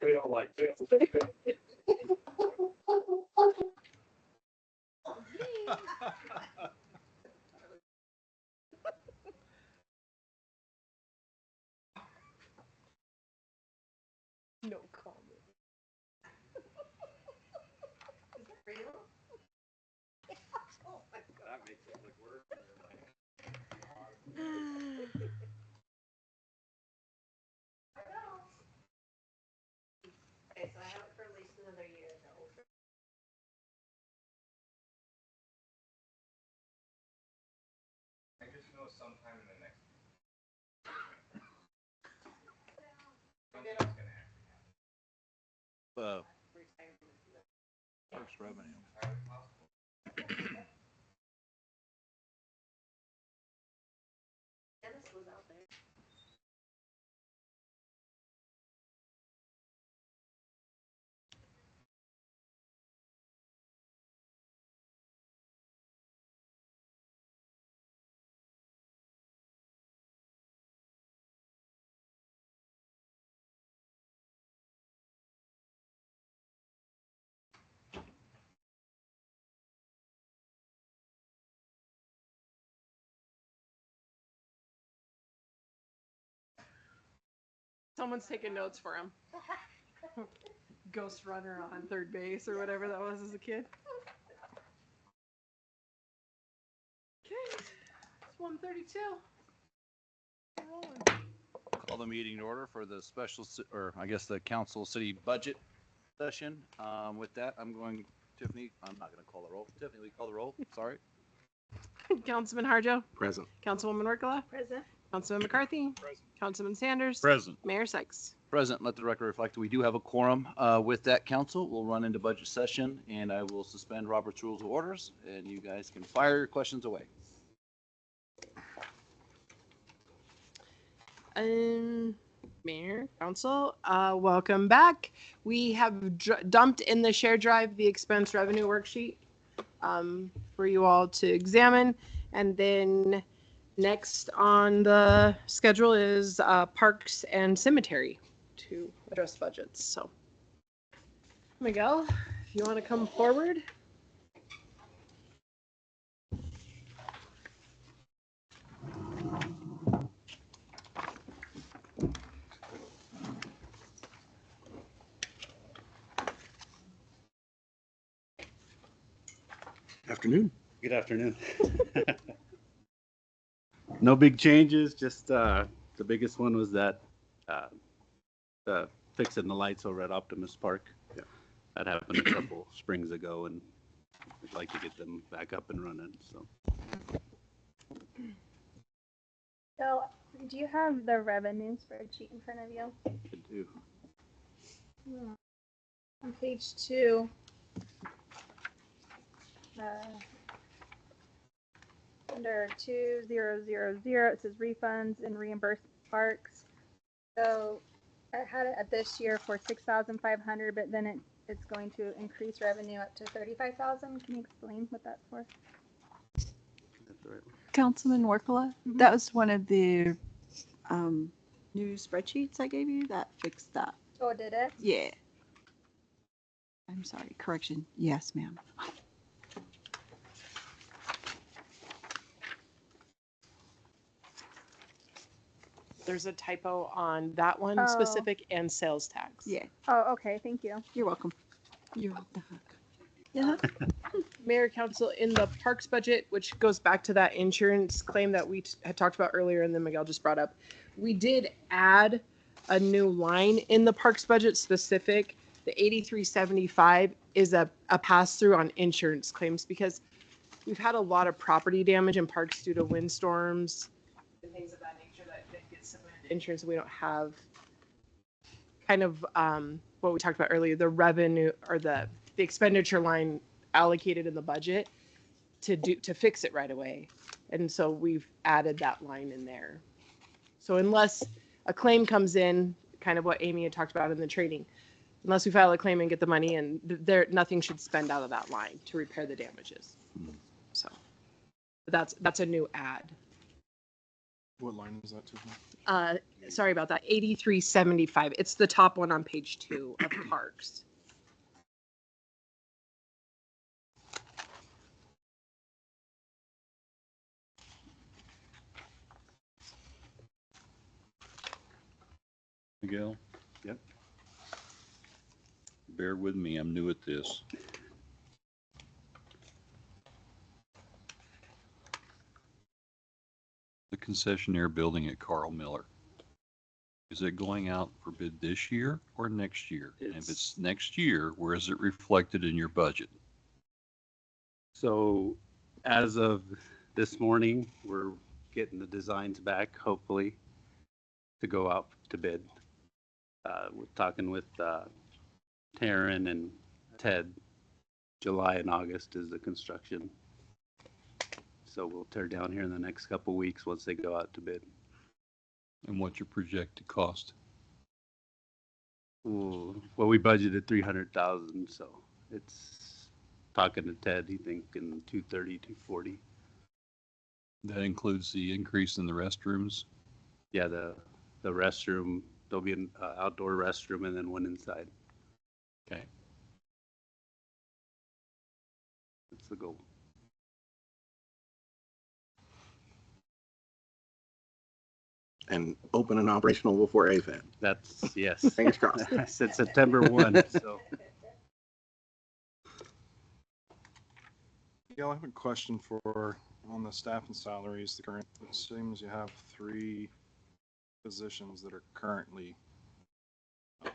We don't like it. No comment. That makes it look worse. Okay, so I have it for at least another year though. I just know sometime in the next. First revenue. Dennis was out there. Someone's taking notes for him. Ghost runner on third base or whatever that was as a kid. Okay, it's 1:32. We're rolling. Call the meeting to order for the special, or I guess the council city budget session. With that, I'm not going to call the roll. Tiffany, will you call the roll? Sorry. Councilman Harjo. Present. Councilwoman Workala. Present. Councilman McCarthy. Present. Councilman Sanders. Present. Mayor Sykes. Present, let the record reflect we do have a quorum. With that, council, we'll run into budget session and I will suspend Robert's Rules of Orders and you guys can fire your questions away. Mayor, Council, welcome back. We have dumped in the share drive the expense revenue worksheet for you all to examine. And then next on the schedule is Parks and Cemetery to address budgets. So, Miguel, if you want to come forward. Afternoon. Good afternoon. No big changes, just the biggest one was that fixing the lights over at Optimus Park. Yeah. That happened a couple springs ago and we'd like to get them back up and running, so. So, do you have the revenue spreadsheet in front of you? Could do. On page 2, under 2000, it says refunds and reimbursed parks. So I had it at this year for 6,500, but then it's going to increase revenue up to 35,000. Can you explain what that's for? That's the right one. Councilman Workala, that was one of the new spreadsheets I gave you that fixed that. Oh, did it? Yeah. I'm sorry, correction. Yes, ma'am. There's a typo on that one Oh. specific and sales tax. Yeah, Oh, okay. Thank you. you're welcome. You're off the hook. Yeah. Mayor, Council, in the parks budget, which goes back to that insurance claim that we had talked about earlier and then Miguel just brought up, we did add a new line in the parks budget specific. The 8375 is a pass-through on insurance claims because we've had a lot of property damage in parks due to windstorms and things of that nature that gets submitted to insurance. We don't have kind of what we talked about earlier, the revenue or the expenditure line allocated in the budget to fix it right away. And so we've added that line in there. So unless a claim comes in, kind of what Amy had talked about in the training, unless we file a claim and get the money and nothing should spend out of that line to repair the damages. So that's a new add. What line is that, Tiffany? Sorry about that, 8375. It's the top one on page 2 of parks. Miguel? Yep. Bear with me, I'm new at this. The concessionaire building at Carl Miller. Is it going out for bid this year or next year? And if it's next year, where is it reflected in your budget? So as of this morning, we're getting the designs back, hopefully, to go out to bid. We're talking with Taryn and Ted. July and August is the construction. So we'll tear down here in the next couple of weeks once they go out to bid. And what's your projected cost? Ooh, well, we budgeted 300,000, so it's talking to Ted, he thinking 230, 240. That includes the increase in the restrooms? Yeah, the restroom, there'll be an outdoor restroom and then one inside. Okay. That's the goal. And open and operational before AFAN. That's, yes. Fingers crossed. I said September 1, so. Yeah, I have a question for, on the staff and salaries, the current, it seems you have 3 positions that are currently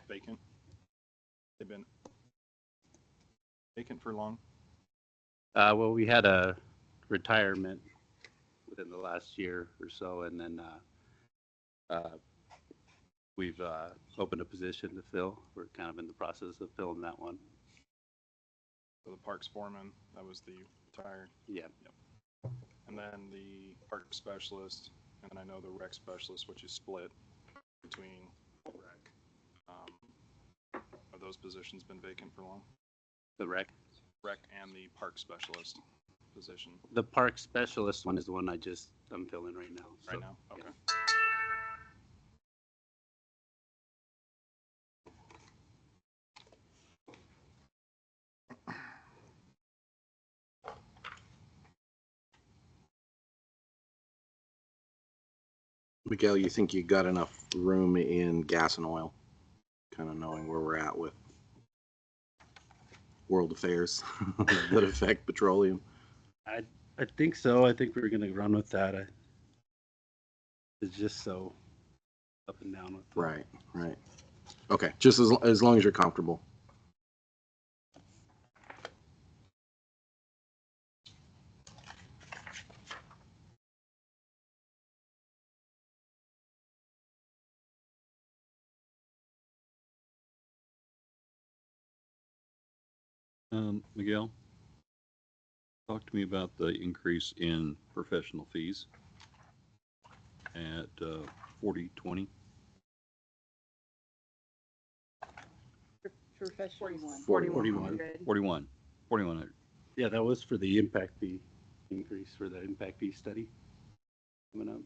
vacant. They've been vacant for long. Well, we had a retirement within the last year or so, and then we've opened a position to fill. We're kind of in the process of filling that one. So the parks foreman, that was the retired. Yeah. Yep. And then the park specialist, and I know the rec specialist, which is split between rec. Have those positions been vacant for long? The rec. Rec and the park specialist position The park specialist one is the one I'm filling right now. right now? Okay. Miguel, you think you got enough room in gas and oil? Kind of knowing where we're at with world affairs that affect petroleum. I think so. I think we're gonna run with that. It's just so up and down with Right, right. Okay, just as long as you're comfortable. Miguel, talk to me about the increase in professional fees at 4020. Professional 41. 4100. Yeah, that was for the impact fee increase for the impact fee study coming up.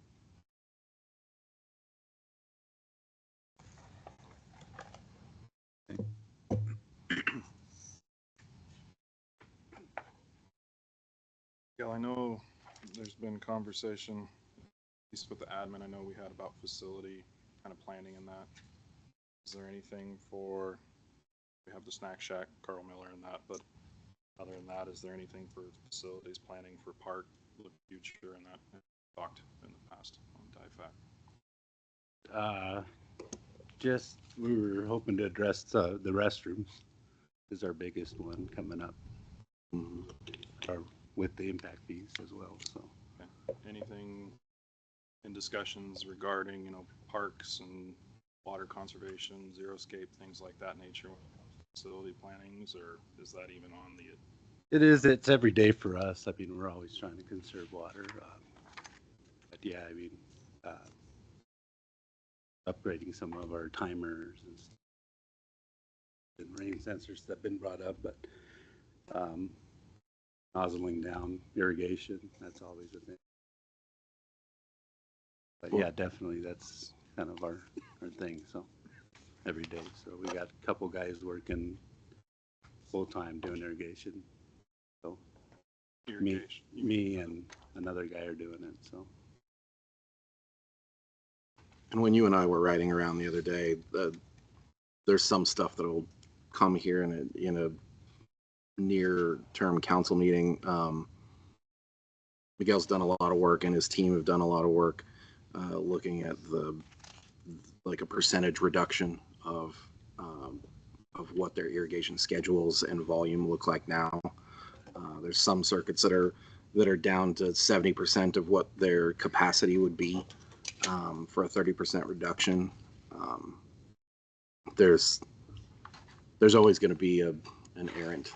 Yeah, I know there's been conversation, at least with the admin, I know we had about facility kind of planning in that. Is there anything for, we have the snack shack, Carl Miller and that, but other than that, is there anything for facilities planning for park, the future and that talked in the past on DIFAC? Just, we were hoping to address the restrooms is our biggest one coming up. Or with the impact fees as well, so. Okay. Anything in discussions regarding, parks and water conservation, xeriscape, things like that nature, facility plannings, or is that even on the? It is, it's every day for us. I mean, we're always trying to conserve water. But yeah, I mean, upgrading some of our timers and rain sensors that have been brought up, but nozzling down irrigation, that's always a thing. But yeah, definitely, that's kind of our thing, so, every day. So we got a couple guys working full-time doing irrigation. So Irrigation. me and another guy are doing it, so. And when you and I were riding around the other day, there's some stuff that'll come here in a near-term council meeting. Miguel's done a lot of work, and his team have done a lot of work looking at like a percentage reduction of what their irrigation schedules and volume look like now. There's some circuits that are down to 70% of what their capacity would be for a 30% reduction. There's always going to be an errant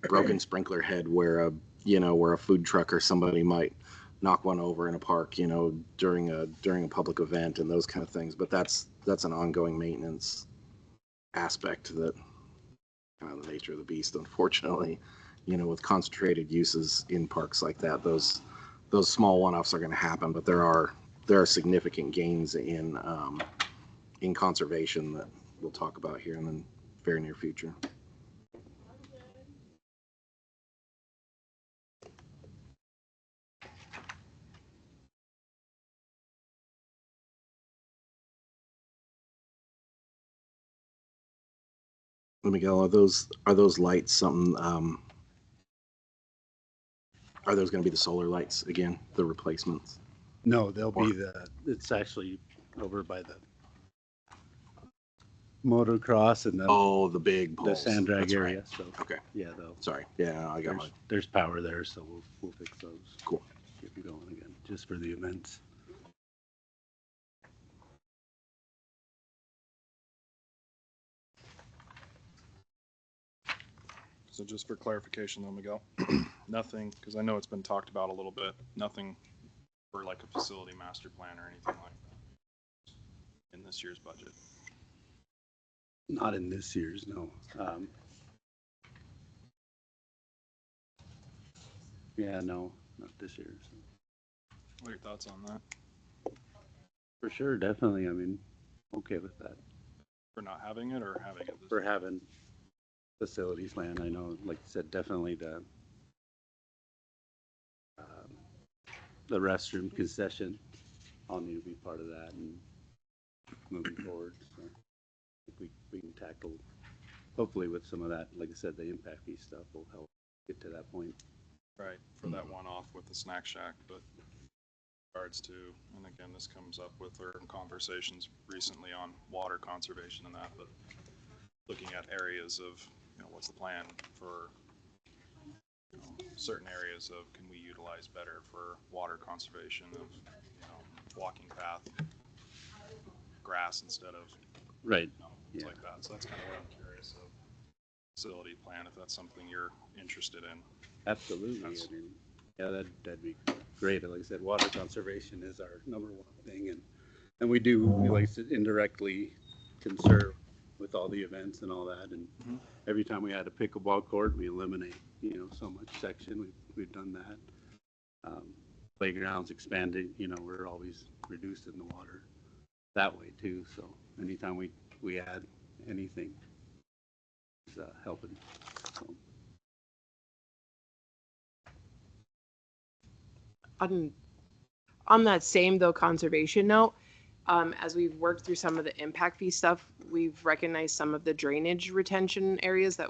broken sprinkler head where a food truck or somebody might knock one over in a park, during a public event and those kind of things. But that's an ongoing maintenance aspect that kind of the nature of the beast, unfortunately. With concentrated uses in parks like that, those small one-offs are going to happen, but there are significant gains in conservation that we'll talk about here in the very near future. Miguel, are those lights something? Are those going to be the solar lights again, the replacements? No, they'll be it's actually over by the motocross and the big the poles. sand drag That's area, right. so, Okay, yeah, though. sorry. Yeah, I got There's power there, so we'll fix those. Cool. Keep them going again, just for the events. So just for clarification though, Miguel, nothing, because I know it's been talked about a little bit, nothing for like a facility master plan or anything like that in this year's budget. Not in this year's, no. Yeah, no, not this year. So. What are your thoughts on that? For sure, definitely. I mean, okay with that. For not having it or having it? For having facilities plan, I know, like you said, definitely the restroom concession, I'll need to be part of that and moving forward. So I think we can tackle, hopefully with some of that, like I said, the impact fee stuff will help get to that point. Right, for that one off with the snack shack, but regards to, and again, this comes up with our conversations recently on water conservation and that, but looking at areas of, what's the plan for certain areas of can we utilize better for water conservation of, walking path, grass instead of, right, things like that. So that's kind of what I'm curious of. Facility plan, if that's something you're interested in. Absolutely. I mean, yeah, that'd be great. Like I said, water conservation is our number one thing, and we do, like I said, indirectly conserve with all the events and all that. And every time we had a pickleball court, we eliminate, so much section. We've done that. Playgrounds expanded. We're always reducing the water that way too. So anytime we add anything, it's helping. So. On that same conservation note, as we've worked through some of the impact fee stuff, we've recognized some of the drainage retention areas that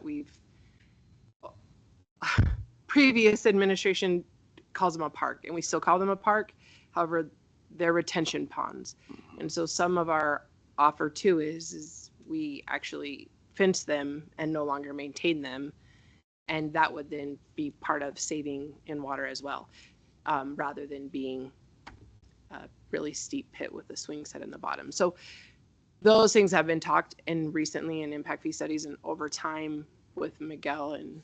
previous administration calls them a park, and we still call them a park. However, they're retention ponds. And so some of our offer too is we actually fence them and no longer maintain them. And that would then be part of saving in water as well. Rather than being a really steep pit with a swing set in the bottom. So those things have been talked in recently in impact fee studies and over time with Miguel and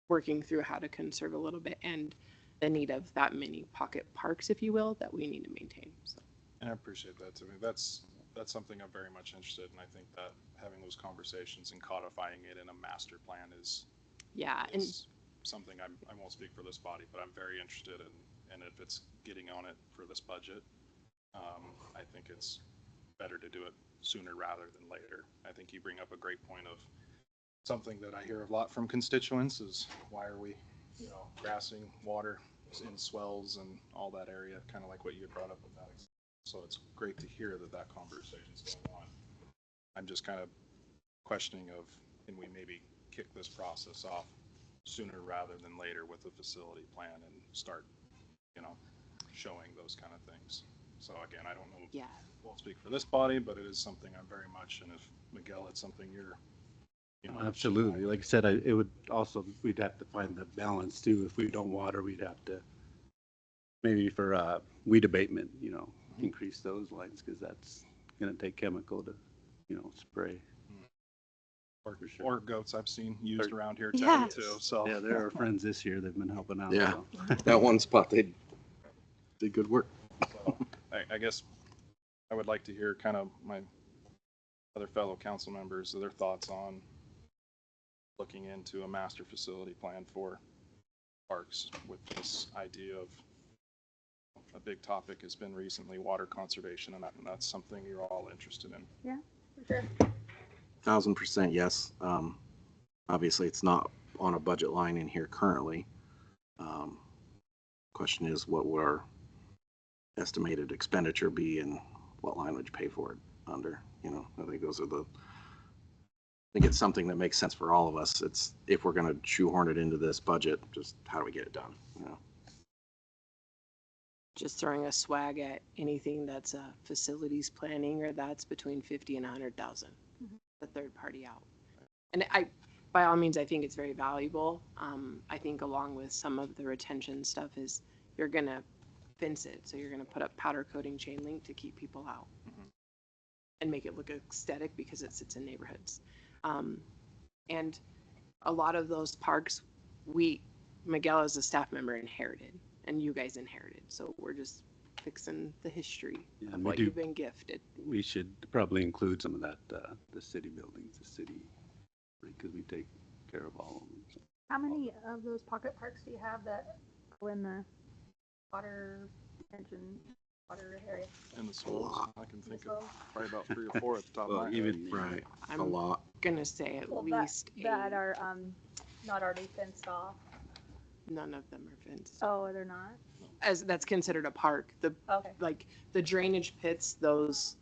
working through how to conserve a little bit and the need of that many pocket parks, if you will, that we need to maintain. So. And I appreciate that, Timmy. That's something I'm very much interested in. I think that having those conversations and codifying it in a master plan is something I won't speak for this body, but I'm very interested in, and if it's getting on it for this budget, I think it's better to do it sooner rather than later. I think you bring up a great point of something that I hear a lot from constituents is why are we, grassing water in swells and all that area, kind of like what you had brought up with that. So it's great to hear that that conversation's going on. I'm just kind of questioning of, can we maybe kick this process off sooner rather than later with a facility plan and start, showing those kind of things. So again, I don't know. Yeah. Won't speak for this body, but it is something I'm very much, and if Miguel, it's something you're, Absolutely. Like I said, it would also, we'd have to find the balance too. If we don't water, we'd have to, maybe for weed abatement, increase those lines, because that's going to take chemical to, spray. or, For sure. or goats I've seen used around here Yeah. too. So Yeah, they're our friends this year. They've been helping out. Yeah. So. That one spot, they did good work. So I guess I would like to hear kind of my other fellow council members, their thoughts on looking into a master facility plan for parks with this idea of a big topic has been recently water conservation, and that's something you're all interested in. Yeah, for sure. 1000% yes. Obviously, it's not on a budget line in here currently. Question is, what would our estimated expenditure be, and what line would you pay for it under? I think those are I think it's something that makes sense for all of us. It's, if we're going to shoehorn it into this budget, just how do we get it done? Just throwing a swag at anything that's a facilities planning, or that's between 50 and 100,000. The third party out. And by all means, I think it's very valuable. I think along with some of the retention stuff is you're going to fence it. So you're going to put up powder coating chain link to keep people out and make it look aesthetic because it sits in neighborhoods. And a lot of those parks, Miguel as a staff member inherited, and you guys inherited. So we're just fixing the history of what you've been gifted. We should probably include some of that, the city buildings, because we take care of all of them. So. How many of those pocket parks do you have that go in the water retention water area? And the swells, I can think of Swells. probably about 3 or 4 at the top of my head. Even Right. I'm A lot. gonna say at Well, least that 8. are not already fenced off. None of them are fenced. Oh, they're not? As that's considered a park. Okay. Like the drainage pits, those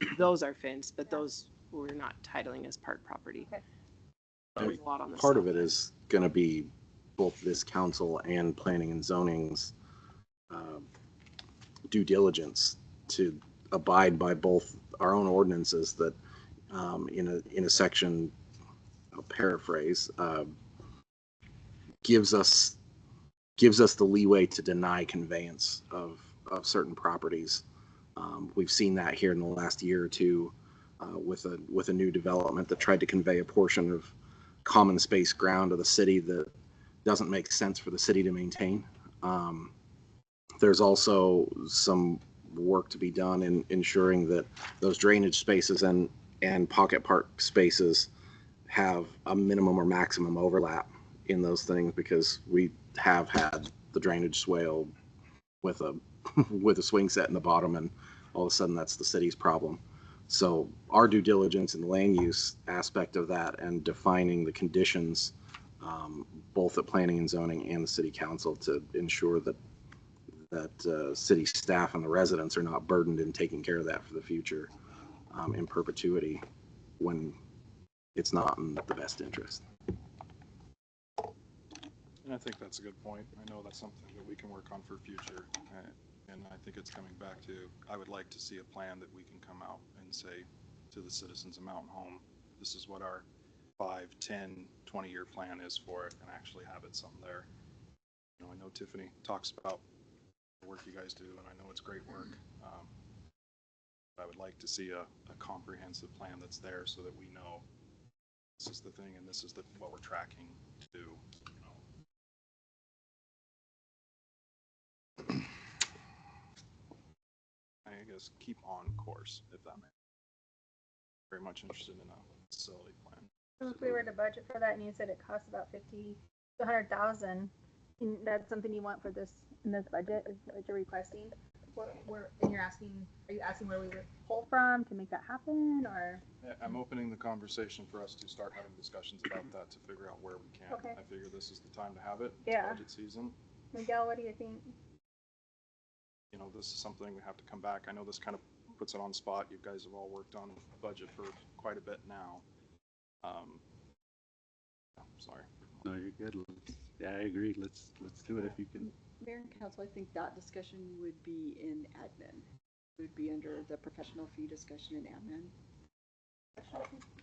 are fenced, but those we're not titling as park property. Okay. There's a lot on the Part of south it end. is going to be both this council and planning and zoning's due diligence to abide by both our own ordinances that in a section, I'll paraphrase, gives us the leeway to deny conveyance of certain properties. We've seen that here in the last year or two with a new development that tried to convey a portion of common space ground to the city that doesn't make sense for the city to maintain. There's also some work to be done in ensuring that those drainage spaces and pocket park spaces have a minimum or maximum overlap in those things, because we have had the drainage swale with a with a swing set in the bottom, and all of a sudden that's the city's problem. So our due diligence in the land use aspect of that and defining the conditions, both at planning and zoning and the city council, to ensure that city staff and the residents are not burdened in taking care of that for the future in perpetuity when it's not in the best interest. And I think that's a good point. I know that's something that we can work on for future. And I think it's coming back to, I would like to see a plan that we can come out and say to the citizens of Mountain Home, this is what our 5, 10, 20-year plan is for it, and actually have it some there. I know Tiffany talks about the work you guys do, and I know it's great work. I would like to see a comprehensive plan that's there so that we know this is the thing and this is what we're tracking to do. I guess keep on course, if that makes sense. Very much interested in a facility plan. So if we were to budget for that and you said it costs about 50 to 100,000, that's something you want for this in this budget, is what you're requesting? And you're asking, are you asking where we would pull from to make that happen, or? Yeah, I'm opening the conversation for us to start having discussions about that to figure out where we can. Okay. I figure this is the time to have it. It's Yeah. budget season. Miguel, what do you think? You know, this is something we have to come back. I know this kind of puts it on the spot. You guys have all worked on a budget for quite a bit now. Sorry. No, you're good. Yeah, I agree. Let's do it if you can. Mayor and council, I think that discussion would be in admin. It would be under the professional fee discussion in admin.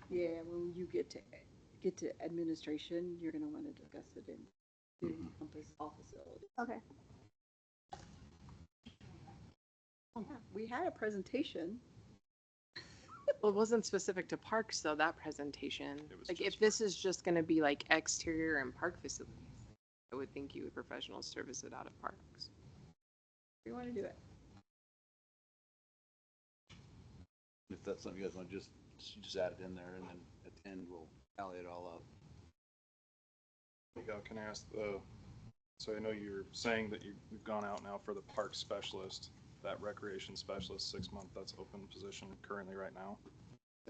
Yeah, when you get to administration, you're gonna want to discuss it in to encompass all facilities. Okay. Yeah, we had a presentation. Well, it wasn't specific to parks though, that presentation. It was Like just if this is just gonna be like exterior and park facilities, I would think you would professional service it out of parks. We want to do it. If that's something you guys want to just add it in there and then at the end we'll tally it all up. Miguel, can I ask so I know you're saying that you've gone out now for the park specialist, that recreation specialist, 6 month, that's open position currently right now.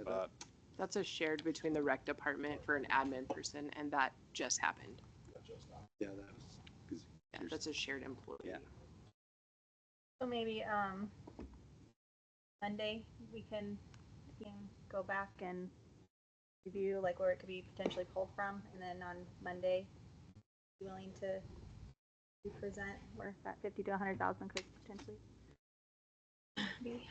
But That's a shared between the rec department for an admin person, and that just happened. Yeah, that was. Yeah, that's a shared employee. Yeah. So maybe, Monday, we can go back and review like where it could be potentially pulled from, and then on Monday, be willing to present where that 50 to 100,000 could potentially be.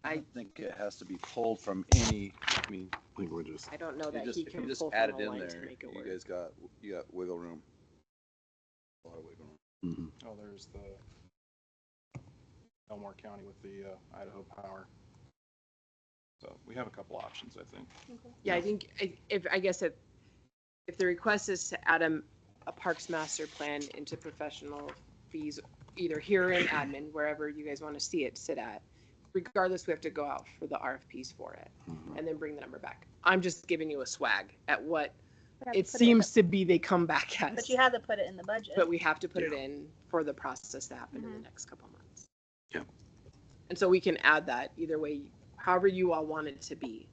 I think it has to be pulled from any, I mean, I think we're just, I don't know you that just, he if can you just pull add from it a in line to there, make it you work. guys you got wiggle room. A lot of wiggle room. oh, there's the Elmore County with the Idaho Power. So we have a couple options, I think. Yeah, I think I guess if the request is to add a parks master plan into professional fees, either here in admin, wherever you guys want to see it sit at, regardless, we have to go out for the RFPs for it and then bring the number back. I'm just giving you a swag at what it seems to be they come back as. But you have to put it in the budget. But we have to put it in for the process to happen in the Mhm. next couple months. Yeah. And so we can add that either way, however you all want it to be.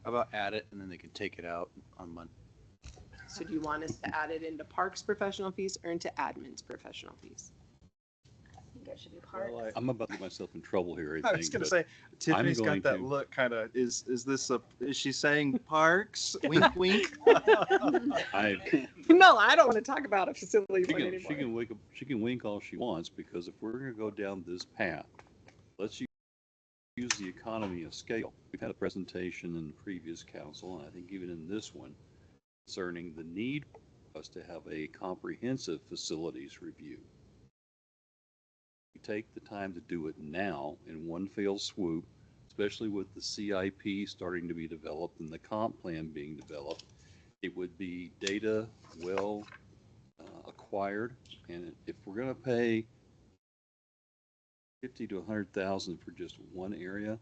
How about add it and then they can take it out on Monday? So do you want us to add it into parks professional fees or into admin's professional fees? I think it should be part. Well, I'm about to get myself in trouble here, I I was think. gonna but say, Tiffany's going got that to- look kind of, is she saying parks? Wink, wink. I, No, I don't want to talk about a facility she plan can, anymore. she can wink all she wants, because if we're gonna go down this path, let's use the economy of scale. We've had a presentation in the previous council, and I think even in this one, concerning the need for us to have a comprehensive facilities review. We take the time to do it now in one fell swoop, especially with the CIP starting to be developed and the comp plan being developed. It would be data well acquired, and if we're gonna pay 50 to 100,000 for just one area,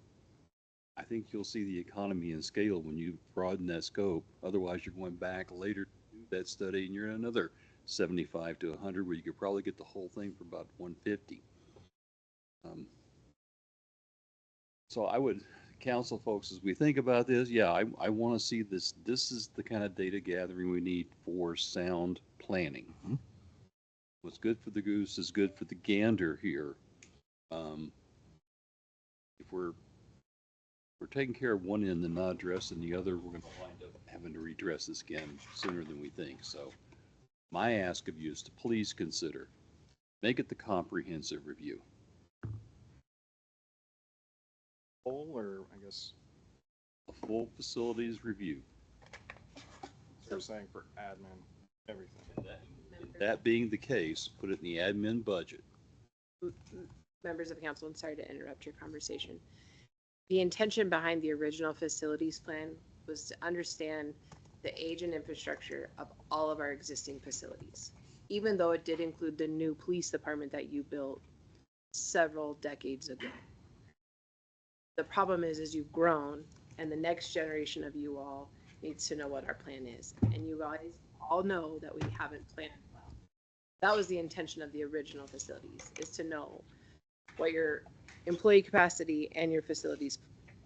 I think you'll see the economy and scale when you broaden that scope. Otherwise, you're going back later to do that study, and you're in another 75 to 100, where you could probably get the whole thing for about 150. So I would counsel folks, as we think about this, yeah, I want to see this. This is the kind of data gathering we need for sound planning. What's good for the goose is good for the gander here. If we're taking care of one end and not addressing the other, we're going to wind up having to redress this again sooner than we think. So my ask of you is to please consider, make it the comprehensive review. Whole, or I guess A full facilities review. they're saying for admin, everything. That being the case, put it in the admin budget. Members of the council, and sorry to interrupt your conversation. The intention behind the original facilities plan was to understand the age and infrastructure of all of our existing facilities, even though it did include the new police department that you built several decades ago. The problem is you've grown, and the next generation of you all needs to know what our plan is. And you guys all know that we haven't planned well. That was the intention of the original facilities, is to know what your employee capacity and your facilities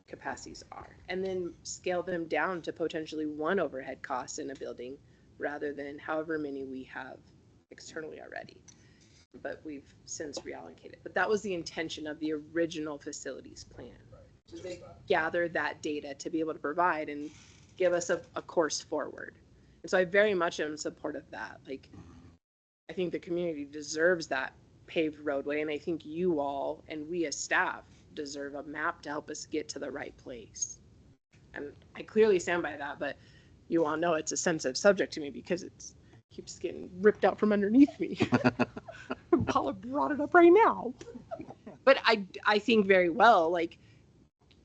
capacities are, and then scale them down to potentially one overhead cost in a building rather than however many we have externally already. But we've since reallocated. But that was the intention of the original facilities plan. To gather that data to be able to provide and give us a course forward. And so I very much am in support of that. Like, I think the community deserves that paved roadway, and I think you all and we as staff deserve a map to help us get to the right place. And I clearly stand by that, but you all know it's a sensitive subject to me because it keeps getting ripped out from underneath me. Paula brought it up right now. But I think very well, like,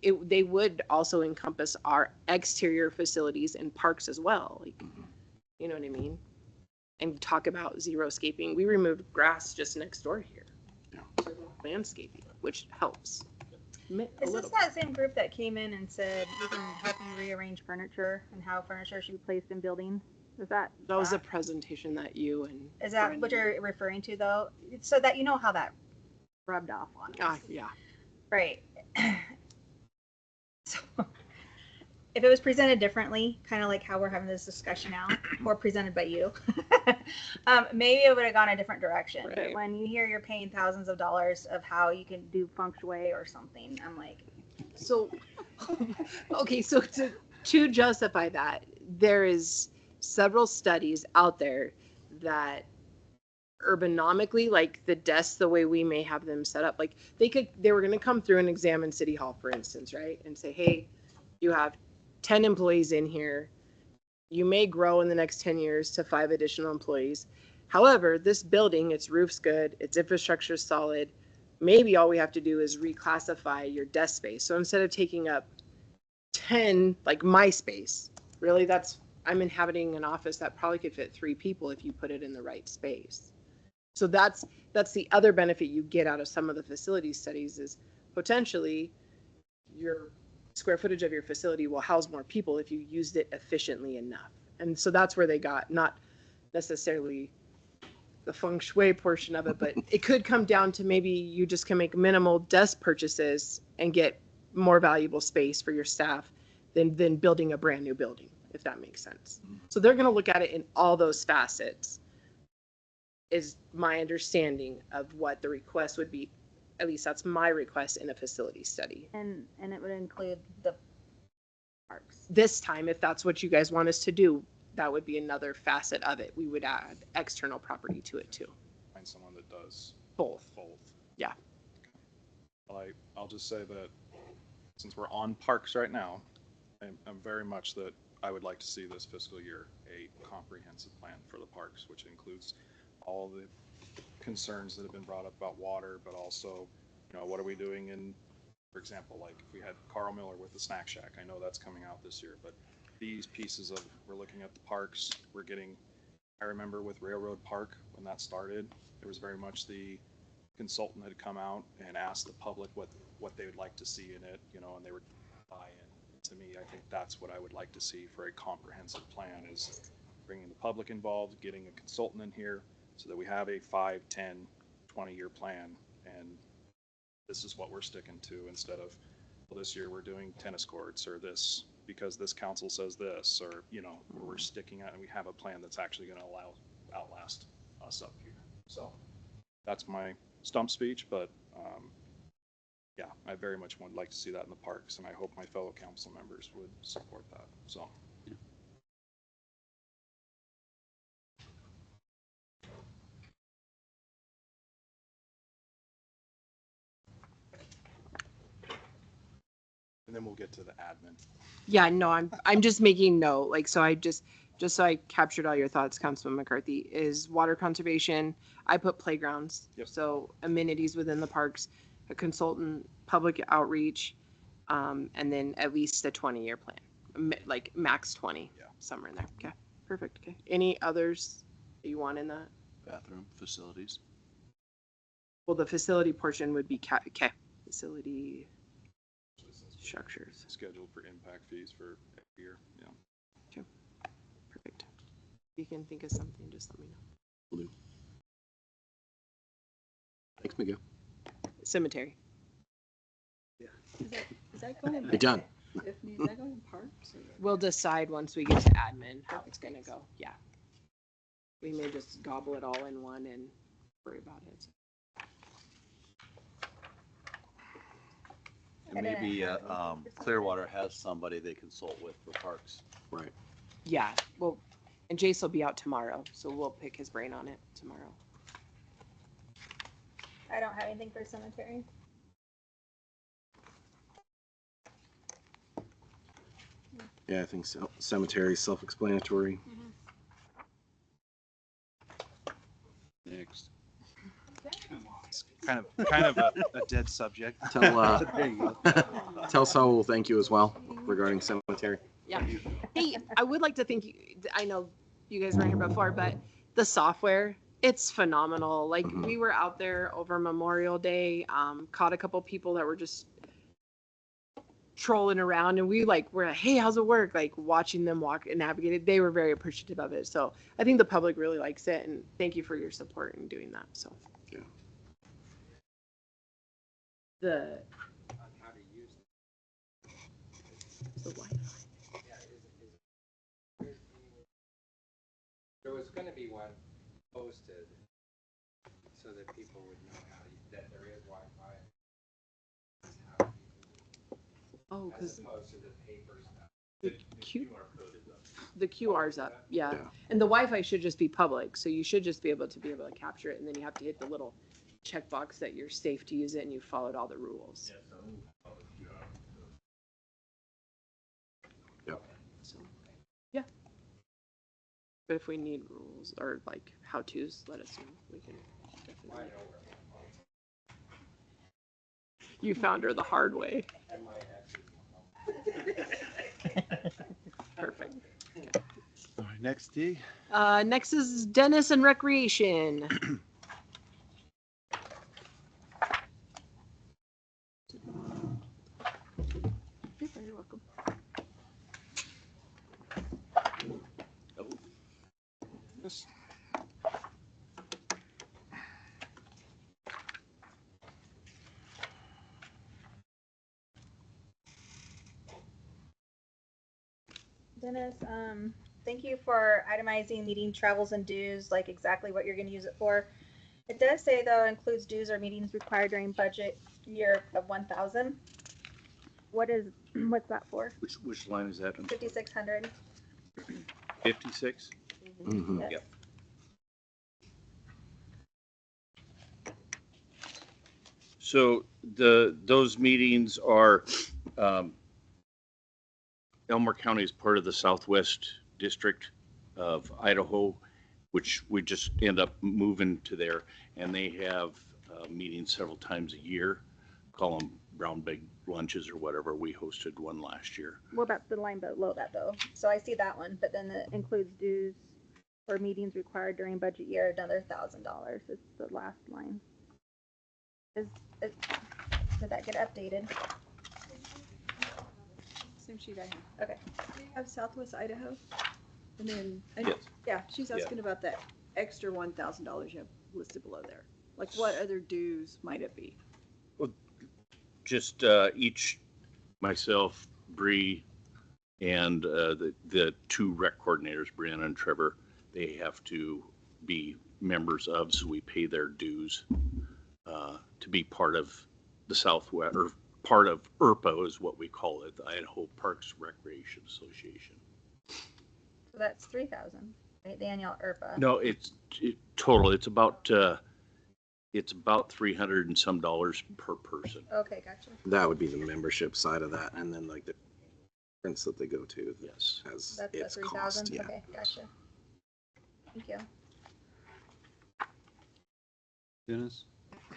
they would also encompass our exterior facilities and parks as well. Like, you know what I mean? And talk about zero-scaping. We removed grass just next door here. Yeah. Landscaping, which helps. Is this that same group that came in and said we can help you rearrange furniture and how furniture should be placed in buildings? Is that was a presentation that you and is that Brendan, what you're referring to though? So that you know how that rubbed off on us. Yeah. Right. So if it was presented differently, kind of like how we're having this discussion now, or presented by you, maybe it would have gone a different direction. Right. But when you hear you're paying thousands of dollars of how you can do feng shui or something, I'm like, so okay. So to justify that, there is several studies out there that ergonomically, like the desks, the way we may have them set up, like they were going to come through and examine City Hall, for instance, right? And say, hey, you have 10 employees in here. You may grow in the next 10 years to 5 additional employees. However, this building, its roof's good, its infrastructure is solid. Maybe all we have to do is reclassify your desk space. So instead of taking up 10, like my space, really I'm inhabiting an office that probably could fit 3 people if you put it in the right space. So that's the other benefit you get out of some of the facility studies is potentially your square footage of your facility will house more people if you used it efficiently enough. And so that's where they got, not necessarily the feng shui portion of it, but it could come down to maybe you just can make minimal desk purchases and get more valuable space for your staff than building a brand new building, if that makes sense. So they're going to look at it in all those facets, is my understanding of what the request would be. At least that's my request in a facility study. And it would include the parks. This time, if that's what you guys want us to do, that would be another facet of it. We would add external property to it too. Find someone that does both. Okay. Yeah. Well, I'll just say that since we're on parks right now, I'm very much that I would like to see this fiscal year a comprehensive plan for the parks, which includes all the concerns that have been brought up about water, but also, what are we doing in, for example, like if we had Carl Miller with the snack shack, I know that's coming out this year, but these pieces of, we're looking at the parks, I remember with Railroad Park, when that started, there was very much the consultant had come out and asked the public what they would like to see in it, and they were buy-in. To me, I think that's what I would like to see for a comprehensive plan, is bringing the public involved, getting a consultant in here so that we have a 5, 10, 20-year plan. And this is what we're sticking to instead of, well, this year we're doing tennis courts or this because this council says this, or, we're sticking out and we have a plan that's actually going to outlast us up here. So that's my stump speech, but yeah, I very much would like to see that in the parks, and I hope my fellow council members would support that. So. Yeah. And then we'll get to the admin. Yeah, no, I'm just making note. Like, so I just so I captured all your thoughts, Councilman McCarthy, is water conservation. I put playgrounds. Yep. So amenities within the parks, a consultant, public outreach, and then at least a 20-year plan, like max 20, somewhere in there. Okay, perfect. Okay. Any others that you want in that? Bathroom, facilities. Well, the facility portion would be okay. Facility structures. Scheduled for impact fees for every year. Yeah. Okay. Perfect. If you can think of something, just let me know. Thanks, Miguel. Cemetery. Is that going Hey, John. Tiffany, is that going in parks? Or? We'll decide once we get to admin how it's gonna go. Yeah. We may just gobble it all in one and worry about it. And maybe Clearwater has somebody they consult with for parks. Right. Yeah, well, and Jace will be out tomorrow, so we'll pick his brain on it tomorrow. I don't have anything for cemetery. Yeah, I think so. Cemetery, self-explanatory. Next. Kind of a dead subject. Tell Saul thank you as well regarding cemetery. Yeah. Hey, I would like to thank you. I know you guys were here before, but the software, it's phenomenal. Like Mhm. we were out there over Memorial Day, caught a couple people that were just trolling around and we were like, hey, how's it work? Like watching them walk and navigate it. They were very appreciative of it. So I think the public really likes it and thank you for your support in doing that. So Yeah. The On how to use it. Wi-Fi. Yeah, there was going to be one posted so that people would know that there is Wi-Fi. How to use it, Oh, as because opposed to the paper stuff. the QR's up. Yeah. Yeah. And the Wi-Fi should just be public. So you should just be able to capture it. And then you have to hit the little checkbox that you're safe to use it and you followed all the rules. Yep. So, yeah. But if we need rules or how-tos, let us know. We can definitely. You found her the hard way. Perfect. All right, next D. Next is Dennis and Recreation. You're welcome. Yes. Dennis, thank you for itemizing meeting travels and dues, like exactly what you're going to use it for. It does say though includes dues or meetings required during budget year of 1,000. What's that for? Which line is that? 5,600. 56? Mhm. Yes. Yep. So those meetings are, Elmore County is part of the Southwest District of Idaho, which we just end up moving to there. And they have meetings several times a year, call them brown bag lunches or whatever. We hosted one last year. What about the line below that though? So I see that one, but then it includes dues or meetings required during budget year, another $1,000. It's the last line. Did that get updated? Same sheet I have. Okay. Do you have Southwest Idaho? And then, Yes. yeah, she's asking about that extra $1,000 you have listed below there. Like what other dues might it be? Just each, myself, Bree, and the two rec coordinators, Brianna and Trevor, they have to be members of, so we pay their dues to be part of the Southwest, or part of IRPA is what we call it, the Idaho Parks Recreation Association. So that's 3,000, right? The annual IRPA. No, it's total. It's about 300 and some dollars per person. Okay, gotcha. That would be the membership side of that, and then the conference that they go to. Yes. Has That's its the cost. 3,000. Yeah. Okay, gotcha. Thank you. Dennis, can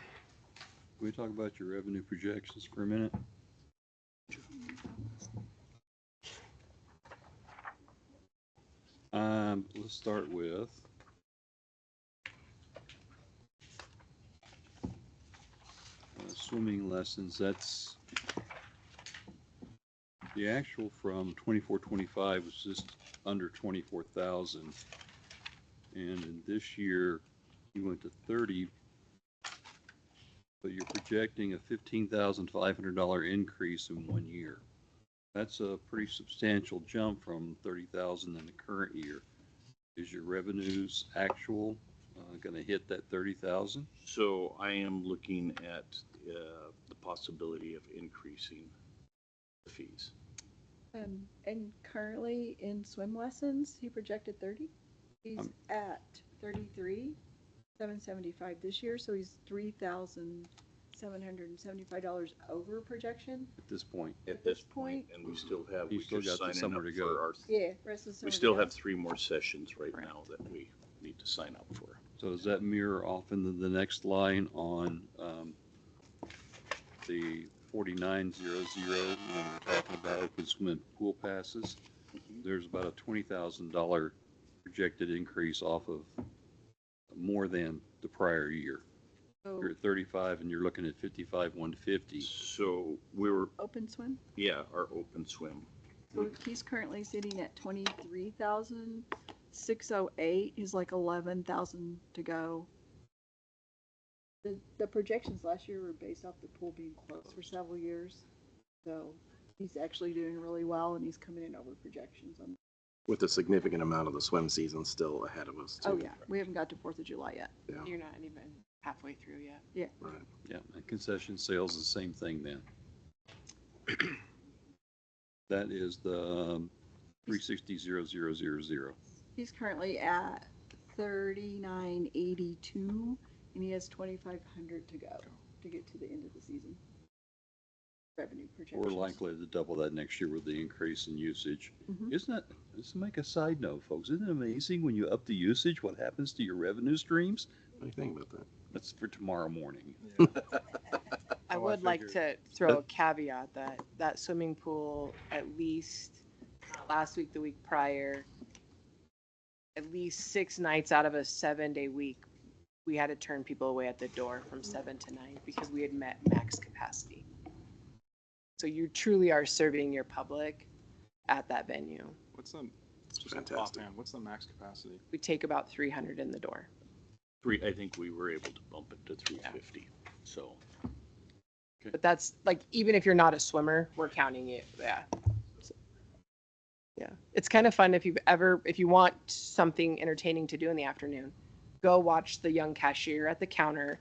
we talk about your revenue projections for a minute? Let's start with swimming lessons. That's the actual from 24-25 was just under 24,000, and in this year he went to 30 but you're projecting a $15,500 increase in 1 year. That's a pretty substantial jump from 30,000 in the current year. Is your revenues actual going to hit that 30,000? So I am looking at the possibility of increasing the fees. And currently in swim lessons, he projected 30. He's at 33,775 this year, so he's $3,775 over projection. At this point, At this point, and we still have, You we still just got the signing summer up to go. for our, Yeah, rest of the summer. we still to go. have 3 more sessions right now that we need to sign up for. so does that mirror off into the next line on the 4900 when we're talking about open swimming pool passes? There's about a $20,000 projected increase off of more than the prior year. So You're at 35 and you're looking at 55,150. So we were, open swim. yeah, our open swim. So he's currently sitting at 23,608. He's like 11,000 to go. The projections last year were based off the pool being closed for several years. So he's actually doing really well, and he's coming in over projections. With a significant amount of the swim season still ahead of us, too. Oh, yeah. We haven't got to 4th of July yet. Yeah. You're not even halfway through yet. Right. Yeah, and concession sales, the same thing then. That is the 360,000. He's currently at 3982, and he has 2,500 to go to get to the end of the season. Revenue projections. We're likely to double that next year with the increase in usage. Mhm. Isn't that, let's make a side note, folks, isn't it amazing when you up the usage, what happens to your revenue streams? What do you think about that? That's for tomorrow morning. I Oh, I would like figured. to throw a caveat that that swimming pool, at least last week, the week prior, at least 6 nights out of a 7-day week, we had to turn people away at the door from 7 to 9 because we had met max capacity. So you truly are serving your public at that venue. What's the, just fantastic. offhand, what's the max capacity? We take about 300 in the door. I think we were able to bump it to 350, so. But that's like, even if you're not a swimmer, we're counting it. Yeah. So, yeah. It's kind of fun if you want something entertaining to do in the afternoon, go watch the young cashier at the counter.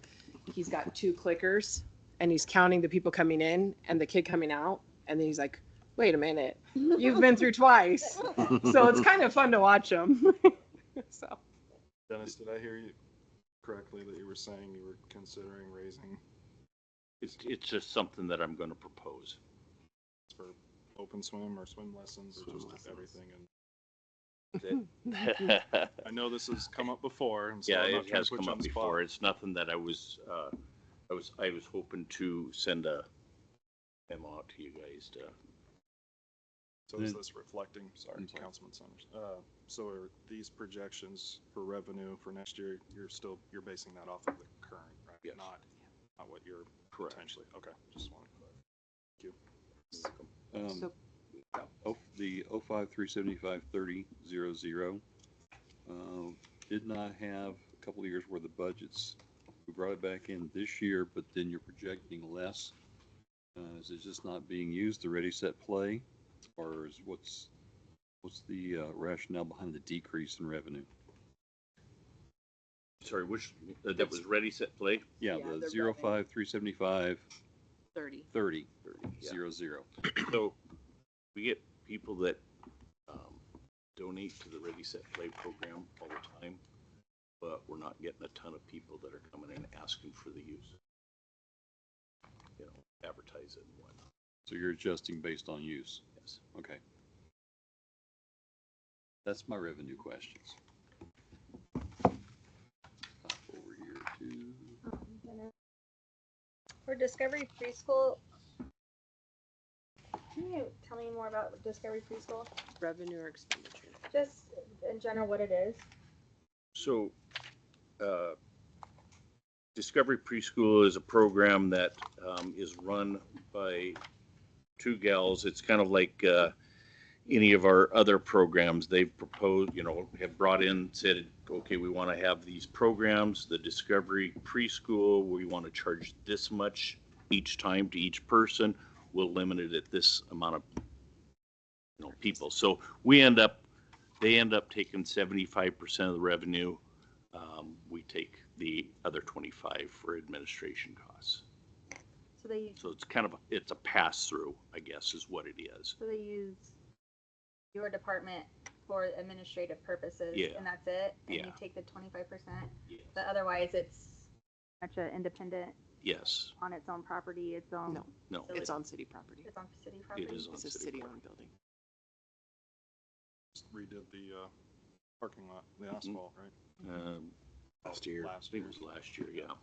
He's got 2 clickers and he's counting the people coming in and the kid coming out. And then he's like, wait a minute, you've been through twice. So it's kind of fun to watch them. So. Dennis, did I hear you correctly that you were saying you were considering raising It's just something that I'm gonna propose. for open swim or swim lessons or Swim just lessons. everything? And Yeah, I know this has come up before, and so I'm not it trying to has put come you on up the before. spot. It's nothing that I was hoping to send a memo out to you guys to. So is Then- this reflecting, sorry, I'm sorry. Councilman Summers, so are these projections for revenue for next year, you're basing that off of the current, right? Yes. Not what you're Correct. potentially, okay, just want to clarify. So- The 05-375-30-00 did not have a couple of years worth of budgets. We brought it back in this year, but then you're projecting less. Is it just not being used, the ready, set, play? Or is what's the rationale behind the decrease in revenue? Sorry, which, that was ready, set, play? Yeah, Yeah, the the 05-375-30-00. 30. Yeah. So we get people that donate to the Ready Set Play program all the time, but we're not getting a ton of people that are coming in asking for the use. You know, advertise it and whatnot. So you're adjusting based on use? Yes. Okay. That's my revenue questions. Hop over here to, For Discovery Preschool, can you tell me more about Discovery Preschool? Revenue or expenditure? Just in general, what it is. So, Discovery Preschool is a program that is run by 2 gals. It's kind of like any of our other programs, they've proposed, you know, have brought in, said, okay, we want to have these programs, the Discovery Preschool, we want to charge this much each time to each person. We'll limit it at this amount of, you know, people. So they end up taking 75% of the revenue. We take the other 25 for administration costs. So they So it's kind of, it's a pass through, I guess, is what it is. so they use your department for administrative purposes, Yeah. and that's it. And Yeah. you take the 25%. Yes. But otherwise, it's much an independent Yes. on its own property, its own. No. No. It's on city property. It's on city property. It is on It's a city. city-owned building. Just redid the parking lot, the asphalt, right? Last year. I think it was last year, yeah.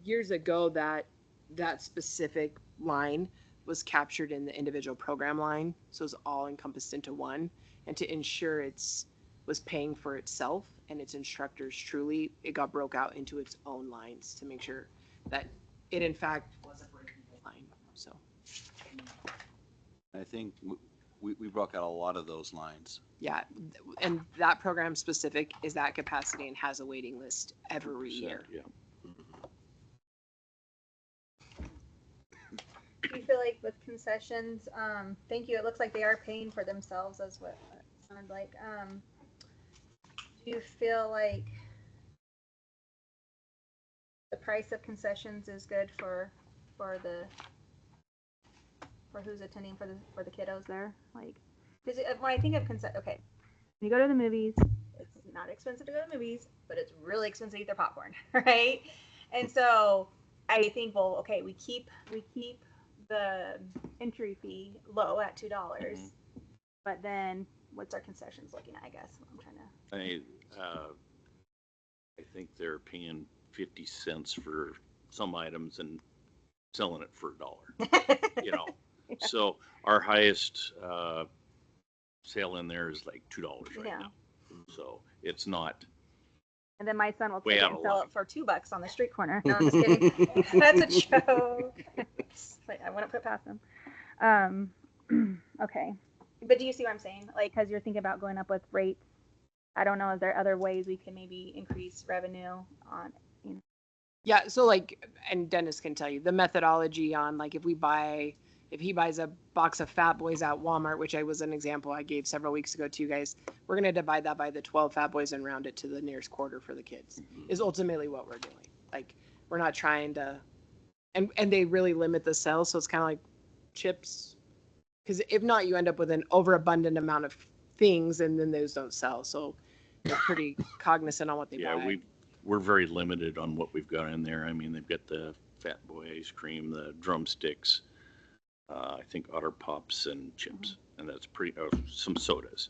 Years ago, that specific line was captured in the individual program line, so it's all encompassed into one. And to ensure was paying for itself and its instructors truly, it got broke out into its own lines to make sure that it in fact was a break-even line. So I think we broke out a lot of those lines. yeah, and that program specific is that capacity and has a waiting list every year. Yeah. Do you feel like with concessions, thank you, it looks like they are paying for themselves as what it sounded like. Do you feel like the price of concessions is good for who's attending for the kiddos there? Like, because when I think of okay, when you go to the movies, it's not expensive to go to the movies, but it's really expensive to eat their popcorn, right? And so I think, well, okay, we keep the entry fee low at $2, but then what's our concessions looking at? I guess I'm trying to. I think they're paying 50 cents for some items and selling it for $1. You know, Yeah. so our highest sale in there is like $2 right Yeah. now. So it's not. And then my son will Way take it out and of sell line. it for $2 on the street corner. No, I'm just kidding. That's a joke. Like, I wouldn't put past him. Okay. But do you see what I'm saying? Like, because you're thinking about going up with rates. I don't know. Is there other ways we can maybe increase revenue on? Yeah, so like, and Dennis can tell you the methodology on like if he buys a box of Fat Boys at Walmart, which was an example I gave several weeks ago to you guys, we're gonna divide that by the 12 Fat Boys and round it to the nearest quarter for the kids. Is ultimately what we're doing. Like, we're not trying to, and they really limit the sales, so it's kind of like chips, because if not, you end up with an overabundant amount of things, and then those don't sell. So they're pretty cognizant on what they Yeah, buy. we're very limited on what we've got in there. I mean, they've got the Fat Boy ice cream, the drumsticks, I think Otter Pops and chips, and that's pretty, some sodas.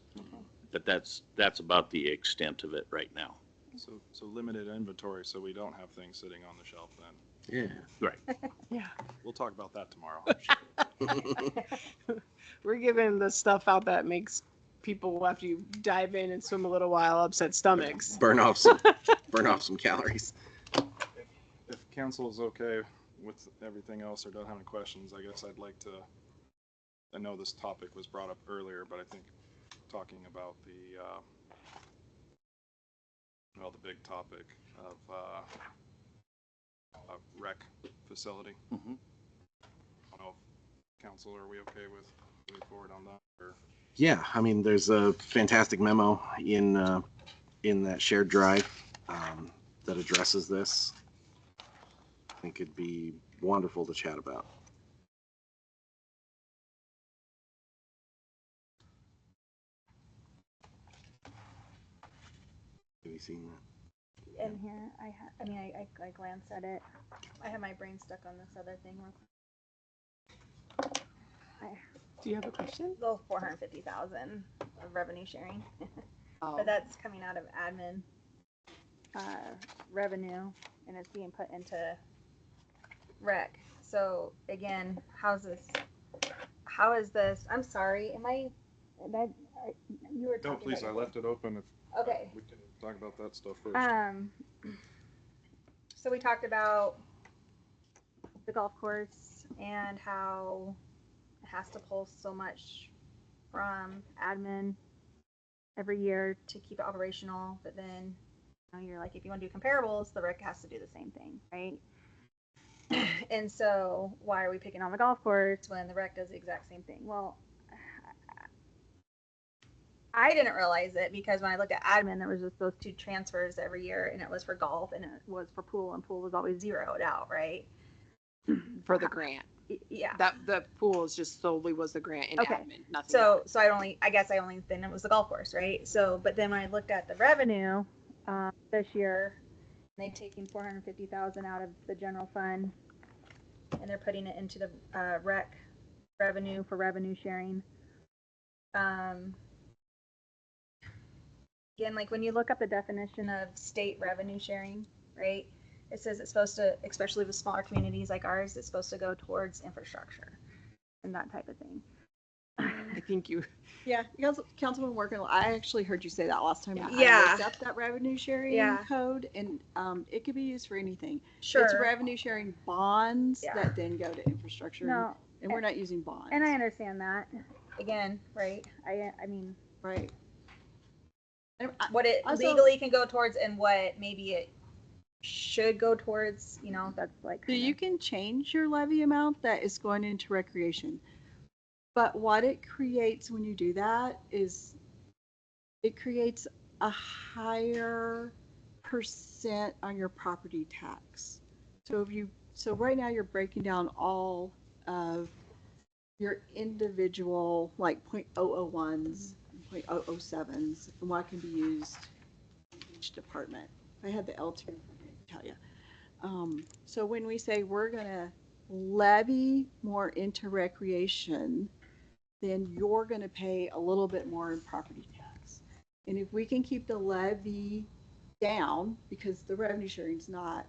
But that's about the extent of it right now. So limited inventory, so we don't have things sitting on the shelf then. Yeah. Right. Yeah. We'll talk about that tomorrow. We're giving the stuff out that makes people, after you dive in and swim a little while, upset stomachs. burn off some calories. If council is okay with everything else or don't have any questions, I guess I'd like to, I know this topic was brought up earlier, but I think talking about the big topic of a rec facility. Mm-hmm. I don't know if council, are we okay with moving forward on that? Or? Yeah, I mean, there's a fantastic memo in that shared drive that addresses this. I think it'd be wonderful to chat about. Have you seen that? In here, I glanced at it. I have my brain stuck on this other thing real quick. Do you have a question? Those 450,000 of revenue sharing, Oh. but that's coming out of admin revenue, and it's being put into rec. So again, how is this? I'm sorry. You were talking No, please, I about left it open. If Okay. we can talk about that stuff first. So we talked about the golf course and how it has to pull so much from admin every year to keep it operational, but then you're like, if you want to do comparables, the rec has to do the same thing, right? And so why are we picking on the golf course when the rec does the exact same thing? Well, I didn't realize it because when I looked at admin, there was just those 2 transfers every year, and it was for golf and it was for pool, and pool was always zeroed out, right? For the grant. Yeah. That the pool is just solely was the grant and Okay. admin, nothing So else. I guess I only then it was the golf course, right? So, but then when I looked at the revenue this year, they've taken 450,000 out of the general fund, and they're putting it into the rec revenue for revenue sharing. Again, like when you look up the definition of state revenue sharing, right? It says it's supposed to, especially with smaller communities like ours, it's supposed to go towards infrastructure and that type of thing. I think you. Yeah, Councilman Working, I actually heard you say that last time. Yeah. I looked up that revenue sharing Yeah. code, and it could be used for anything. Sure. It's revenue sharing bonds Yeah. that then go to infrastructure. No. And we're not using bonds. And I understand that. Again, right? I mean, Right. And what it also, legally can go towards and what maybe it should go towards, that's like. So you can change your levy amount that is going into recreation. But what it creates when you do that is it creates a higher percent on your property tax. So right now you're breaking down all of your individual like 0.001s, 0.007s, and what can be used in each department. If I had the L2, I'd tell you. So when we say we're going to levy more into recreation, then you're going to pay a little bit more in property tax. And if we can keep the levy down, because the revenue sharing is not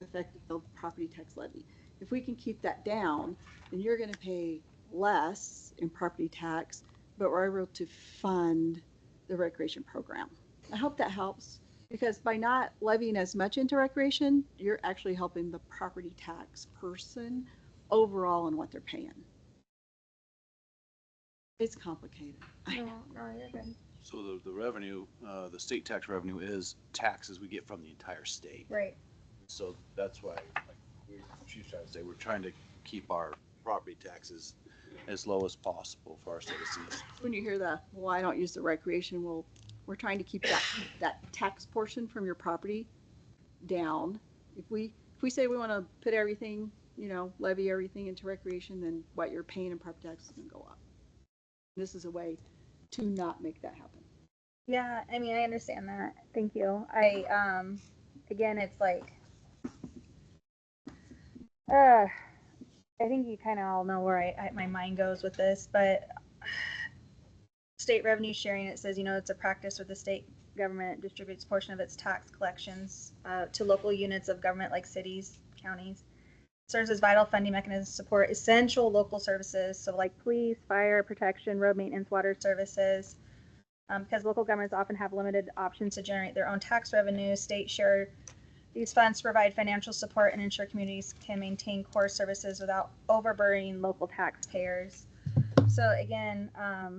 affecting the property tax levy, if we can keep that down, then you're going to pay less in property tax, but we're able to fund the recreation program. I hope that helps, because by not levying as much into recreation, you're actually helping the property tax person overall in what they're paying. It's complicated. No, you're good. So the revenue, the state tax revenue is taxes we get from the entire state. Right. So that's why, like she's trying to say, we're trying to keep our property taxes as low as possible for our citizens. When you hear the, well, I don't use the recreation, well, we're trying to keep that tax portion from your property down. If we say we want to put everything, levy everything into recreation, then what you're paying in property tax is going to go up. This is a way to not make that happen. Yeah, I mean, I understand that. Thank you. Again, it's like, I think you kind of all know where my mind goes with this, but state revenue sharing, it says, it's a practice where the state government distributes a portion of its tax collections to local units of government like cities, counties. Serves as vital funding mechanism to support essential local services, so like police, fire protection, road maintenance, water services. Because local governments often have limited options to generate their own tax revenue, state share these funds to provide financial support and ensure communities can maintain core services without overburdening local taxpayers. So again, I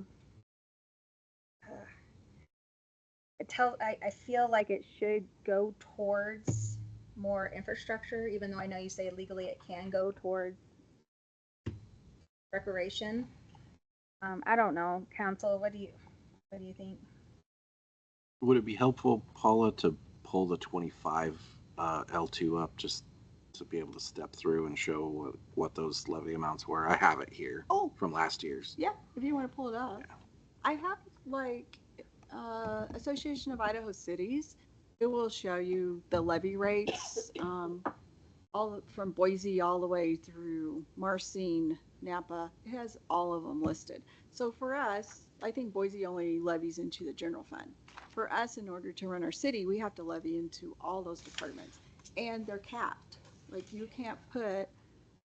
feel like it should go towards more infrastructure, even though I know you say legally it can go towards recreation. I don't know, council, what do you think? Would it be helpful, Paula, to pull the 25 L2 up just to be able to step through and show what those levy amounts were? I have it here from last year's. Yeah, if you want to pull it up. Yeah. I have Association of Idaho Cities. It will show you the levy rates, all from Boise all the way through Marcine, Napa. It has all of them listed. So for us, I think Boise only levies into the general fund. For us, in order to run our city, we have to levy into all those departments, and they're capped. Like you can't put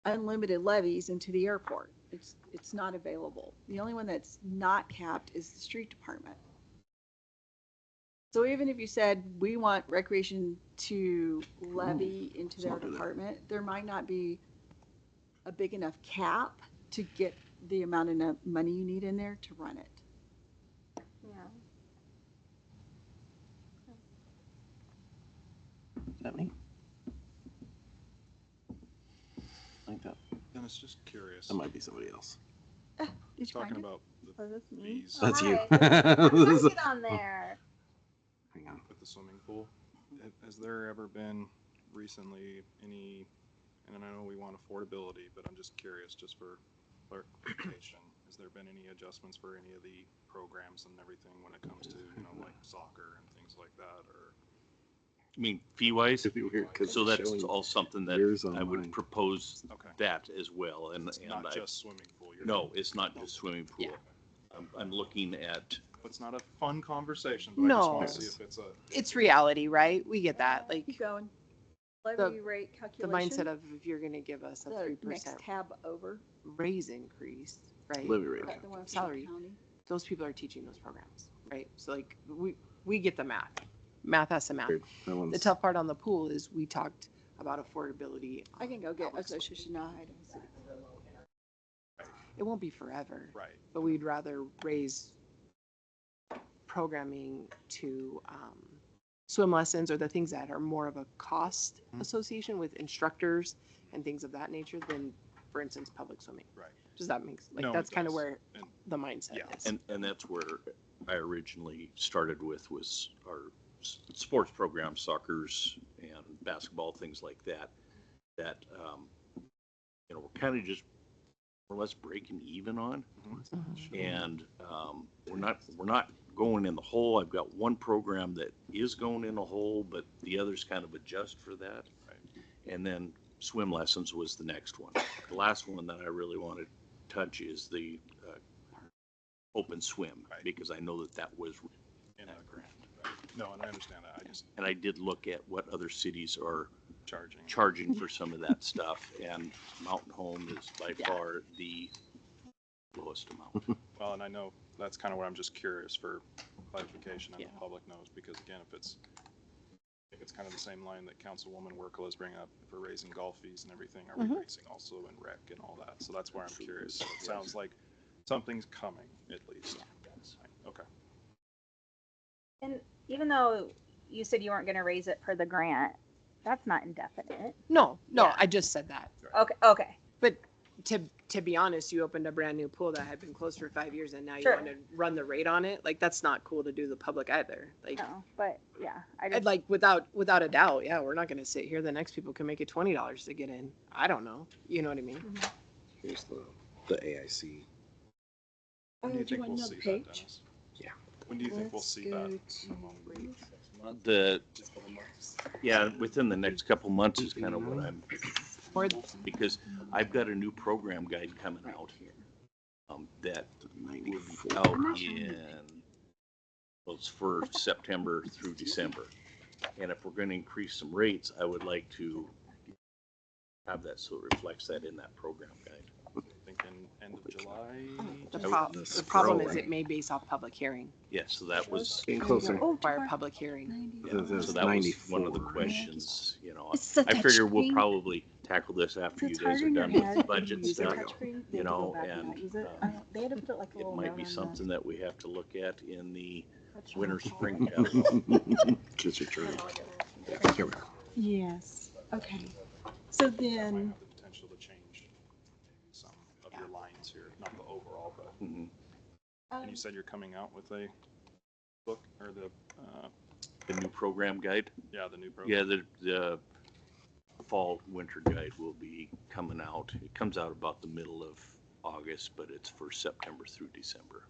unlimited levies into the airport. It's not available. The only one that's not capped is the street department. So even if you said we want recreation to levy into their department, there might not be a big enough cap to get the amount of money you need in there to run it. Yeah. Is that me? I think that, Dennis, just curious. that might be somebody else. Did you Talking find it? about the Oh, that's me. fees That's you. Hi. How did I get on there? Hang on. with the swimming pool. Has there ever been recently any, and I know we want affordability, but I'm just curious, just for clarification, has there been any adjustments for any of the programs and everything when it comes to, like soccer and things like that, or? I mean, fee-wise, It'd be weird 'cause so it's that's showing all something that yours I would online. propose Okay. that as well, and, It's and not I, just swimming pool. no, it's not just swimming pool. Yeah. I'm looking at, It's not a fun conversation, but I just want No. to see if it's a. It's reality, right? We get that. Like Keep going. Levy rate the calculation. mindset of if you're going to give us a The 3% next tab over. raise increase, right? Levy rate. Right, the one for the Salary. county. Those people are teaching those programs, right? So like we get the math. Math has to math. That one's. The tough part on the pool is we talked about affordability. I can go get Association of Idaho City. It won't be forever, Right. but we'd rather raise programming to swim lessons or the things that are more of a cost association with instructors and things of that nature than, for instance, public swimming. Right. Does that make like No, that's it kind of does. where And- the mindset Yeah. is? and that's where I originally started with was our sports programs, soccer's and basketball, things like that, that, we're kind of just more or less breaking even on. And we're not going in the hole. I've got one program that is going in the hole, but the others kind of adjust for that. Right. And then swim lessons was the next one. The last one that I really want to touch is the open swim, Right. because I know that was In that a grant. No, and I understand that. I just And I did look at what other cities are charging. charging for some of that stuff, and Mountain Home is by far the lowest amount. Well, and I know that's kind of what I'm just curious for clarification and Yeah. the public knows, because again, if it's, I think it's kind of the same line that Councilwoman Werkel is bringing up, if we're raising golf fees and everything, are we raising also in rec and all that? So that's why I'm curious. So it sounds like something's coming, at least. Okay. And even though you said you weren't going to raise it for the grant, that's not indefinite. No, Yeah. I just said that. Okay. Okay. But to be honest, you opened a brand new pool that had been closed for 5 years, and now you Sure. want to run the rate on it. Like that's not cool to do the public either. Like, No, but yeah, I I'd just like without a doubt, yeah, we're not going to sit here. The next people can make it $20 to get in. I don't know. You know what I mean? Here's the AIC. When do you think want we'll another see that, page? Dennis? Yeah. When do you think we'll Let's see go that? to- The, yeah, within the next couple months is kind of what I'm, Or because I've got a new program guide coming out that will be 94. out in, well, it's for September through December. And if we're going to increase some rates, I would like to have that so it reflects that in that program guide. Thinking end of July? the problem is it may base off public hearing, Yeah, so that was, Getting closer. Oh, require public hearing. 90. yeah, This so is that was one of the 94. questions, It's the I figure we'll touchscreen. probably tackle this after you It's guys harder are in your done with head the when budget you use a stuff. touchscreen you than to go know, back and and, not use it. um, They had to put like a It little might note be on something that we have to look at in the the winter, touchscreen. spring capital. Kids are turning. Here we go. Yes, okay. So Might then, have the potential to change maybe some of your lines here, not the overall, but, Mhm. and you said you're coming out with a book, or The new program guide. the new program? Yeah, the fall winter guide will be coming out. It comes out about the middle of August, but it's for September through December.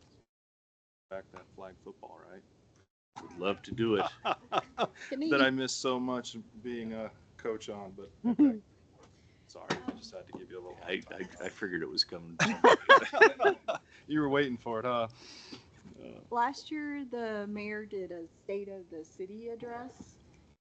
Back that flag football, right? Would love to do it. That I miss so much being a coach on, but okay. Sorry, I just had to give you a little. I figured it was coming. You were waiting for it, huh? last year, the mayor did a state of the city address.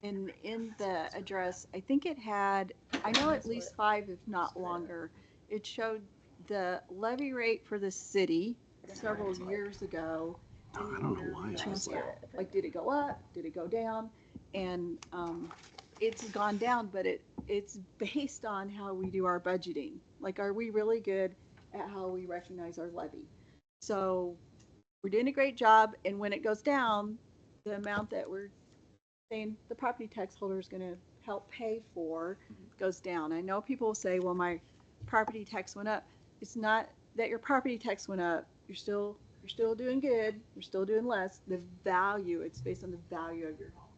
And in the address, I think it had, I know at least 5, if not longer. It showed the levy rate for the city several years ago. I don't know why. I was Like, did it go up? Did it go down? And it's gone down, but it's based on how we do our budgeting. Like, are we really good at how we recognize our levy. So we're doing a great job, and when it goes down, the amount that we're saying the property tax holder is going to help pay for goes down. I know people will say, well, my property tax went up. It's not that your property tax went up. You're still doing good. You're still doing less. The value, it's based on the value of your home.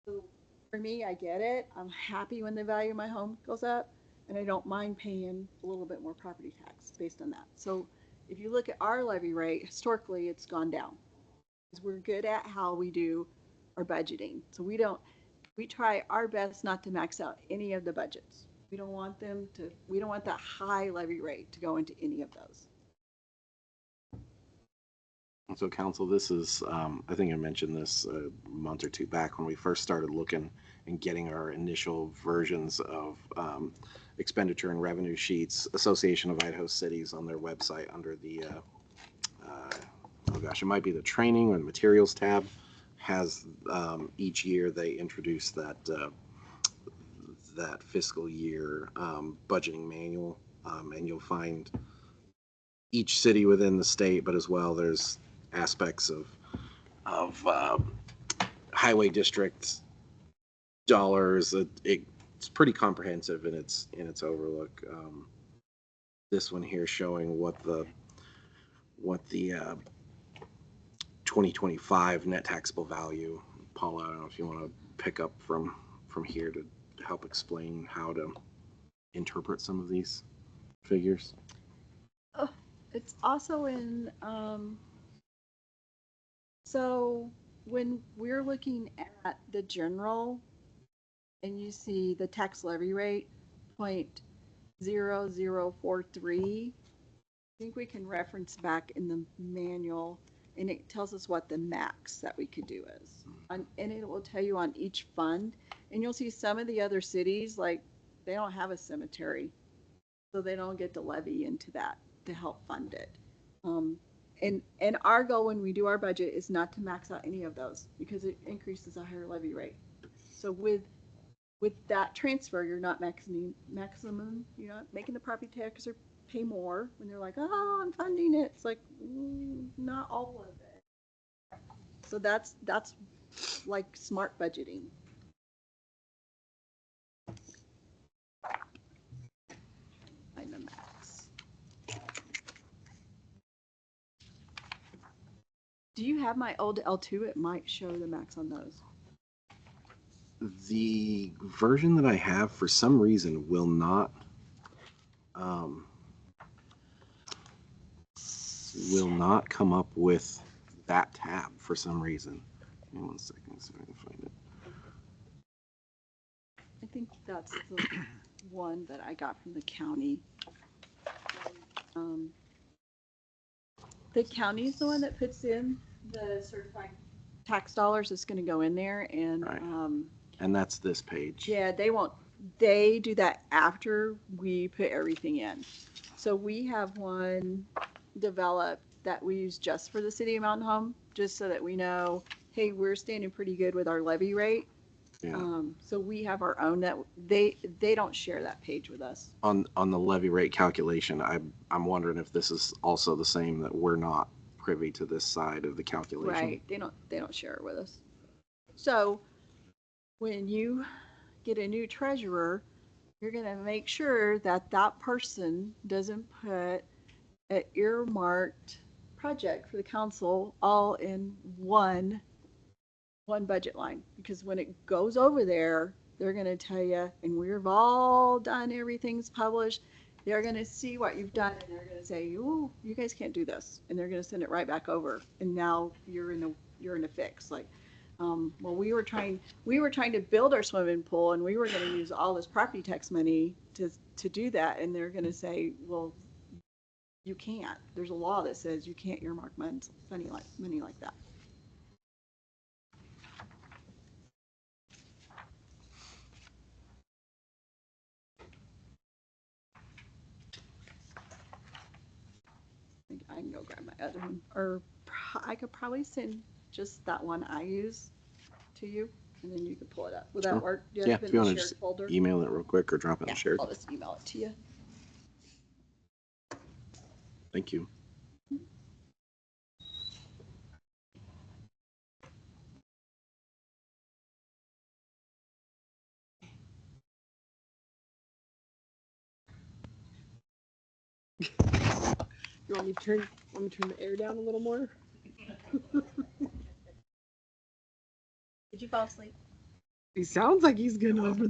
So for me, I get it. I'm happy when the value of my home goes up, and I don't mind paying a little bit more property tax based on that. So if you look at our levy rate, historically, it's gone down. Because we're good at how we do our budgeting. So we try our best not to max out any of the budgets. We don't want that high levy rate to go into any of those. And so council, this is, I think I mentioned this a month or two back when we first started looking and getting our initial versions of expenditure and revenue sheets. Association of Idaho Cities on their website under the, oh gosh, it might be the training or the materials tab, has each year they introduce that that fiscal year budgeting manual, and you'll find each city within the state, but as well there's aspects of highway districts dollars. It's pretty comprehensive in its overlook. This one here showing what the 2025 net taxable value. Paula, I don't know if you want to pick up from here to help explain how to interpret some of these figures. Oh, it's also in, so when we're looking at the general and you see the tax levy rate 0.0043, I think we can reference back in the manual, and it tells us what the max that we could do is. And it will tell you on each fund, and you'll see some of the other cities, like, they don't have a cemetery, so they don't get to levy into that to help fund it. And our goal when we do our budget is not to max out any of those, because it increases a higher levy rate. So with that transfer, you're not maximum, you're not making the property taxer pay more when they're like, oh, I'm funding it. It's like, not all of it. So that's like smart budgeting. Find the max. Do you have my old L2? It might show the max on those. The version that I have, for some reason, will not come up with that tab for some reason. Give me 1 second so I can find it. I think that's the one that I got from the county. The county is the one that puts in the certified tax dollars that's going to go in there, and Right. And that's this page. yeah, they do that after we put everything in. So we have one developed that we use just for the city of Mountain Home, just so that we know, hey, we're standing pretty good with our levy rate. Yeah. So we have our own that they don't share that page with us. On the levy rate calculation, I'm wondering if this is also the same, that we're not privy to this side of the calculation. Right. They don't share it with us. So when you get a new treasurer, you're going to make sure that that person doesn't put an earmarked project for the council all in one budget line, because when it goes over there, they're going to tell you, and we've all done, everything's published, they're going to see what you've done, and they're going to say, oh, you guys can't do this, and they're going to send it right back over, and now you're in a fix. Like, well, we were trying to build our swimming pool, and we were going to use all this property tax money to do that, and they're going to say, well, you can't. There's a law that says you can't earmark money like that. I can go grab my other one, or I could probably send just that one I use to you, and then you can pull it up. Will Sure. that work? Do Yeah, have it if you in the want to shared just folder? email it real quick or drop it in Yeah, shared. I'll just email it to you. Thank you. You want me to turn the air down a little more? Did you fall asleep? He sounds like he's getting over.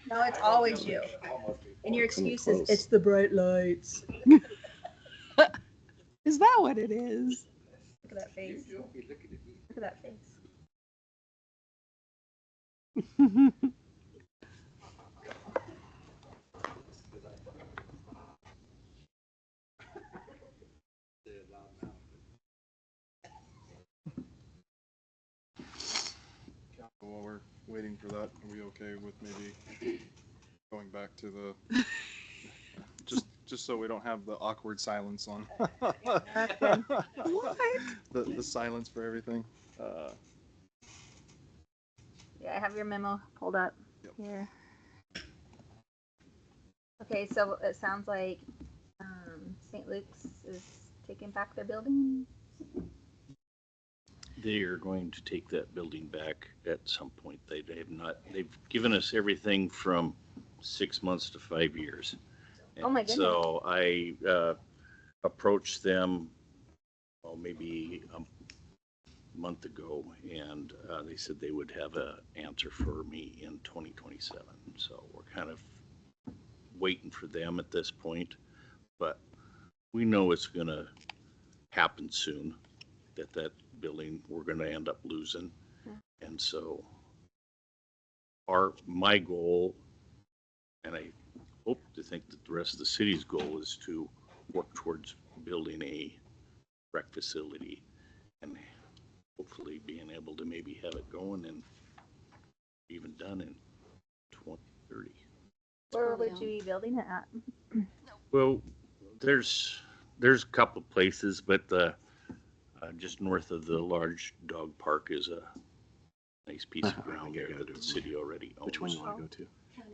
No, it's always you. And your Coming excuse is, close. it's the bright lights. Is that what it is? Look at that face. Look at that face. While we're waiting for that, are we okay with maybe going back to the, just so we don't have the awkward silence on. That's good. What? The silence for everything. Yeah, I have your memo pulled up Yep. here. Okay, so it sounds like St. Luke's is taking back their building. They are going to take that building back at some point. They have not, they've given us everything from 6 months to 5 years. Oh my And goodness. So I approached them, well, maybe a month ago, and they said they would have an answer for me in 2027. So we're kind of waiting for them at this point, but we know it's gonna happen soon, that building we're gonna end up losing. And so my goal, and I hope to think that the rest of the city's goal, is to work towards building a rec facility and hopefully being able to maybe have it going and even done in 2030. Where would you be building it at? Well, there's a couple of places, but just north of the large dog park is a nice piece of ground there that the city already owns. Which one you want to go to?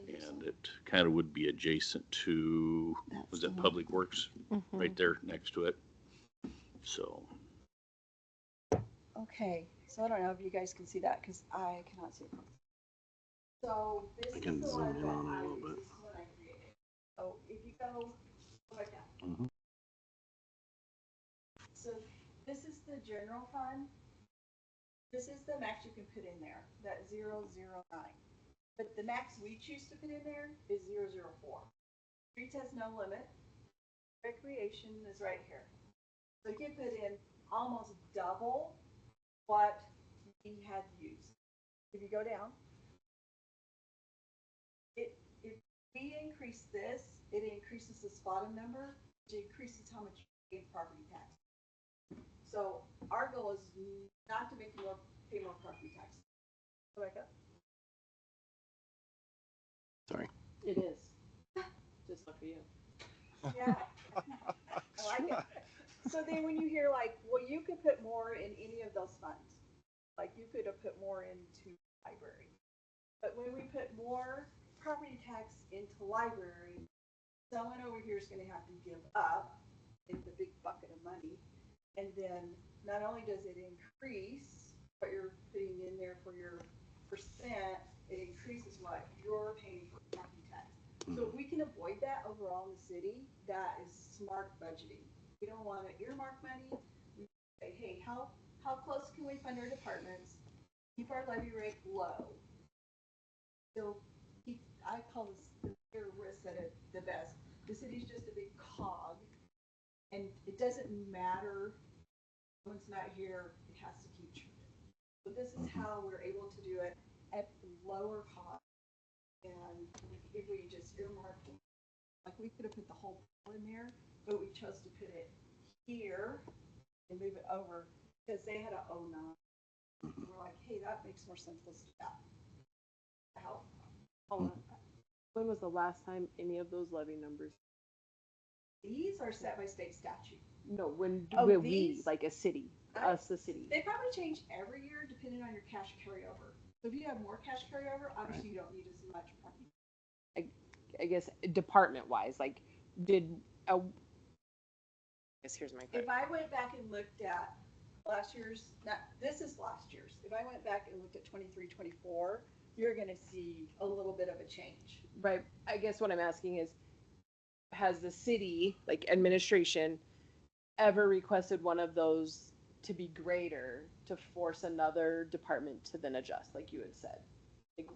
And it kind of would be adjacent to, was it Public Works? Right there next to it. So, Okay, so I don't know if you guys can see that because I cannot see it. So this I is can the zoom one in that on it a I, little this bit. is what I created. So if you go like that. Mhm. So this is the general fund. This is the max you can put in there, that 009. But the max we choose to put in there is 004. Streets has no limit. Recreation is right here. So you can put in almost double what we had used. If you go down, if we increase this, it increases the spotted number, which increases how much you pay in property tax. So our goal is not to make you pay more property tax. Go back up. Sorry. It is. Just look for you. Yeah. I like it. So then when you hear like, well, you could put more in any of those funds. Like you could have put more into library. But when we put more property tax into library, someone over here is gonna have to give up in the big bucket of money. And then not only does it increase what you're putting in there for your percent, it increases what you're paying for property tax. So if we can avoid that overall in the city, that is smart budgeting. We don't want to earmark money. We say, hey, how close can we fund our departments? Keep our levy rate low. So I call this the risk at it the best. The city's just a big cog, and it doesn't matter. Someone's not here, it has to keep treated. So this is how we're able to do it at lower cost. And if we just earmarked, like we could have put the whole pool in there, but we chose to put it here and move it over because they had a 09. We're like, hey, that makes more sense. Let's do that. Help. Hold on. When was the last time any of those levy numbers? These are set by state statute. No, when Oh, we, these? like a city, I- us, the city. They probably change every year depending on your cash carryover. So if you have more cash carryover, obviously you don't need as much property. I guess department wise, like did guess here's my If question. I went back and looked at last year's, not, this is last year's. If I went back and looked at 23, 24, you're gonna see a little bit of a change. Right. I guess what I'm asking is, has the city, like administration, ever requested one of those to be greater to force another department to then adjust, like you had said, like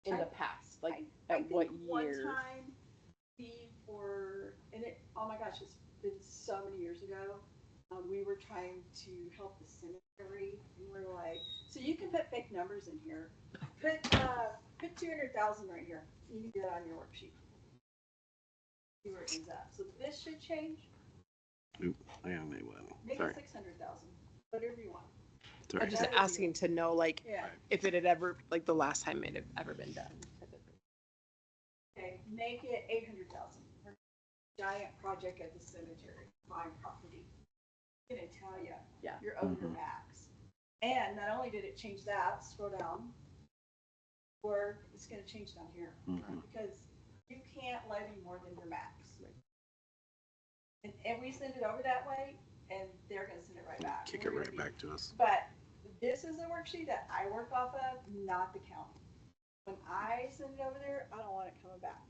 in the past, like I at what think year? one time, and it, oh my gosh, it's been so many years ago. We were trying to help the cemetery, and we were like, so you can put fake numbers in here. Put 200,000 right here. You can do that on your worksheet. See where it ends up. So this should change. Yeah, maybe. Maybe Sorry. 600,000. Whatever you want. I'm Sorry. just That would be asking to know, like, Yeah. if it had ever, like, the last time it had ever been done. Type of thing. Okay. Make it 800,000. Giant project at the cemetery. Prime property. I'm gonna tell you. Yeah. You're over your max. And not only did it change that, scroll down, or it's gonna change down here. Because you can't levy more than your max. And we send it over that way, and they're gonna send it right back. Kick We're it gonna right be- back to us. But this is a worksheet that I work off of, not the county. When I send it over there, I don't want it coming back.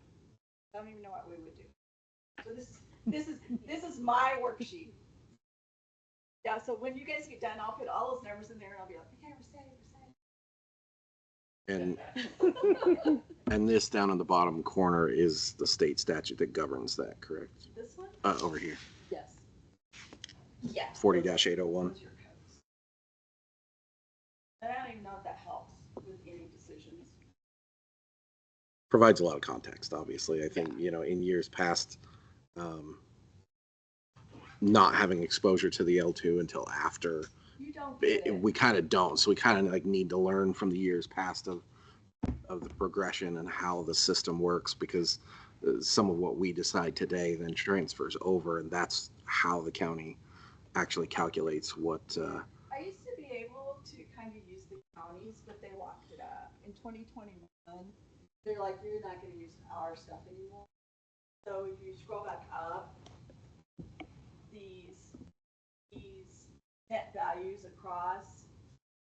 I don't even know what we would do. So this is my worksheet. Yeah, so when you guys get done, I'll put all those numbers in there and I'll be like, okay, we're set. And and this down in the bottom corner is the state statute that governs that, correct? This one? Over here, Yes. Yeah. 40-801. Those are your codes. And I don't even know if that helps with any decisions. Provides a lot of context, obviously. I think, in years past, not having exposure to the L2 until after, You don't get it. we kind of don't. So we kind of like need to learn from the years past of the progression and how the system works, because some of what we decide today then transfers over, and that's how the county actually calculates what. I used to be able to kind of use the counties, but they locked it up. In 2021, they're like, you're not going to use our stuff anymore. So if you scroll back up, these net values across,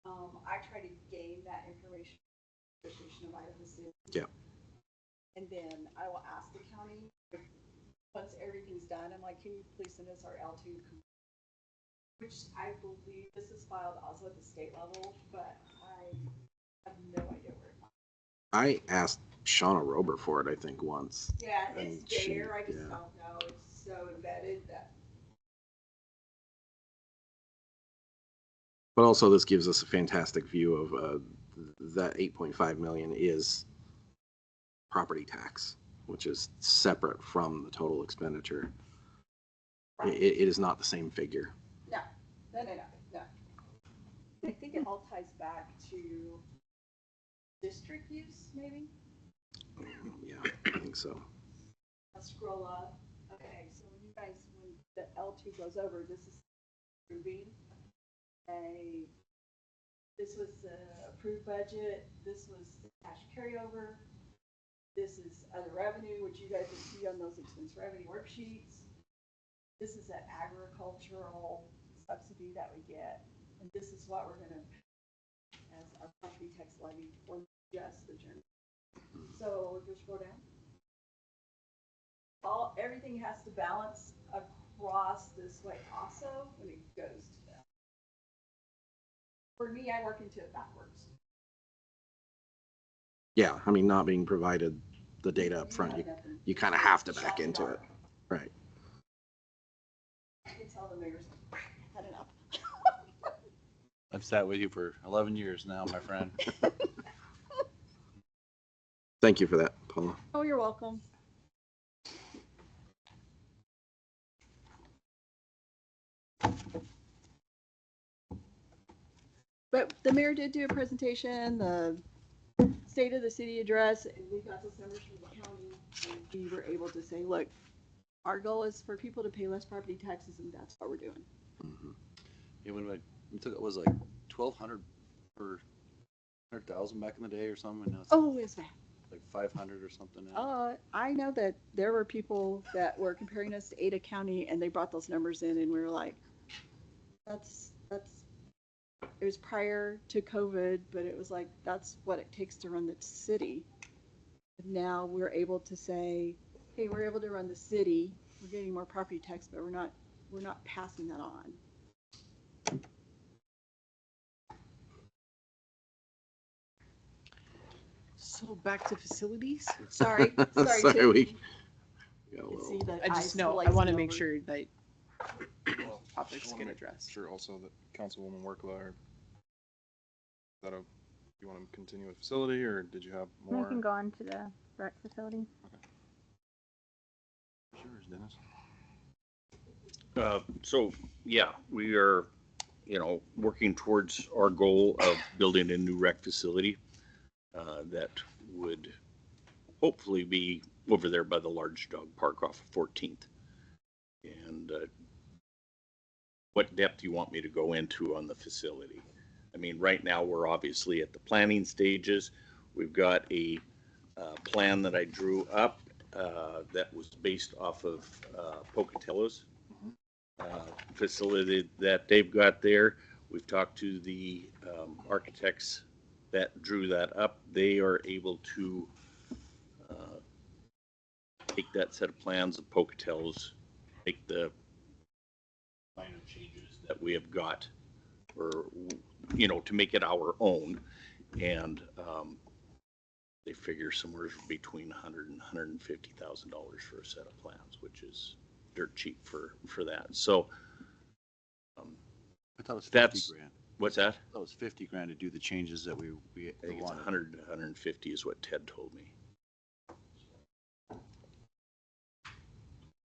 I try to gain that information from the Association of Idaho City. Yeah. And then I will ask the county, once everything's done, I'm like, can you please send us our L2? Which I believe this is filed also at the state level, but I have no idea where it's. I asked Shauna Rober for it, I think, once. Yeah, And it's she- there, I just yeah. don't know, it's so embedded that. But also, this gives us a fantastic view of that 8.5 million is property tax, which is separate from the total expenditure. It is not the same figure. No. I think it all ties back to district use, maybe? Yeah, I think so. I'll scroll up. Okay, so when you guys, when the L2 goes over, this is approving. This was the approved budget. This was the cash carryover. This is other revenue, which you guys will see on those expense revenue worksheets. This is an agricultural subsidy that we get. And this is what we're gonna, as our property tax levy for just the general. So just go down. Everything has to balance across this way also when it goes to that. For me, I work into it backwards. Yeah, I mean, not being provided the data up front, you kind of have to back into it. Right. I can tell the mayor's had enough. I've sat with you for 11 years now, my friend. Thank you for that, Paula. Oh, you're welcome. But the mayor did do a presentation, the state of the city address, and we got those numbers from the county. And we were able to say, look, our goal is for people to pay less property taxes, and that's what we're doing. Yeah, when we took, it was like 1,200 per 100,000 back in the day or something. And now it's Oh, it's bad. like 500 or something now? I know that there were people that were comparing us to Ada County and they brought those numbers in and we were like, it was prior to COVID, but it was like, that's what it takes to run the city. Now we're able to say, hey, we're able to run the city. We're getting more property tax, but we're not passing that on. So back to facilities. Sorry, sorry. Sorry, Tiffany. we got a You little- see the I eyes just know, I glazing want to make over. sure that Well, topics I wanna get make addressed. Sure also that Councilwoman Workla, you want to continue with facility, or did you have We more? can go on to the rec facility. Sure, Dennis. So, yeah, we are, working towards our goal of building a new rec facility that would hopefully be over there by the large dog park off of 14th. And what depth you want me to go into on the facility? I mean, right now, we're obviously at the planning stages. We've got a plan that I drew up that was based off of Pocatello's facility that they've got there. We've talked to the architects that drew that up. They are able to take that set of plans of Pocatello's, make the minor changes that we have got, or to make it our own, and they figure somewhere between $100,000 and $150,000 for a set of plans, which is dirt cheap for that. So I thought it was 50 that's grand. what's that? I thought it was 50 grand to do the changes that we I think it's wanted. 100 to 150 is what Ted told me.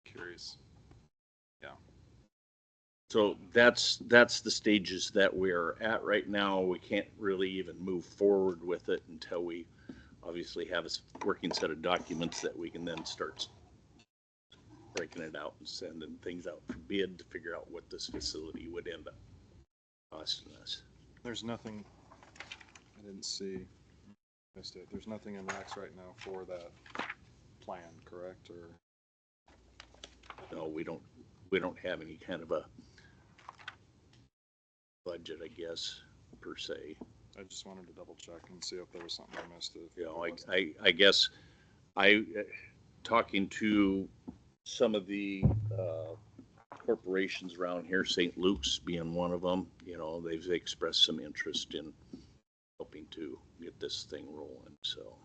Curious. So that's the stages that we're at right now. We can't really even move forward with it until we obviously have a working set of documents that we can then start breaking it out and sending things out for bid to figure out what this facility would end up costing us. There's nothing, I didn't see, missed it. There's nothing in Rex right now for that plan, correct? Or No, we don't have any kind of a budget, I guess, per se. I just wanted to double check and see if there was something I missed. I guess talking to some of the corporations around here, St. Luke's being one of them, they've expressed some interest in helping to get this thing rolling. So,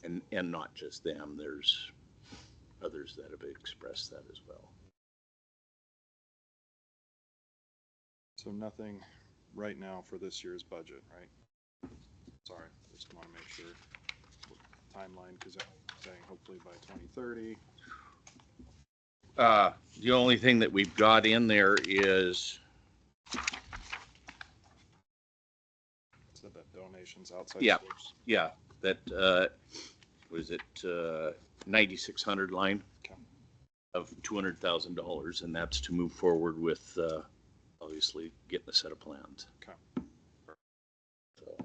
and not just them, there's others that have expressed that as well. So nothing right now for this year's budget, right? Sorry, just want to make sure timeline, because I'm saying hopefully by 2030. The only thing that we've got in there is Said that donations outside Yeah. source. that was it 9,600 line Okay. of $200,000, and that's to move forward with obviously getting a set of plans. Okay. So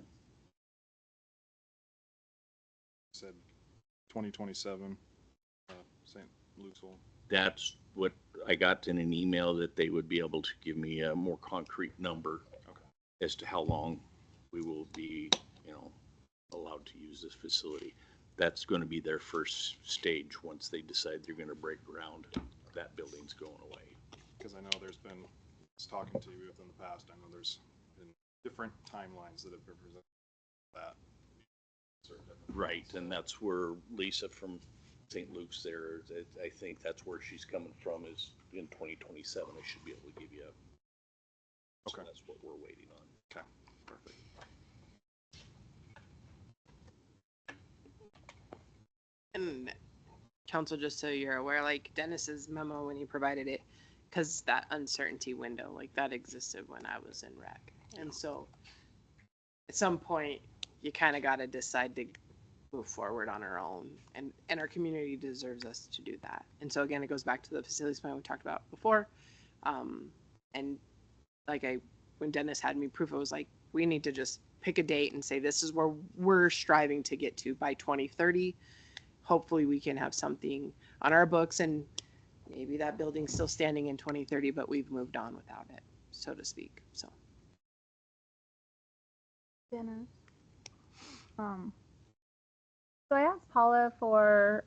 Said 2027, St. Luke's will. that's what I got in an email, that they would be able to give me a more concrete number Okay. as to how long we will be, allowed to use this facility. That's going to be their first stage once they decide they're going to break ground. That building's going away. Because I know there's been, talking to you within the past, I know there's been different timelines that have been presented that. Right, and that's where Lisa from St. Luke's there, I think that's where she's coming from, is in 2027, I should be able to give you a. So Okay. that's what we're waiting on. Okay, perfect. And council, just so you're aware, like Dennis's memo when he provided it, because that uncertainty window, like that existed when I was in rec. And so at some point, you kind of got to decide to move forward on our own. And our community deserves us to do that. And so again, it goes back to the facilities plan we talked about before. And like when Dennis had me proof, I was like, we need to just pick a date and say, this is where we're striving to get to by 2030. Hopefully we can have something on our books, and maybe that building's still standing in 2030, but we've moved on without it, so to speak. So Dinner. So I asked Paula for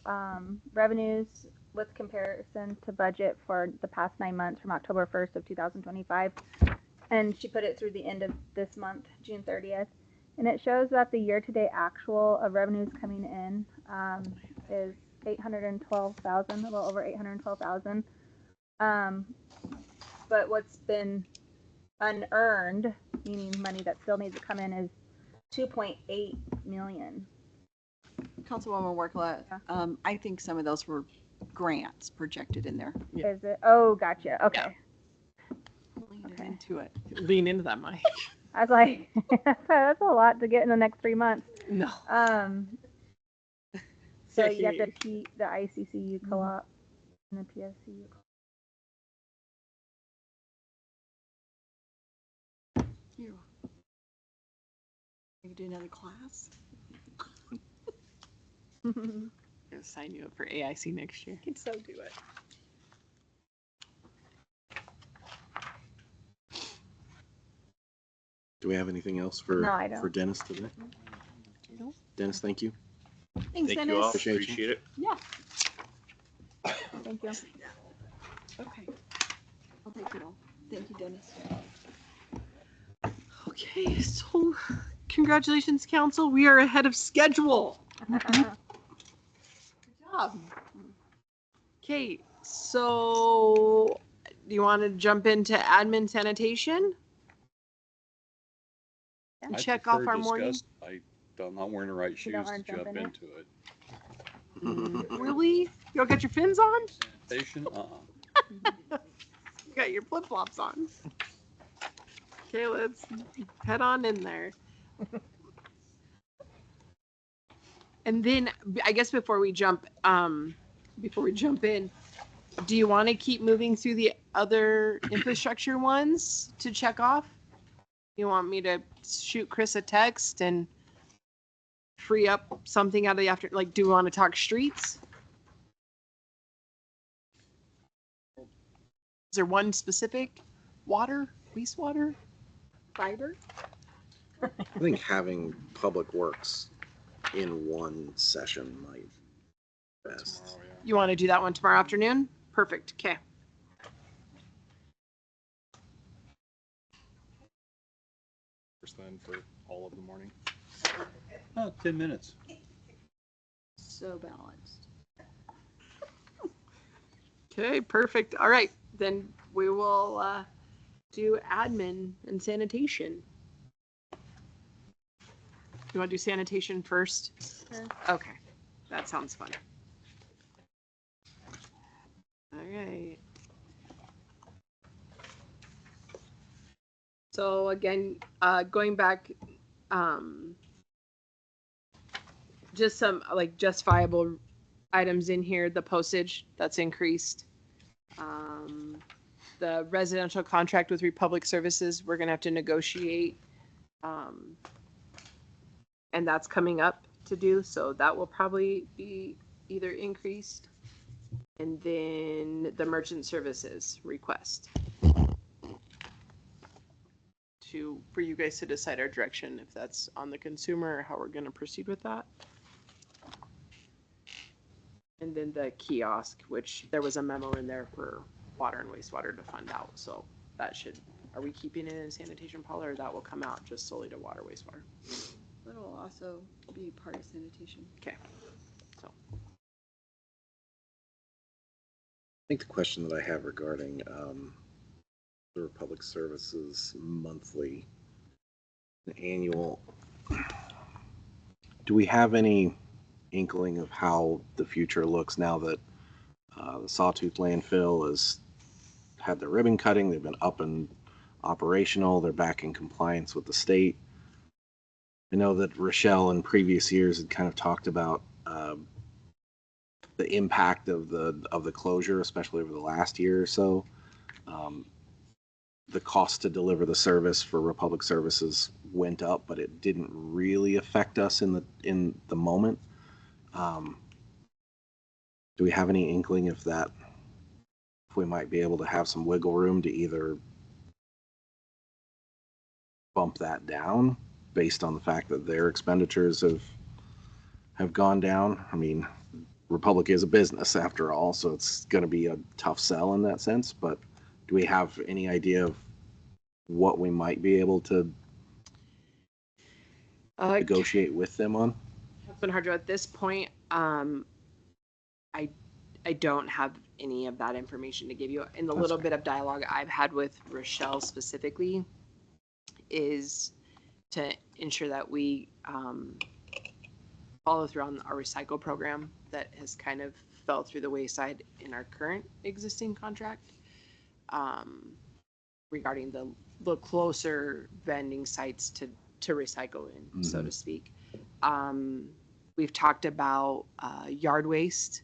revenues with comparison to budget for the past 9 months from October 1st of 2025. And she put it through the end of this month, June 30th. And it shows that the year-to-date actual of revenues coming in is 812,000, a little over 812,000. But what's been unearned, meaning money that still needs to come in, is 2.8 million. Councilwoman Workla, I think some of those were grants projected in there. Yeah. Is it? Oh, gotcha. Okay. Lean Okay. into it. lean into that, Mike. I was like, that's a lot to get in the next 3 months. No. So you have the ICCU co-op and the PSCU co-op. You could do another class. I'm gonna sign you up for AIC next year. Can so do it. Do we have anything else for No, I don't. for Dennis today? No. Dennis, thank you. Thanks, Thank Dennis. you all. Appreciate you. Appreciate it. Yeah. Thank you. Okay. I'll take it all. Thank you, Dennis. Okay, so congratulations, council. We are ahead of schedule. Good job. Okay, so do you want to jump into admin sanitation? And I check off prefer our morning? I'm not wearing the right You shoes don't to wanna jump jump in it? into it. Really? You don't got your fins on? Sanitation, You got your flip flops on. Okay, let's head on in there. And then I guess before we jump in, do you want to keep moving through the other infrastructure ones to check off? You want me to shoot Chris a text and free up something out of the after? Like, do we want to talk streets? Is there one specific? Water? Wastewater? Fiber? I think having Public Works in one session might be best. Tomorrow, yeah. You want to do that one tomorrow afternoon? Perfect. Okay. First then for all of the morning. 10 minutes. So balanced. Okay, perfect. All right, then we will do admin and sanitation. You want to do sanitation first? Sure. Okay, that sounds fun. All right. So again, going back, just some like justifiable items in here, the postage that's increased. The residential contract with Republic Services, we're gonna have to negotiate. And that's coming up to do, so that will probably be either increased. And then the merchant services request. For you guys to decide our direction, if that's on the consumer or how we're gonna proceed with that. And then the kiosk, which there was a memo in there for water and wastewater to fund out, so that should, are we keeping it in sanitation, Paula, or that will come out just solely to water, wastewater? That will also be part of sanitation. Okay, so. I think the question that I have regarding the Republic Services monthly and annual, do we have any inkling of how the future looks now that the Sawtooth landfill has had the ribbon cutting, they've been up and operational, they're back in compliance with the state? I know that Rochelle in previous years had kind of talked about the impact of the closure, especially over the last year or so. the cost to deliver the service for Republic Services went up, but it didn't really affect us in the moment. Do we have any inkling if we might be able to have some wiggle room to either bump that down based on the fact that their expenditures have gone down? I mean, Republic is a business after all, so it's going to be a tough sell in that sense, but do we have any idea of what we might be able to negotiate with them on? Councilman Harjo, at this point, I don't have any of that information to give you. In the little bit of dialogue I've had with Rochelle specifically is to ensure that we follow through on our recycle program that has kind of fell through the wayside in our current existing contract, regarding the closer vending sites to recycle in, so to speak. We've talked about yard waste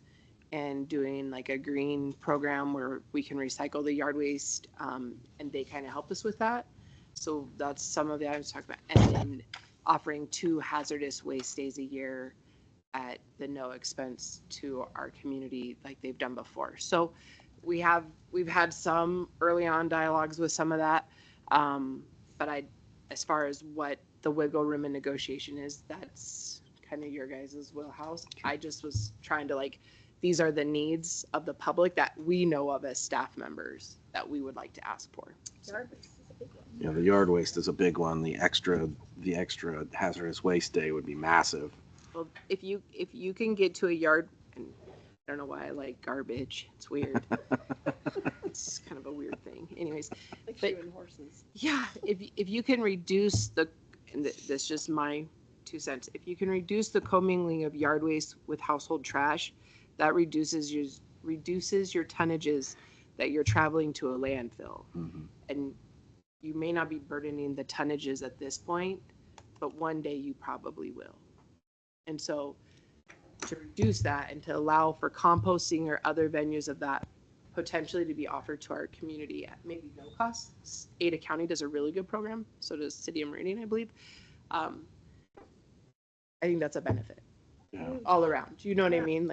and doing like a green program where we can recycle the yard waste, and they kind of help us with that. So that's some of the items talked about. And then offering 2 hazardous waste days a year at the no expense to our community like they've done before. So we've had some early on dialogues with some of that. But as far as what the wiggle room in negotiation is, that's kind of your guys' wheelhouse. I just was trying to these are the needs of the public that we know of as staff members that we would like to ask for. Yard waste is a big one. Yeah, the yard waste is a big one. The extra hazardous waste day would be massive. Well, if you can get to a yard, and I don't know why I like garbage. It's weird. It's kind of a weird thing. Anyways, Like but shoeing horses. yeah, if you can reduce and this is just my 2 cents. If you can reduce the commingling of yard waste with household trash, that reduces your tonnages that you're traveling to a landfill. Mhm. And you may not be burdening the tonnages at this point, but one day you probably will. And so to reduce that and to allow for composting or other venues of that potentially to be offered to our community at maybe no cost. Ada County does a really good program. So does City of Meridian, I believe. I think that's a benefit. Yeah. All around. You know what I mean?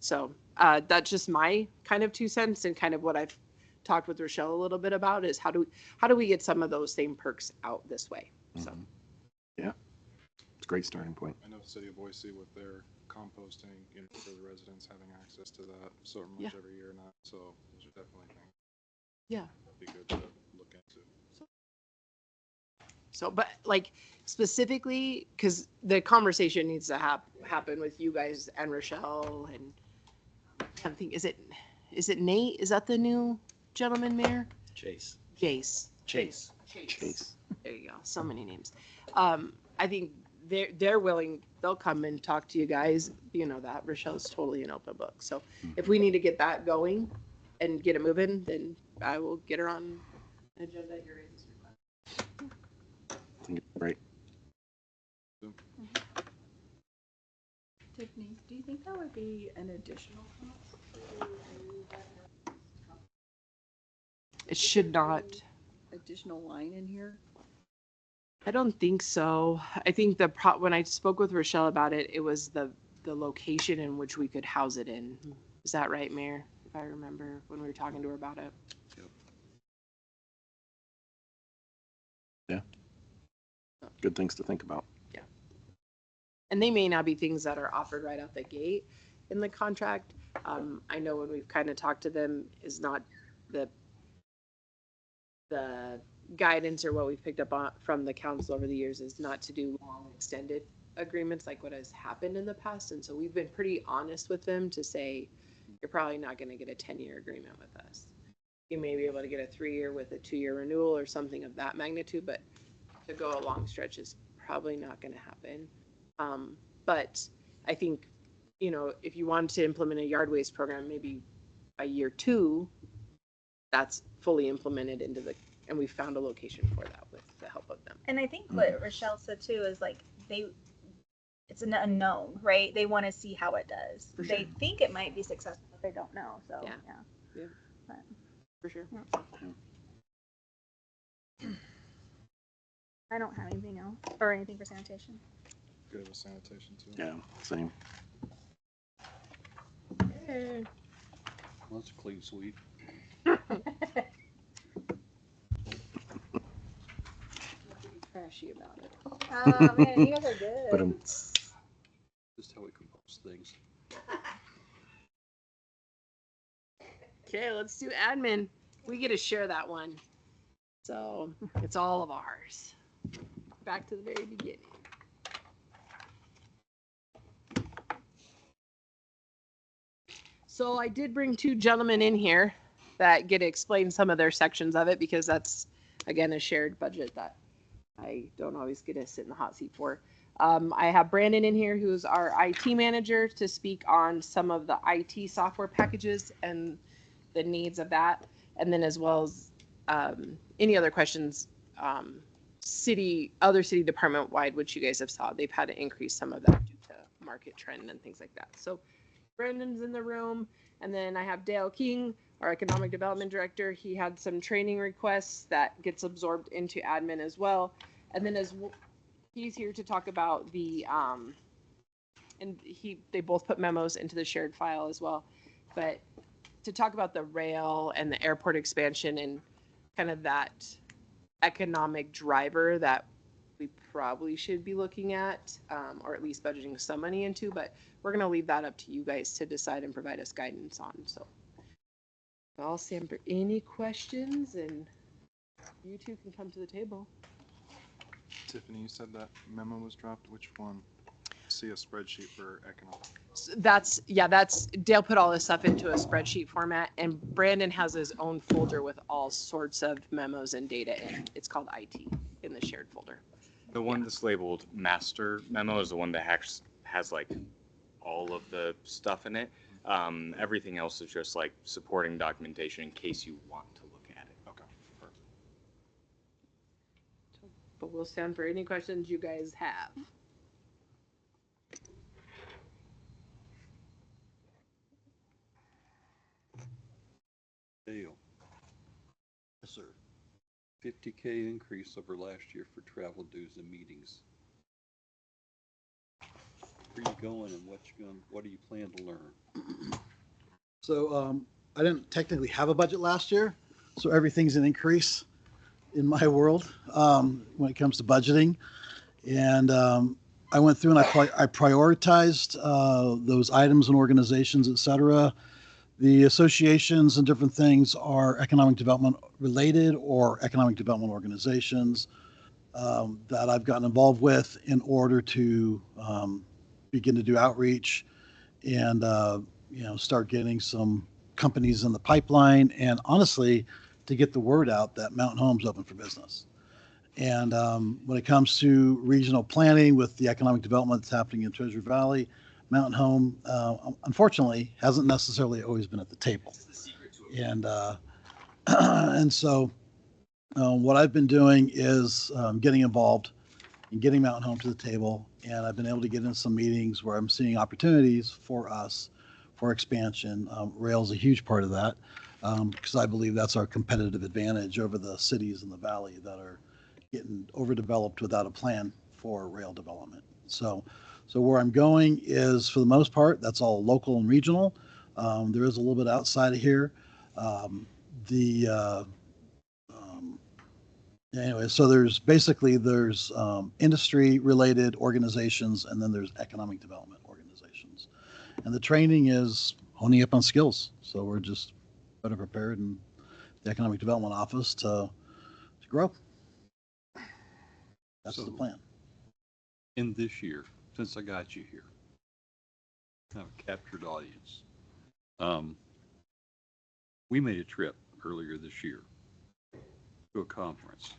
So that's just my kind of 2 cents, and kind of what I've talked with Rochelle a little bit about is how do we get some of those same perks out this way? So Yeah, it's a great starting point. I know City of Boise with their composting, for the residents having access to that so much every year now. So those are definitely things. Yeah. That'd be good to look into. So, but specifically, because the conversation needs to happen with you guys and Rochelle, and I think is it Nate? Is that the new gentleman mayor? Chase. Chase. Chase. There you go. So many names. I think they're willing. They'll come and talk to you guys. You know that Rochelle's totally an open book. So if we need to get that going and get it moving, then I will get her on the agenda at your guys' request. I think it's great. Tiffany, do you think that would be an additional cost to do that? It should not. Additional line in here? I don't think so. I think when I spoke with Rochelle about it, it was the location in which we could house it in. Is that right, Mayor? If I remember when we were talking to her about it. Yeah. Good things to think about. Yeah. And they may not be things that are offered right out the gate in the contract. I know when we've kind of talked to them is not the guidance or what we've picked up on from the council over the years is not to do long extended agreements like what has happened in the past. And so we've been pretty honest with them to say, you're probably not going to get a 10-year agreement with us. You may be able to get a 3-year with a 2-year renewal or something of that magnitude, but to go a long stretch is probably not going to happen. But I think, if you wanted to implement a yard waste program, maybe by year 2, that's fully implemented and we found a location for that with the help of them. And I think what Rochelle said too is it's an unknown, right? They want to see how it does. For They sure. think it might be successful, but they don't know. So Yeah. yeah. For sure. Yeah. I don't have anything else or anything for sanitation. Good with sanitation too. Yeah, same. Okay. Well, that's a clean sweep. Trashy about it. Oh man, you guys are good. But Just how we compose things. Okay, let's do admin. We get to share that one. So it's all of ours. Back to the very beginning. So I did bring two gentlemen in here that get to explain some of their sections of it because that's, again, a shared budget that I don't always get to sit in the hot seat for. I have Brandon in here, who's our IT manager, to speak on some of the IT software packages and the needs of that. And then as well as any other questions, other city department wide, which you guys have saw, they've had to increase some of that due to market trend and things like that. So Brandon's in the room, and then I have Dale King, our economic development director. He had some training requests that gets absorbed into admin as well. And then he's here to talk about the and they both put memos into the shared file as well, but to talk about the rail and the airport expansion and kind of that economic driver that we probably should be looking at, or at least budgeting some money into, but we're going to leave that up to you guys to decide and provide us guidance on. So I'll stand for any questions, and you two can come to the table. Tiffany, you said that memo was dropped. Which one? See a spreadsheet for economic. So that's Dale put all this stuff into a spreadsheet format, and Brandon has his own folder with all sorts of memos and data in. It's called IT in the shared folder. The one that's labeled master memo is the one that has like all of the stuff in it. Everything else is just like supporting documentation in case you want to look at it. Okay, perfect. But we'll stand for any questions you guys have. Dale. Yes, sir. 50K increase over last year for travel dues and meetings. Where you going and what do you plan to learn? So I didn't technically have a budget last year, so everything's an increase in my world when it comes to budgeting. And I went through and I prioritized those items and organizations, et cetera. The associations and different things are economic development related or economic development organizations that I've gotten involved with in order to begin to do outreach and start getting some companies in the pipeline, and honestly, to get the word out that Mountain Home's open for business. And when it comes to regional planning with the economic development that's happening in Treasure Valley, Mountain Home, unfortunately, hasn't necessarily always been at the table. And and so what I've been doing is getting involved and getting Mountain Home to the table. And I've been able to get in some meetings where I'm seeing opportunities for us for expansion. Rail is a huge part of that because I believe that's our competitive advantage over the cities in the valley that are getting overdeveloped without a plan for rail development. So where I'm going is, for the most part, that's all local and regional. There is a little bit outside of here. Anyway, so there's industry related organizations, and then there's economic development organizations. And the training is honing up on skills. So we're just better prepared in the economic development office to grow. That's the plan. In this year, since I got you here, kind of captured audience. We made a trip earlier this year to a conference.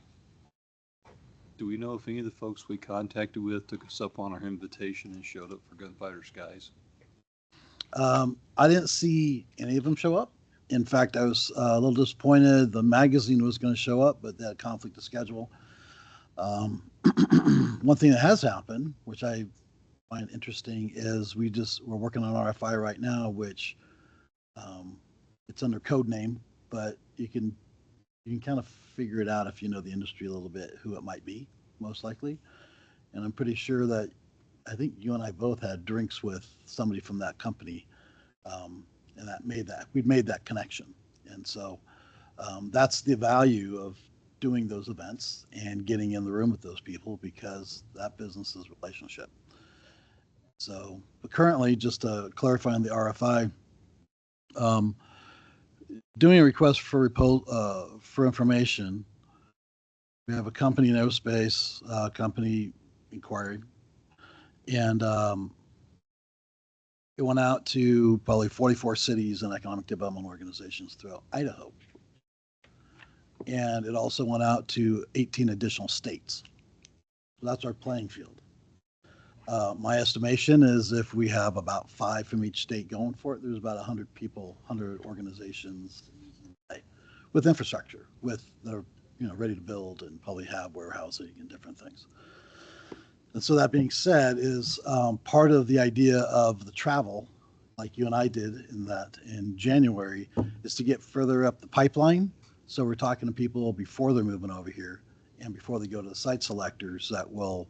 Do we know if any of the folks we contacted with took us up on our invitation and showed up for Gunfighter Skies? I didn't see any of them show up. In fact, I was a little disappointed. The magazine was going to show up, but they had conflict of schedule. One thing that has happened, which I find interesting, is we're working on RFI right now, which it's under code name, but you can you can kind of figure it out if you know the industry a little bit, who it might be, most likely. And I'm pretty sure that, I think you and I both had drinks with somebody from that company. And we'd made that connection. And so that's the value of doing those events and getting in the room with those people, because that business is relationship. So, but currently, just to clarify on the RFI, doing a request for information, we have a company in aerospace, company inquired, and it went out to probably 44 cities and economic development organizations throughout Idaho. And it also went out to 18 additional states. So that's our playing field. My estimation is if we have about 5 from each state going for it, there's about 100 people, 100 organizations with infrastructure, with they're ready to build and probably have warehousing and different things. And so that being said, is part of the idea of the travel, like you and I did in January, is to get further up the pipeline. So we're talking to people before they're moving over here and before they go to the site selectors that will,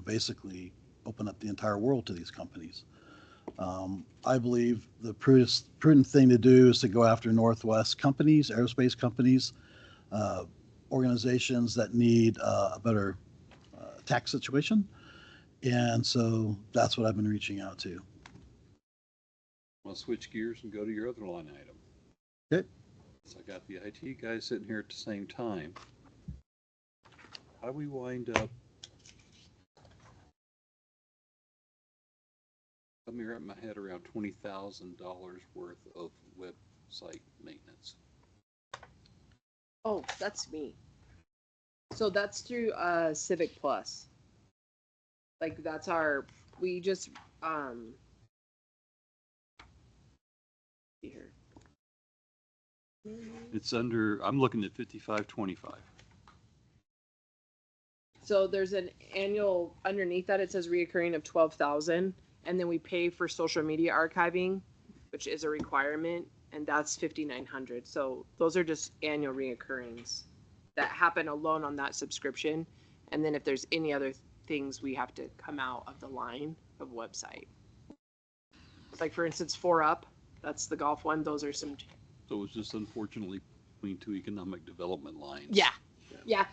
basically open up the entire world to these companies. I believe the prudent thing to do is to go after Northwest companies, aerospace companies, organizations that need a better tax situation. And so that's what I've been reaching out to. I'll switch gears and go to your other line item. Okay. So I got the IT guy sitting here at the same time. How do we wind up? Let me wrap my head around $20,000 worth of website maintenance. Oh, that's me. So that's through Civic Plus. Like that's we just here. It's under, I'm looking at 5525. So there's an annual underneath that, it says reoccurring of 12,000, and then we pay for social media archiving, which is a requirement, and that's 5,900. So those are just annual reoccurrings that happen alone on that subscription. And then if there's any other things, we have to come out of the line of website. Like for instance, 4Up, that's the golf one. Those are some. So it's just unfortunately between two economic development lines. Yeah.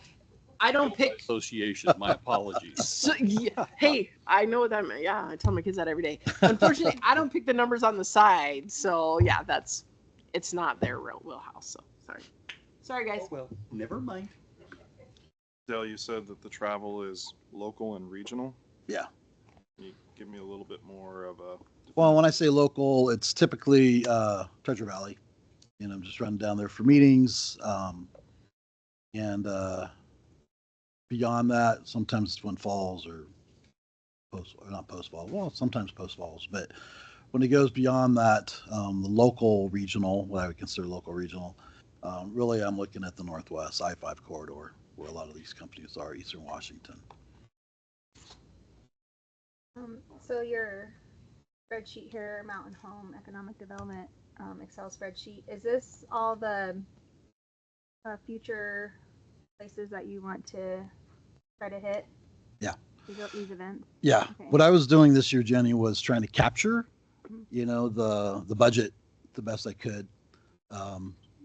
I don't pick association. My apologies. So, yeah, hey, I know what that meant. Yeah, I tell my kids that every day. Unfortunately, I don't pick the numbers on the side. So yeah, it's not their real wheelhouse. So sorry guys. Oh, well, never mind. Dale, you said that the travel is local and regional. Yeah. Can you give me a little bit more of a? Well, when I say local, it's typically Treasure Valley. I'm just running down there for meetings. And beyond that, sometimes it's Twin Falls or not Post Falls. Well, sometimes Post Falls, but when it goes beyond that, the local regional, what I would consider local regional, really I'm looking at the Northwest I-5 corridor where a lot of these companies are, Eastern Washington. So your spreadsheet here, Mountain Home Economic Development Excel spreadsheet, is this all the future places that you want to try to hit? Yeah. These events? Yeah. Okay. What I was doing this year, Jenny, was trying to capture, the budget the best I could,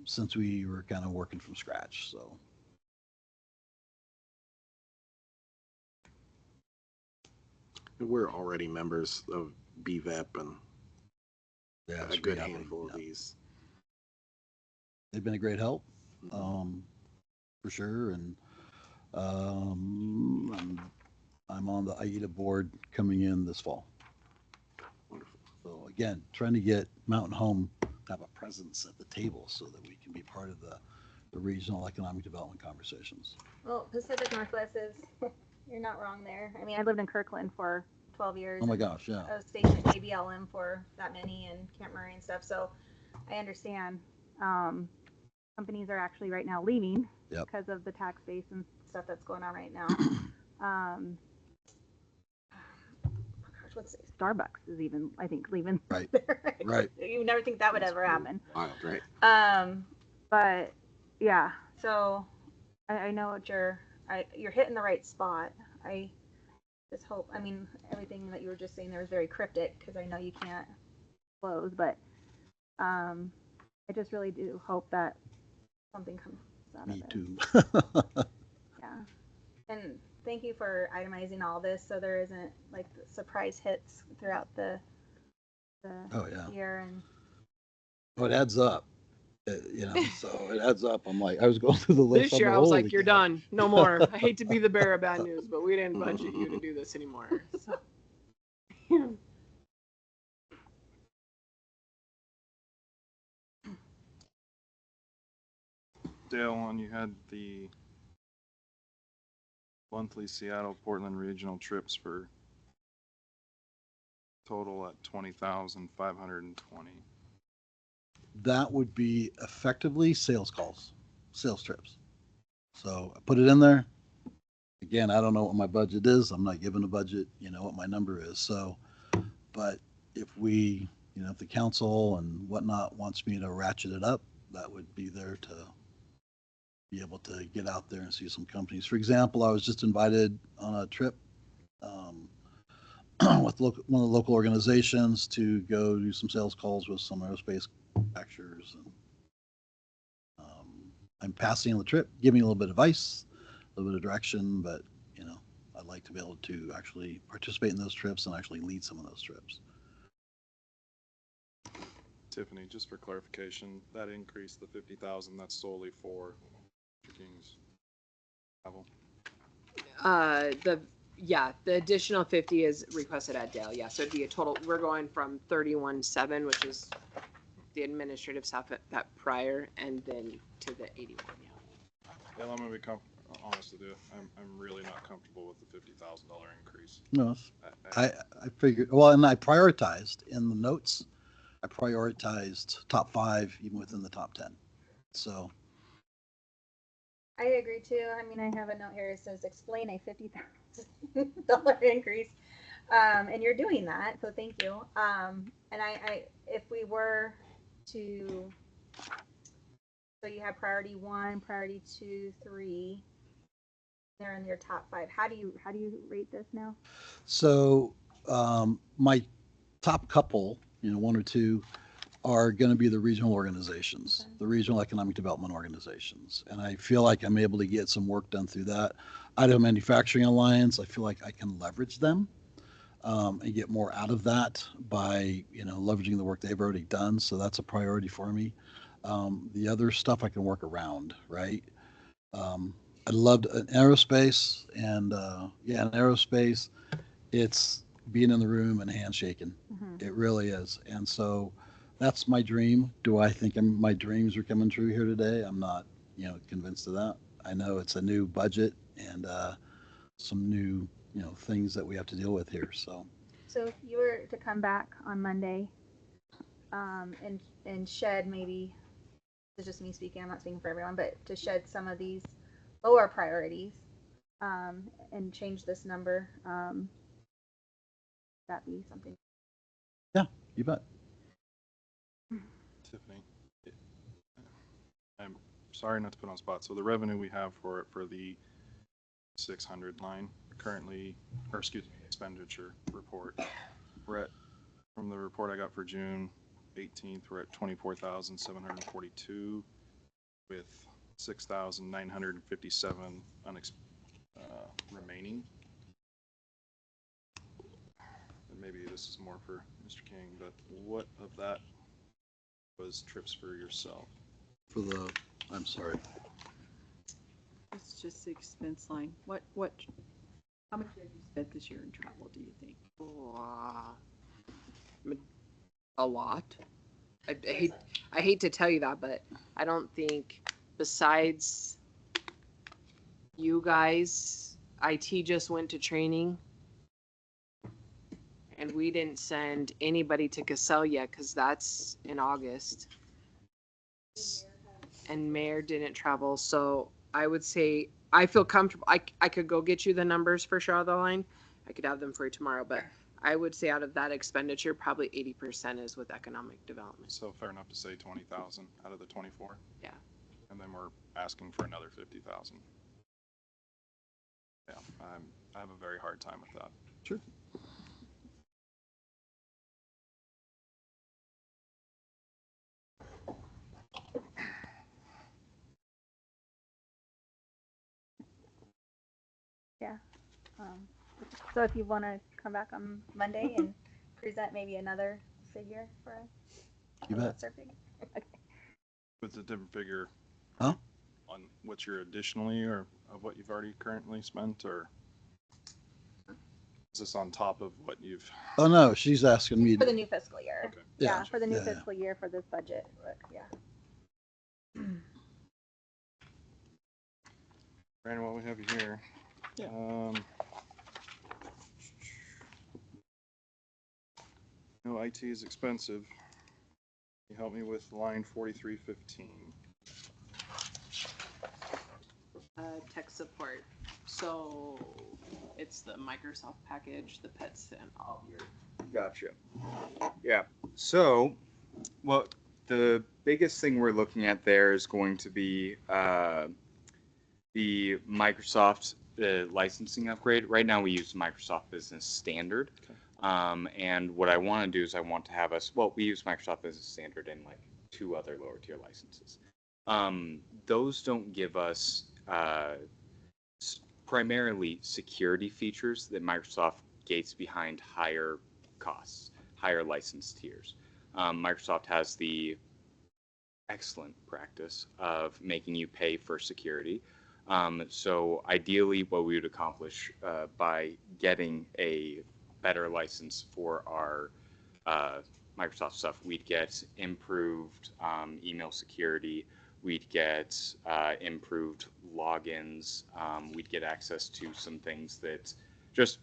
since we were kind of working from scratch. So. We're already members of BVEP and Yeah, a good handful of these. They've been a great help, for sure. And I'm on the AIDA board coming in this fall. Wonderful. So again, trying to get Mountain Home to have a presence at the table so that we can be part of the regional economic development conversations. Well, Pacific Northwest is, you're not wrong there. I mean, I lived in Kirkland for 12 years. Oh my gosh, yeah. I was stationed at KBLM for that many and Camp Murray and stuff. So I understand. Companies are actually right now leaving because of the tax base and stuff that's going on right now. What's Starbucks is even, I think, leaving. Right. Right. You would never think that would ever happen. Wild, right? But yeah, So I know what you're hitting the right spot. I just hope, I mean, everything that you were just saying there was very cryptic because I know you can't close, but I just really do hope that something comes out of Me it. too. Yeah. And thank you for itemizing all this so there isn't like the surprise hits throughout the Oh, yeah. year. And Oh, it adds up. So it adds up. I'm like, I was going through the list. This year I was "Holy like, you're cow." done. No more. I hate to be the bearer of bad news, but we didn't budget you to do this anymore. So. Dale, on you had the monthly Seattle Portland regional trips for total at 20,520. That would be effectively sales calls, sales trips. So I put it in there. Again, I don't know what my budget is. I'm not given a budget, what my number is. So, but if if the council and whatnot wants me to ratchet it up, that would be there to be able to get out there and see some companies. For example, I was just invited on a trip with one of the local organizations to go do some sales calls with some aerospace manufacturers. And I'm passing on the trip, giving a little bit of advice, a little bit of direction, but I'd like to be able to actually participate in those trips and actually lead some of those trips. Tiffany, just for clarification, that increase, the 50,000, that's solely for Mr. King's travel. The additional 50 is requested at Dale. Yeah, so it'd be a total. We're going from 31.7, which is the administrative staff that prior, and then to the 81. Yeah. Dale, I'm gonna be honest with you. I'm really not comfortable with the $50,000 increase. No, I figured. Well, and I prioritized in the notes. I prioritized top 5, even within the top 10. So I agree too. I mean, I have a note here that says explain a $50,000 increase. And you're doing that, so thank you. And I if we were to, so you have priority 1, priority 2, 3. They're in your top 5. How do you rate this now? So my top couple, 1 or 2, are going to be the regional organizations, the regional economic development organizations. And I feel like I'm able to get some work done through that. Idaho Manufacturing Alliance, I feel like I can leverage them and get more out of that by, leveraging the work they've already done. So that's a priority for me. The other stuff I can work around, right? I loved an aerospace, and in aerospace, it's being in the room and handshaking. It really is. And so that's my dream. Do I think my dreams are coming true here today? I'm not, convinced of that. I know it's a new budget and some new, things that we have to deal with here. So if you were to come back on Monday, and shed maybe, it's just me speaking, I'm not speaking for everyone, but to shed some of these lower priorities, and change this number, that be something? yeah, you bet. Tiffany, I'm sorry not to put on spot. So the revenue we have for the 600 line currently, or excuse me, expenditure report, we're at, from the report I got for June 18th, we're at 24,742 with 6,957 remaining. And maybe this is more for Mr. King, but what of that was trips for yourself? I'm sorry. It's just the expense line. How much have you spent this year in travel, do you think? A lot. I hate to tell you that, but I don't think, besides you guys, IT just went to training, and we didn't send anybody to Cassell yet because that's in August. And Mayor didn't travel, so I would say I feel comfortable. I could go get you the numbers for Charlotte Line. I could have them for you tomorrow, but I would say out of that expenditure, probably 80% is with economic development. So fair enough to say 20,000 out of the 24. Yeah. and then we're asking for another 50,000. Yeah, I have a very hard time with that. Sure. Yeah. So if you want to come back on Monday and present maybe another figure for us. You a bet. lesser figure. Okay. With a different figure. Huh? On what you're additionally or of what you've already currently spent, or is this on top of what you've? Oh, no, she's asking me. For the new fiscal year. Okay. Yeah, Yeah. for the new Yeah. fiscal year for this budget. But yeah. Brandon, while we have you here. Yeah. No, IT is expensive. Can you help me with line 4315? Tech support. So it's the Microsoft package, the pets, and all of your. Gotcha. Yeah. So, well, the biggest thing we're looking at there is going to be the Microsoft licensing upgrade. Right now, we use Microsoft Business Standard. Okay. And what I want to do is I want to have us, well, we use Microsoft Business Standard in like 2 other lower tier licenses. Those don't give us primarily security features that Microsoft gates behind higher costs, higher license tiers. Microsoft has the excellent practice of making you pay for security. So ideally, what we would accomplish by getting a better license for our Microsoft stuff, we'd get improved email security, we'd get improved logins, we'd get access to some things that just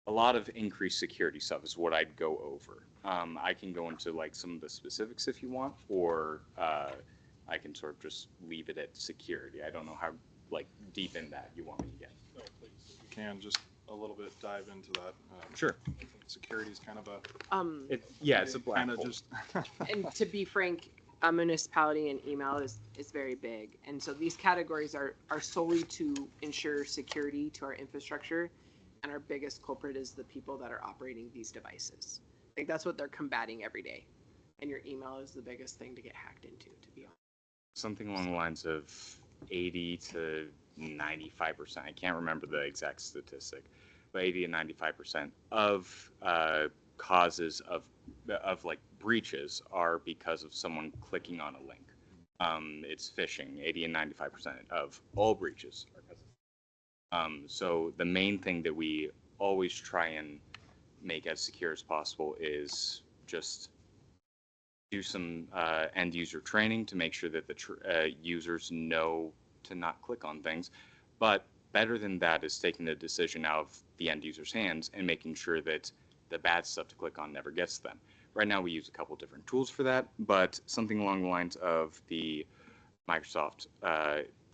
a lot of increased security stuff is what I'd go over. I can go into like some of the specifics if you want, or I can sort of just leave it at security. I don't know how like deep in that you want me to get. No, please, if you can, just a little bit dive into that. Sure. I think security is kind of a. It's a black kind of hole. just. And to be frank, a municipality and email is very big. And so these categories are solely to ensure security to our infrastructure. And our biggest culprit is the people that are operating these devices. I think that's what they're combating every day. And your email is the biggest thing to get hacked into, to be honest. Something along the lines of 80 to 95%. I can't remember the exact statistic, but 80 to 95% of causes of like breaches are because of someone clicking on a link. It's phishing. 80 and 95% of all breaches are because of. So the main thing that we always try and make as secure as possible is just do some end user training to make sure that the users know to not click on things. But better than that is taking the decision out of the end user's hands and making sure that the bad stuff to click on never gets to them. Right now we use a couple different tools for that, but something along the lines of the Microsoft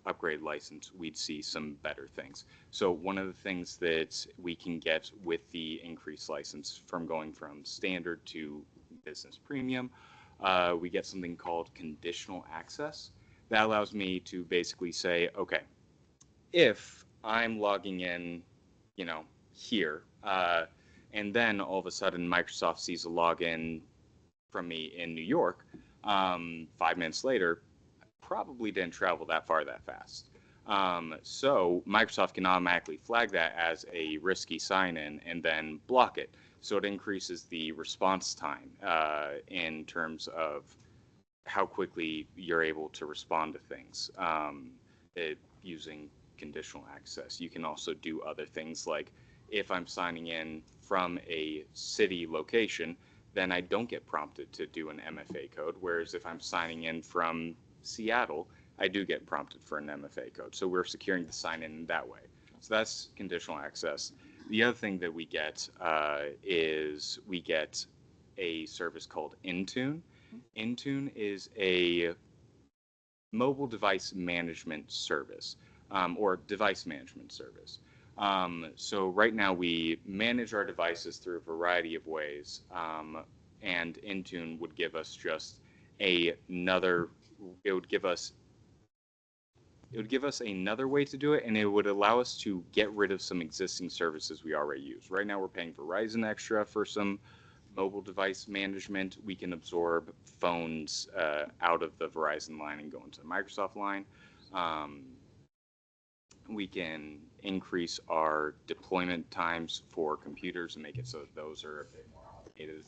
upgrade license, we'd see some better things. So one of the things that we can get with the increased license from going from standard to business premium, we get something called conditional access. That allows me to basically say, okay, if I'm logging in, here, and then all of a sudden Microsoft sees a login from me in New York, 5 minutes later, probably didn't travel that far that fast. So Microsoft can automatically flag that as a risky sign-in and then block it. So it increases the response time in terms of how quickly you're able to respond to things using conditional access. You can also do other things like if I'm signing in from a city location, then I don't get prompted to do an MFA code. Whereas if I'm signing in from Seattle, I do get prompted for an MFA code. So we're securing the sign-in that way. So that's conditional access. The other thing that we get is we get a service called Intune. Intune is a mobile device management service or device management service. So right now we manage our devices through a variety of ways, and Intune would give us just it would give us It would give us another way to do it, and it would allow us to get rid of some existing services we already use. Right now, we're paying Verizon extra for some mobile device management. We can absorb phones out of the Verizon line and go into the Microsoft line. We can increase our deployment times for computers and make it so that those are a bit more automated.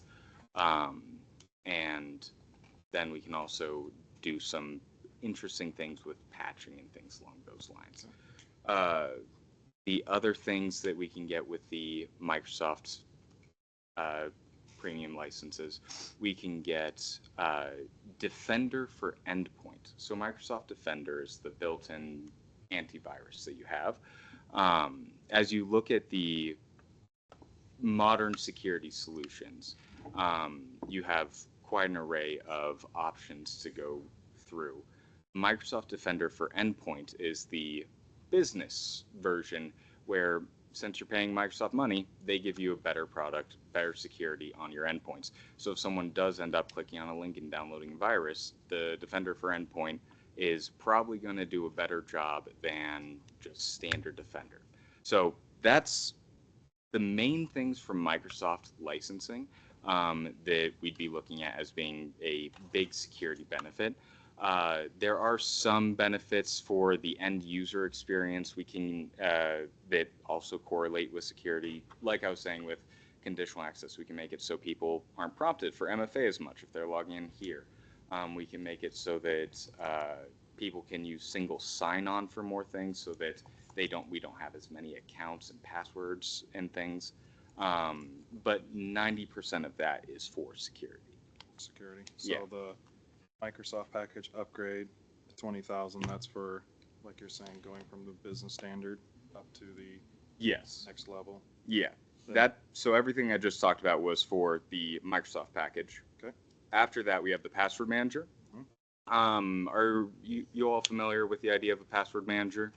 And then we can also do some interesting things with patching and things along those lines. The other things that we can get with the Microsoft premium licenses, we can get Defender for Endpoint. So Microsoft Defender is the built-in antivirus that you have. As you look at the modern security solutions, you have quite an array of options to go through. Microsoft Defender for Endpoint is the business version where, since you're paying Microsoft money, they give you a better product, better security on your endpoints. So if someone does end up clicking on a link and downloading a virus, the Defender for Endpoint is probably going to do a better job than just standard Defender. So that's the main things from Microsoft licensing that we'd be looking at as being a big security benefit. There are some benefits for the end user experience we can that also correlate with security. Like I was saying with conditional access, we can make it so people aren't prompted for MFA as much if they're logging in here. We can make it so that people can use single sign-on for more things, so that we don't have as many accounts and passwords and things. But 90% of that is for security. Security. So Yeah. the Microsoft package upgrade to 20,000. That's for, like you're saying, going from the business standard up to the Yes. next level. Yeah. Then- So everything I just talked about was for the Microsoft package. Okay. After that, we have the password manager. Are you all familiar with the idea of a password manager?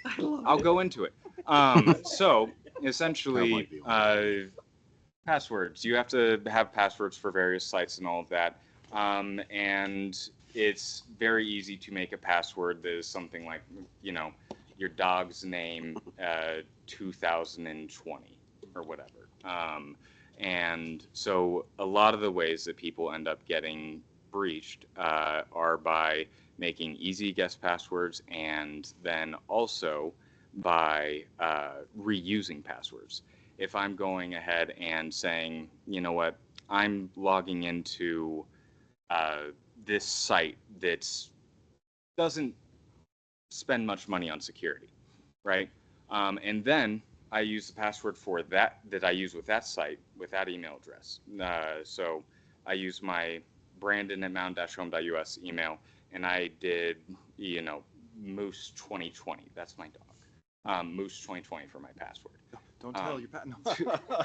I love I'll it. go into it. So essentially, passwords. You have to have passwords for various sites and all of that. And it's very easy to make a password that is something like, your dog's name 2020 or whatever. And so a lot of the ways that people end up getting breached are by making easy guess passwords, and then also by reusing passwords. If I'm going ahead and saying, you know what, I'm logging into this site that doesn't spend much money on security, right? And then I use the password for that I use with that site, with that email address. So I use my brandon@mountain-home.us email, and I did, Moose 2020. That's my dog. Moose 2020 for my password. Don't tell your pat. No.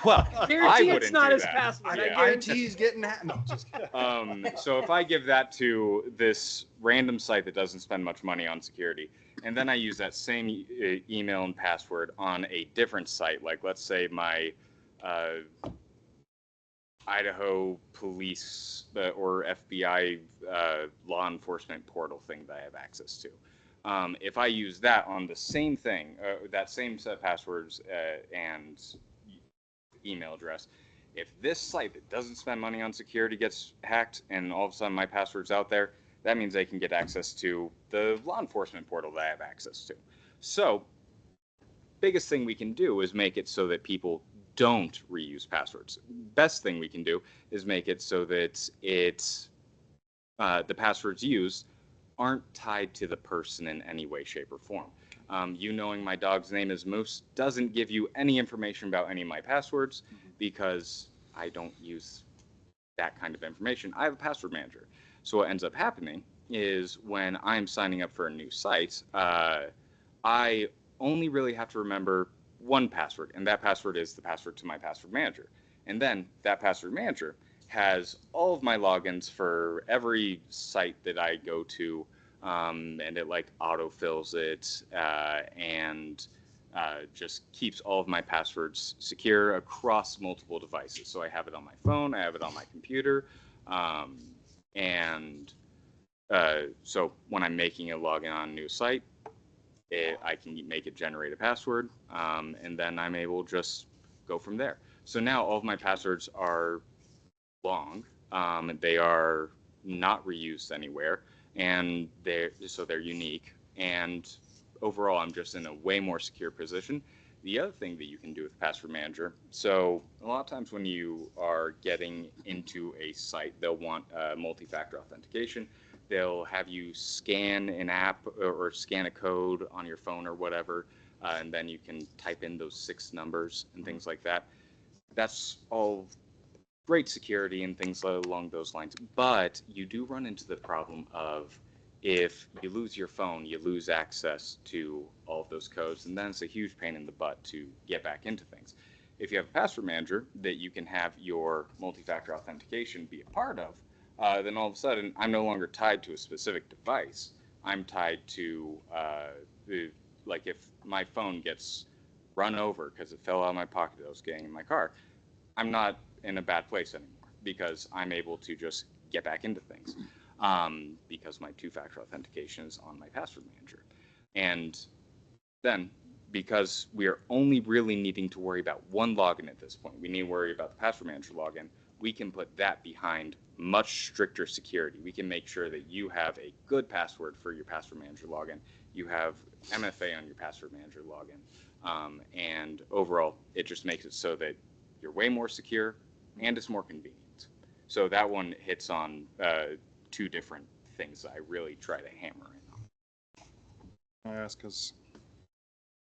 Well, Guarantee I it's wouldn't not do his that. password. I Yeah. guarantee. IT's getting that. No, just kidding. So if I give that to this random site that doesn't spend much money on security, and then I use that same email and password on a different site, like let's say my Idaho police or FBI law enforcement portal thing that I have access to. If I use that on the same thing, that same set of passwords and email address, if this site that doesn't spend money on security gets hacked and all of a sudden my password's out there, that means they can get access to the law enforcement portal that I have access to. So, biggest thing we can do is make it so that people don't reuse passwords. Best thing we can do is make it so that the passwords used aren't tied to the person in any way, shape, or form. You knowing my dog's name is Moose doesn't give you any information about any of my passwords, because I don't use that kind of information. I have a password manager. So what ends up happening is when I'm signing up for a new site, I only really have to remember one password, and that password is the password to my password manager. And then that password manager has all of my logins for every site that I go to, and it autofills it and just keeps all of my passwords secure across multiple devices. So I have it on my phone, I have it on my computer, and So when I'm making a login on a new site, I can make it generate a password, and then I'm able to just go from there. So now all of my passwords are long. They are not reused anywhere, and they're unique. And overall, I'm just in a way more secure position. The other thing that you can do with Password Manager, so a lot of times when you are getting into a site, they'll want multi-factor authentication. They'll have you scan an app or scan a code on your phone or whatever, and then you can type in those 6 numbers and things like that. That's all great security and things along those lines. But you do run into the problem of if you lose your phone, you lose access to all of those codes, and then it's a huge pain in the butt to get back into things. If you have a password manager that you can have your multi-factor authentication be a part of, then all of a sudden I'm no longer tied to a specific device. I'm tied to, like if my phone gets run over because it fell out of my pocket that I was getting in my car, I'm not in a bad place anymore because I'm able to just get back into things because my two-factor authentication is on my password manager. And then because we are only really needing to worry about one login at this point, we need to worry about the password manager login, we can put that behind much stricter security. We can make sure that you have a good password for your password manager login. You have MFA on your password manager login. And overall, it just makes it so that you're way more secure and it's more convenient. So that one hits on 2 different things that I really try to hammer in on. I ask because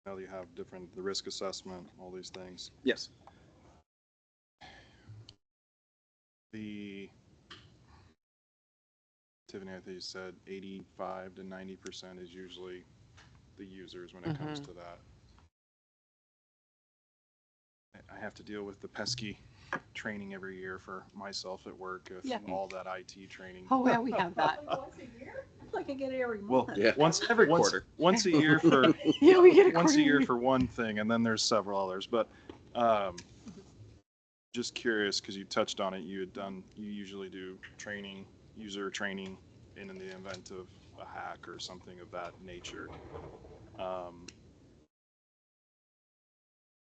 now you have the risk assessment, all these things. Yes. Tiffany, I think you said 85 to 90% is usually the users when it comes to that. I have to deal with the pesky training every year for myself at work with all that IT training. Oh, yeah, we have that. Once a year? Like I get it every month. Well, Yeah. Every quarter. Once a year for Yeah, we get it once a year quarterly. for one thing, and then there's several others. But just curious because you touched on it. You usually do user training in the event of a hack or something of that nature.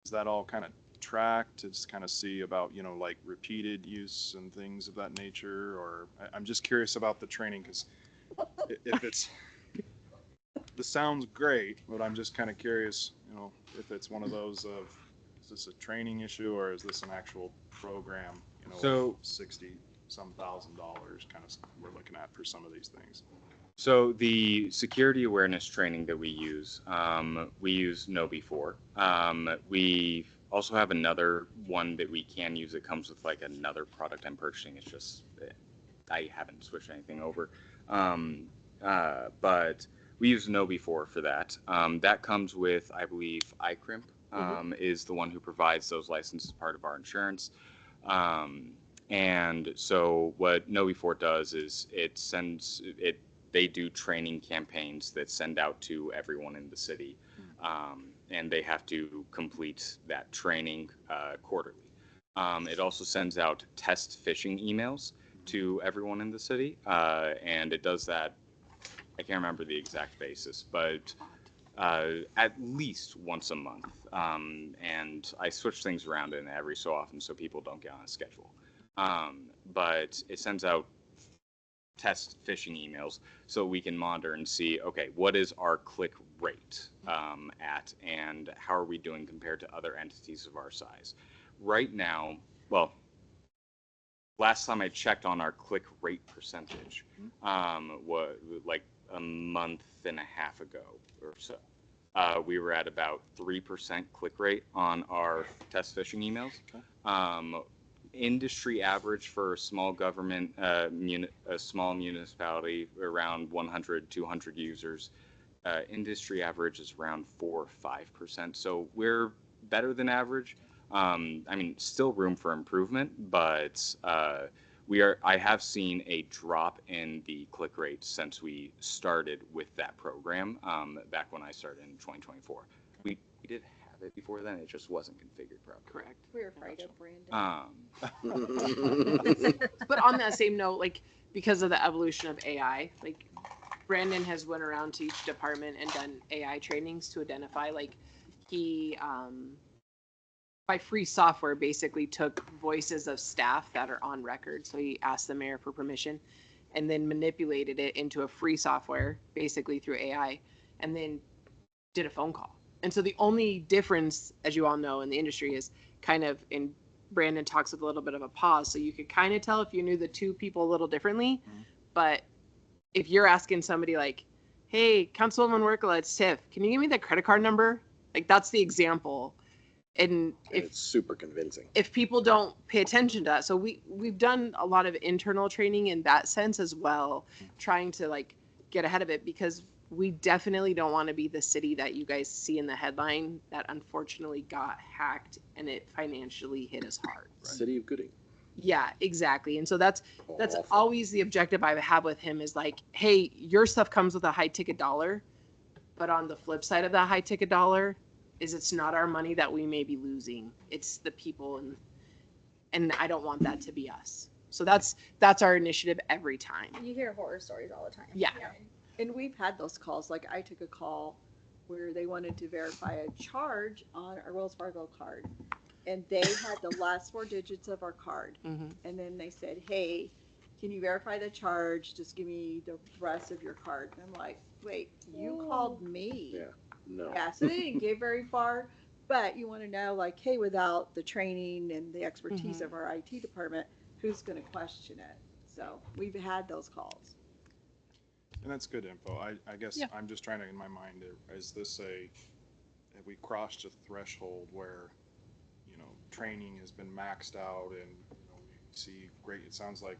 Is that all kind of tracked to just kind of see about, like repeated use and things of that nature? Or I'm just curious about the training because if this sounds great, but I'm just kind of curious, if it's one of those of, is this a training issue or is this an actual program, So 60 some $1,000 kind of we're looking at for some of these things. So the security awareness training that we use KnowBe4. We also have another one that we can use that comes with like another product I'm purchasing. It's just I haven't switched anything over. But we use KnowBe4 for that. That comes with, I believe, iCrimp is the one who provides those licenses as part of our insurance. And so what KnowBe4 does is they do training campaigns that send out to everyone in the city, and they have to complete that training quarterly. It also sends out test phishing emails to everyone in the city, and it does that, I can't remember the exact basis, but at least once a month. And I switch things around in every so often so people don't get on a schedule. But it sends out test phishing emails so we can monitor and see, okay, what is our click rate at, and how are we doing compared to other entities of our size? Right now, well, last time I checked on our click rate percentage, was like a month and a half ago or so. We were at about 3% click rate on our test phishing emails. Okay. Industry average for a small government, a small municipality, around 100, 200 users. Industry average is around 4 or 5%. So we're better than average. I mean, still room for improvement, but I have seen a drop in the click rate since we started with that program back when I started in 2024. We did have it before then, it just wasn't configured properly. Correct. We were afraid of Brandon. But on that same note, like because of the evolution of AI. Like Brandon has went around to each department and done AI trainings to identify, like he by free software basically took voices of staff that are on record. So he asked the mayor for permission and then manipulated it into a free software basically through AI and then did a phone call. And so the only difference, as you all know, in the industry is kind of in Brandon talks with a little bit of a pause. So you could kind of tell if you knew the two people a little differently. But if you're asking somebody like, hey, Councilwoman Werkela, it's Tiff, can you give me the credit card number? Like that's the example. And if It's super convincing. if people don't pay attention to that, so we've done a lot of internal training in that sense as well, trying to like get ahead of it, because we definitely don't want to be the city that you guys see in the headline that unfortunately got hacked and it financially hit us hard. City of Gooding. Yeah, exactly. And so that's Awful. always the objective I have with him is like, hey, your stuff comes with a high ticket dollar, but on the flip side of that high ticket dollar is it's not our money that we may be losing. It's the people, and I don't want that to be us. So that's our initiative every time. You hear horror stories all the time. Yeah. And we've had those calls. Like I took a call where they wanted to verify a charge on our Wells Fargo card. And they had the last 4 digits of our card. Mhm. And then they said, hey, can you verify the charge? Just give me the rest of your card. And I'm like, wait, you called me? Yeah. No. Yeah, so they didn't get very far. But you want to know, like, hey, without the training and the expertise Mhm. of our IT department, who's going to question it? So we've had those calls. And that's good info. I guess Yeah. I'm just trying to, in my mind, is this have we crossed a threshold where, training has been maxed out and, we see great, it sounds like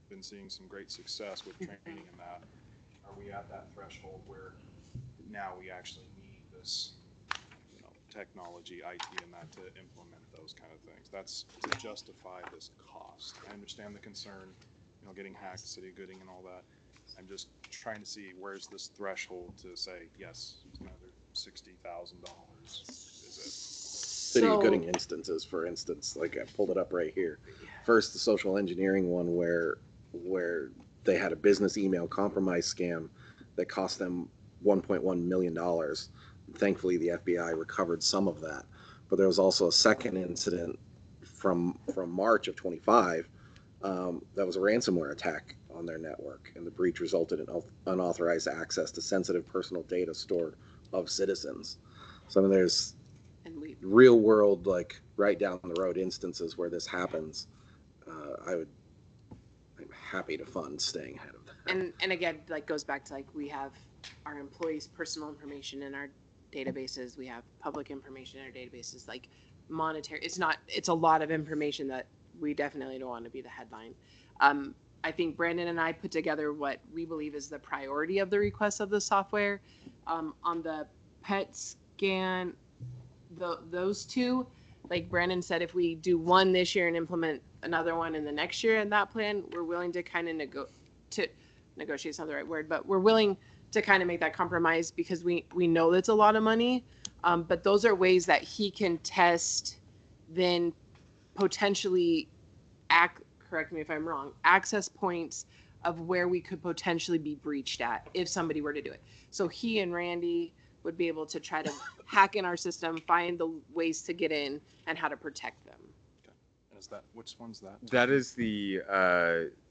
been seeing some great success with training in that. Are we at that threshold where now we actually need this, technology, IT and that to implement those kind of things? That's to justify this cost. I understand the concern, getting hacked, City of Gooding and all that. I'm just trying to see where's this threshold to say, yes, another $60,000. Is it? City of Gooding instances, for instance, like I pulled it up right here. First, the social engineering one where they had a business email compromise scam that cost them $1.1 million. Thankfully, the FBI recovered some of that. But there was also a second incident from March of 25 that was a ransomware attack on their network, and the breach resulted in unauthorized access to sensitive personal data stored of citizens. So I mean, there's real world, like right down the road instances where this happens. I'm happy to fund staying ahead of that. And again, like goes back to like we have our employees' personal information in our databases. We have public information in our databases, like monetary. It's a lot of information that we definitely don't want to be the headline. I think Brandon and I put together what we believe is the priority of the request of the software. On the PET scan, those two, like Brandon said, if we do one this year and implement another one in the next year in that plan, we're willing to kind of negotiate is not the right word, but we're willing to kind of make that compromise because we know that's a lot of money. But those are ways that he can test, then potentially correct me if I'm wrong, access points of where we could potentially be breached at if somebody were to do it. So he and Randy would be able to try to hack in our system, find the ways to get in and how to protect them. And is that, which one's that? That is the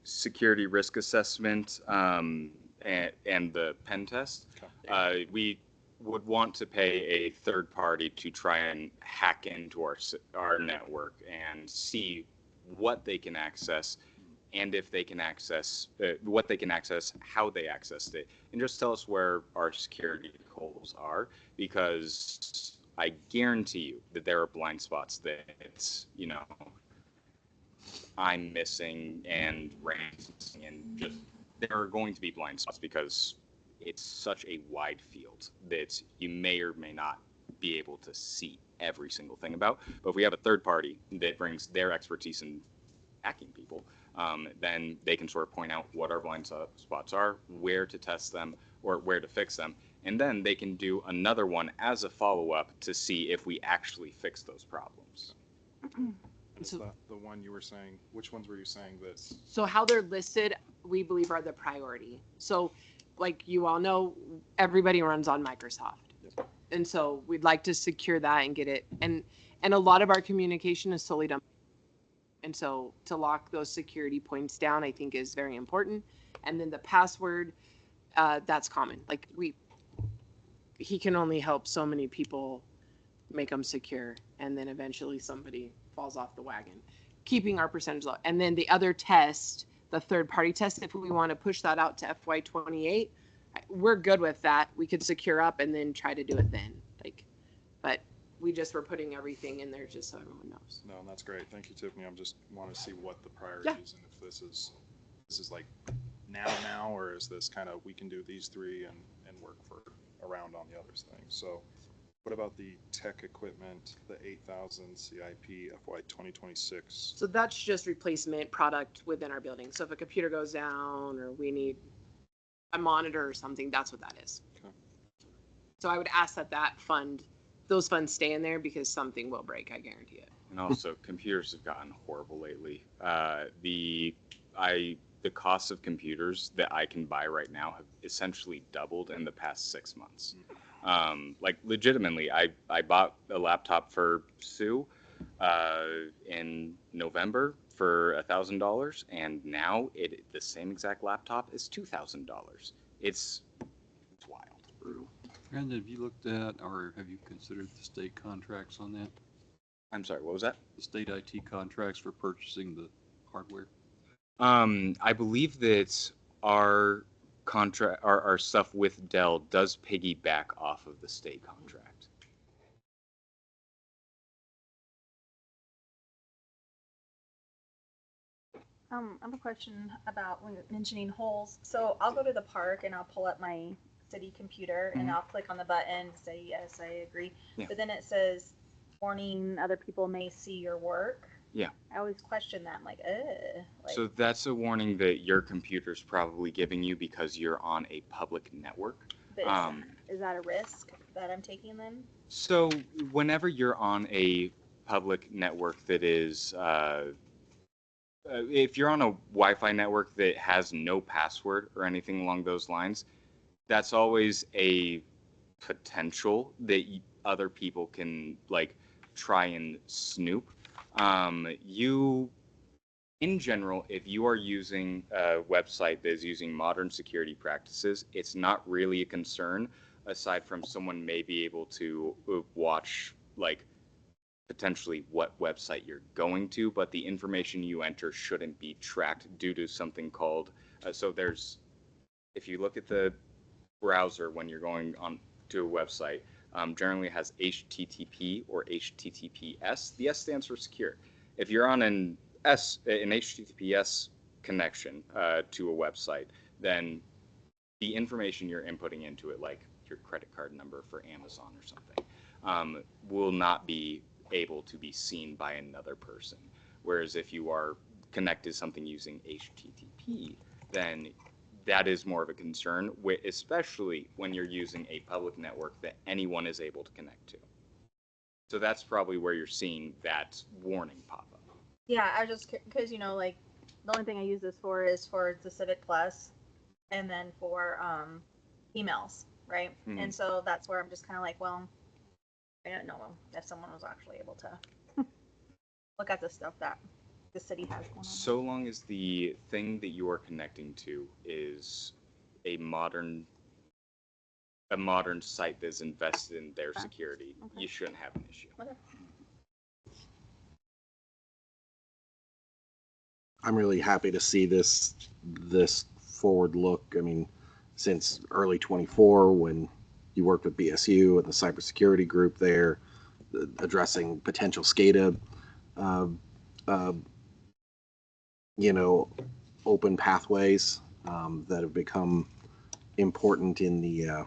security risk assessment and the pen test. Okay. We would want to pay a third party to try and hack into our network and see what they can access, and if they can access what they can access, how they accessed it, and just tell us where our security holes are, because I guarantee you that there are blind spots that I'm missing and Rand's missing, and just there are going to be blind spots because it's such a wide field that you may or may not be able to see every single thing about. But if we have a third party that brings their expertise in hacking people, then they can sort of point out what our blind spots are, where to test them, or where to fix them. And then they can do another one as a follow-up to see if we actually fix those problems. Is So- that the one you were saying? Which ones were you saying that? So how they're listed, we believe are the priority. So like you all know, everybody runs on Microsoft. And so we'd like to secure that and get it. And a lot of our communication is solely done. And so to lock those security points down, I think is very important. And then the password, that's common. Like he can only help so many people make them secure. And then eventually somebody falls off the wagon, keeping our percentage low. And then the other test, the third party test, if we want to push that out to FY28, we're good with that. We could secure up and then try to do it then. But we just were putting everything in there just so everyone knows. No, that's great. Thank you, Tiffany. I'm just want to see what the priorities and if this is like now, or is this kind of we can do these three and work for around on the other things. So what about the tech equipment, the 8,000 CIP FY 2026? So that's just replacement product within our building. So if a computer goes down or we need a monitor or something, that's what that is. Okay. So I would ask those funds stay in there because something will break, I guarantee it. And also, computers have gotten horrible lately. The cost of computers that I can buy right now have essentially doubled in the past 6 months. Like legitimately, I bought a laptop for Sue in November for $1,000, and now the same exact laptop is $2,000. It's wild. Brutal. Brandon, have you looked at or have you considered the state contracts on that? I'm sorry, what was that? The state IT contracts for purchasing the hardware? I believe that our contract, our stuff with Dell does piggyback off of the state contract. I have a question about when you're mentioning holes. So I'll go to the park and I'll pull up my city computer and I'll click on the button, say yes, I agree. Yeah. But then it says, warning, other people may see your work. Yeah. I always question that. I'm like, So that's a warning that your computer's probably giving you because you're on a public network. but is that a risk that I'm taking then? So whenever you're on a public network that is, if you're on a Wi-Fi network that has no password or anything along those lines, that's always a potential that other people can like try and snoop. In general, if you are using a website that is using modern security practices, it's not really a concern aside from someone may be able to watch like potentially what website you're going to, but the information you enter shouldn't be tracked due to something called, if you look at the browser when you're going on to a website, generally has HTTP or HTTPS. The S stands for secure. If you're on an HTTPS connection to a website, then the information you're inputting into it, like your credit card number for Amazon or something, will not be able to be seen by another person. Whereas if you are connected to something using HTTP, then that is more of a concern, especially when you're using a public network that anyone is able to connect to. So that's probably where you're seeing that warning pop up. Yeah, I just, because, like, the only thing I use this for is for the Civic Plus and then for emails, right? Mhm. And so that's where I'm just kind of like, well, I don't know if someone was actually able to look at the stuff that the city has going on. So long as the thing that you are connecting to is a modern site that's invested in their security, you shouldn't have an issue. Okay. I'm really happy to see this forward look. I mean, since early 24, when you worked with BSU and the cybersecurity group there, addressing potential SCADA, open pathways that have become important in the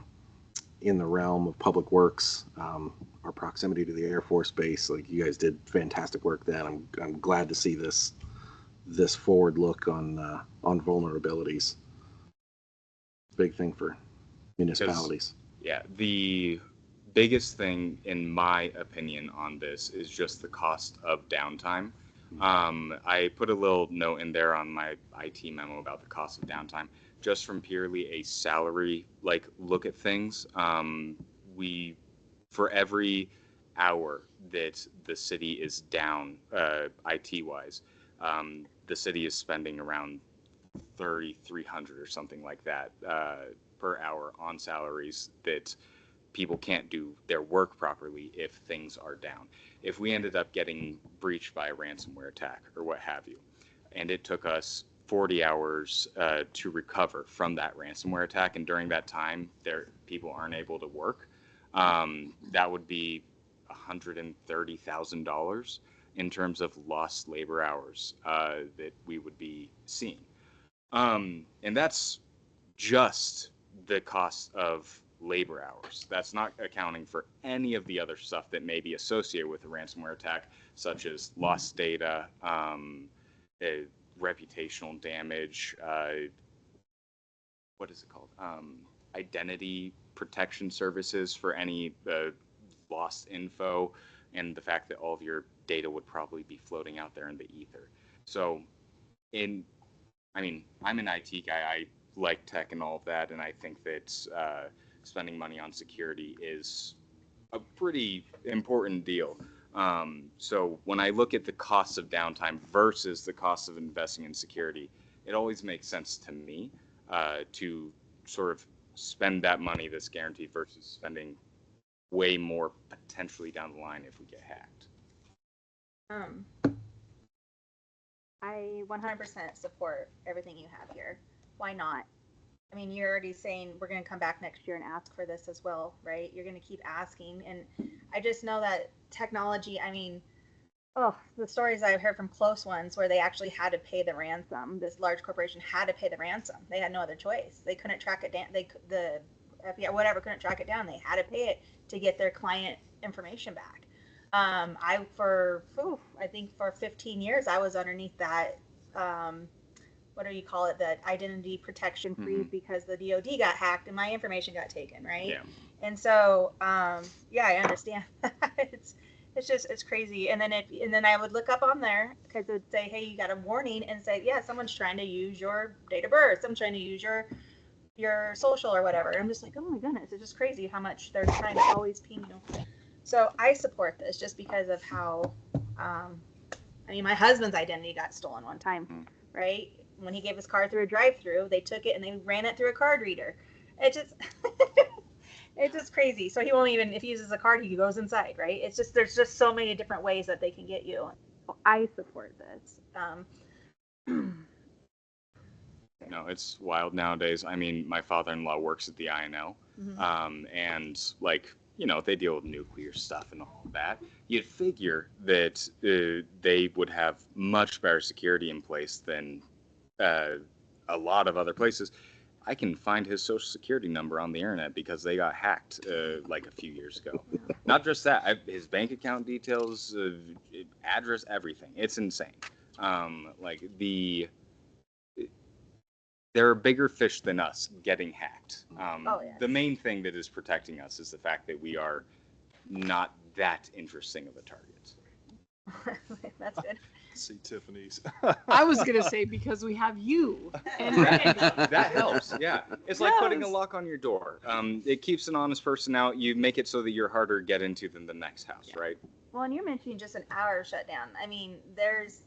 realm of public works. Our proximity to the Air Force Base, like you guys did fantastic work then. I'm glad to see this forward look on vulnerabilities. Big thing for municipalities. Yeah, the biggest thing, in my opinion, on this is just the cost of downtime. I put a little note in there on my IT memo about the cost of downtime, just from purely a salary, like look at things. We, for every hour that the city is down, IT wise, the city is spending around 3,300 or something like that, per hour on salaries that people can't do their work properly if things are down. If we ended up getting breached by a ransomware attack or what have you, and it took us 40 hours to recover from that ransomware attack, and during that time, people aren't able to work, that would be $130,000 in terms of lost labor hours that we would be seeing. And that's just the cost of labor hours. That's not accounting for any of the other stuff that may be associated with a ransomware attack, such as lost data, reputational damage, what is it called? Identity protection services for any lost info, and the fact that all of your data would probably be floating out there in the ether. So, I'm an IT guy. I like tech and all of that, and I think that spending money on security is a pretty important deal. So when I look at the costs of downtime versus the cost of investing in security, it always makes sense to me to sort of spend that money that's guaranteed versus spending way more potentially down the line if we get hacked. I 100% support everything you have here. Why not? I mean, you're already saying we're going to come back next year and ask for this as well, right? You're going to keep asking. And I just know that technology, the stories I've heard from close ones where they actually had to pay the ransom. This large corporation had to pay the ransom. They had no other choice. They couldn't track it down. The FBI, whatever, couldn't track it down. They had to pay it to get their client information back. I think for 15 years, I was underneath that, what do you call it? That identity protection freeze because the DOD got hacked and my information got taken, right? Yeah. And so, I understand. It's crazy. And then I would look up on there because it would say, hey, you got a warning, and say, yeah, someone's trying to use your date of birth. Someone's trying to use your social or whatever. I'm just like, oh my goodness, it's just crazy how much they're trying to always ping you. So I support this just because of how, my husband's identity got stolen one time, right? When he gave his car through a drive-through, they took it and they ran it through a card reader. It just, it's just crazy. So he won't even, if he uses a card, he goes inside, right? It's just, there's just so many different ways that they can get you. So I support this. No, it's wild nowadays. My father-in-law works at the INL, and they deal with nuclear stuff and all that. You'd figure that they would have much better security in place than a lot of other places. I can find his social security number on the internet because they got hacked a few years ago. Not just that, his bank account details, address, everything. It's insane. There are bigger fish than us getting hacked. The main thing that is protecting us is the fact that we are not that interesting of a target. That's good. See Tiffany's. I was gonna say because we have you. And that helps. Yeah, it's like putting a lock on your door. It keeps an honest person out. You make it so that you're harder to get into than the next house, right? Well, and you're mentioning just an hour shutdown. There's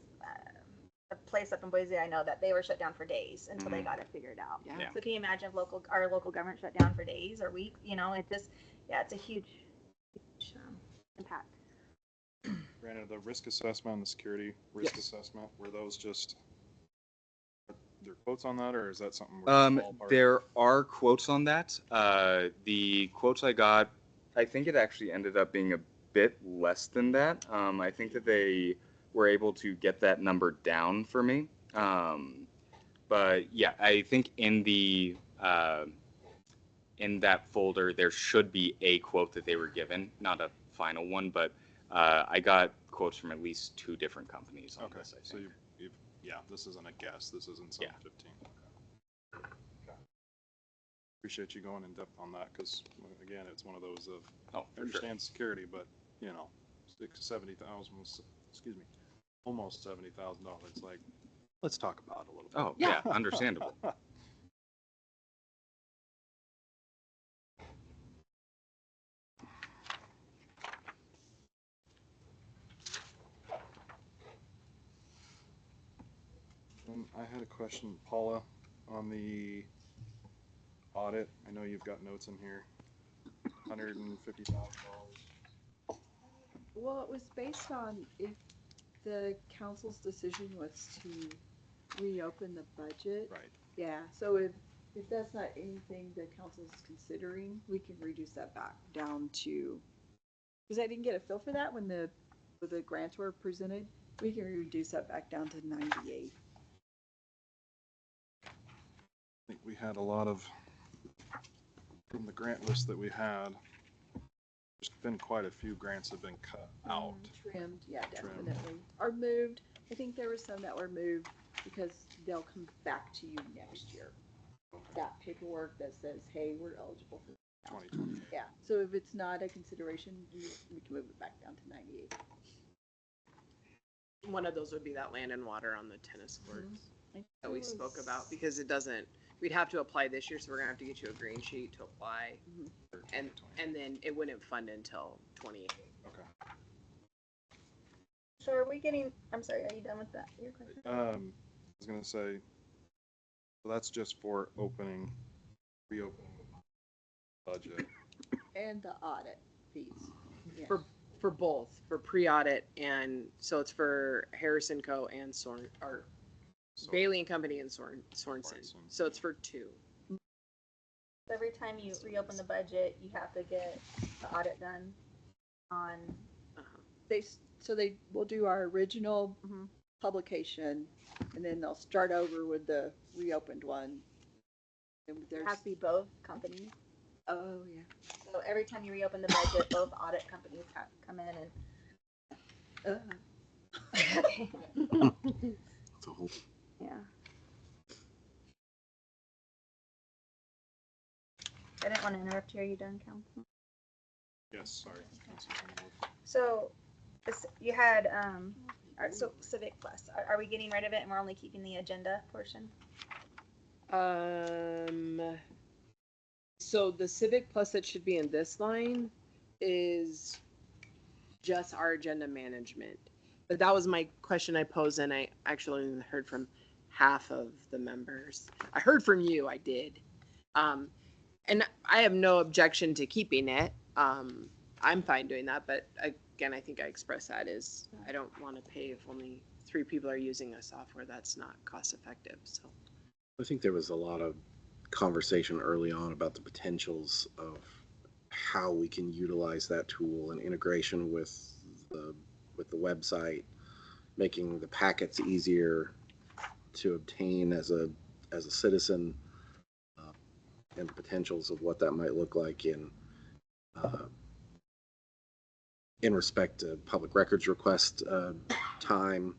a place up in Boise I know that they were shut down for days until they got it figured out. Yeah. So can you imagine if our local government shut down for days or weeks? It's a huge impact. Granted, the risk assessment and the security risk assessment, were those just there quotes on that, or is that something there are quotes on that. The quotes I got, I think it actually ended up being a bit less than that. I think that they were able to get that number down for me. But yeah, I think in that folder there should be a quote that they were given, not a final one, but I got quotes from at least 2 different companies on this. So this isn't a guess. This isn't some 15. Okay. Appreciate you going in depth on that because again, it's one of those of I understand security, but 70,000. Excuse me. almost $70,000. Like, let's talk about it a little bit. Oh, yeah, understandable. I had a question, Paula, on the audit. I know you've got notes in here. $150,000. Well, it was based on if the council's decision was to reopen the budget. Right. Yeah, so if that's not anything the council's considering, we can reduce that back down to, because I didn't get a feel for that when the grants were presented. We can reduce that back down to 98. I think we had a lot of, from the grant list that we had, there's been quite a few grants that have been cut out. Trimmed, yeah, Trimmed. definitely. Or moved. I think there were some that were moved because they'll come back to you next year. That paperwork that says, hey, we're eligible for 2020. Yeah, so if it's not a consideration, we can move it back down to 98. One of those would be that land and water on the tennis courts that we spoke was- about, because it doesn't, we'd have to apply this year, so we're gonna have to get you a green sheet to apply. And then it wouldn't fund until 28. Okay. So are we getting, I'm sorry, are you done with that? Your question? I was gonna say, so that's just for reopening the budget. And the audit fees. Yeah. For both, for pre-audit, and so it's for Harrison Co. and So- Bailey and Company and Sorensen. Sorensen. So it's for two. Every time you reopen the budget, you have to get the audit done on, So they will do our original Mhm. publication, and then they'll start over with the reopened one. And it there's, has to be both companies. oh, yeah. So every time you reopen the budget, both audit companies have to come in and. Okay. It's a whole Yeah. I didn't want to interrupt you. Are you done, Council? Yes, sorry. So, you had, so Civic Plus, are we getting rid of it and we're only keeping the agenda portion? So the Civic Plus that should be in this line is just our agenda management. But that was my question I posed, and I actually only heard from half of the members. I heard from you, I did. And I have no objection to keeping it. I'm fine doing that, but again, I think I expressed that is, I don't want to pay if only 3 people are using a software that's not cost effective, so. I think there was a lot of conversation early on about the potentials of how we can utilize that tool and integration with the website, making the packets easier to obtain as a citizen, and the potentials of what that might look like in respect to public records request time.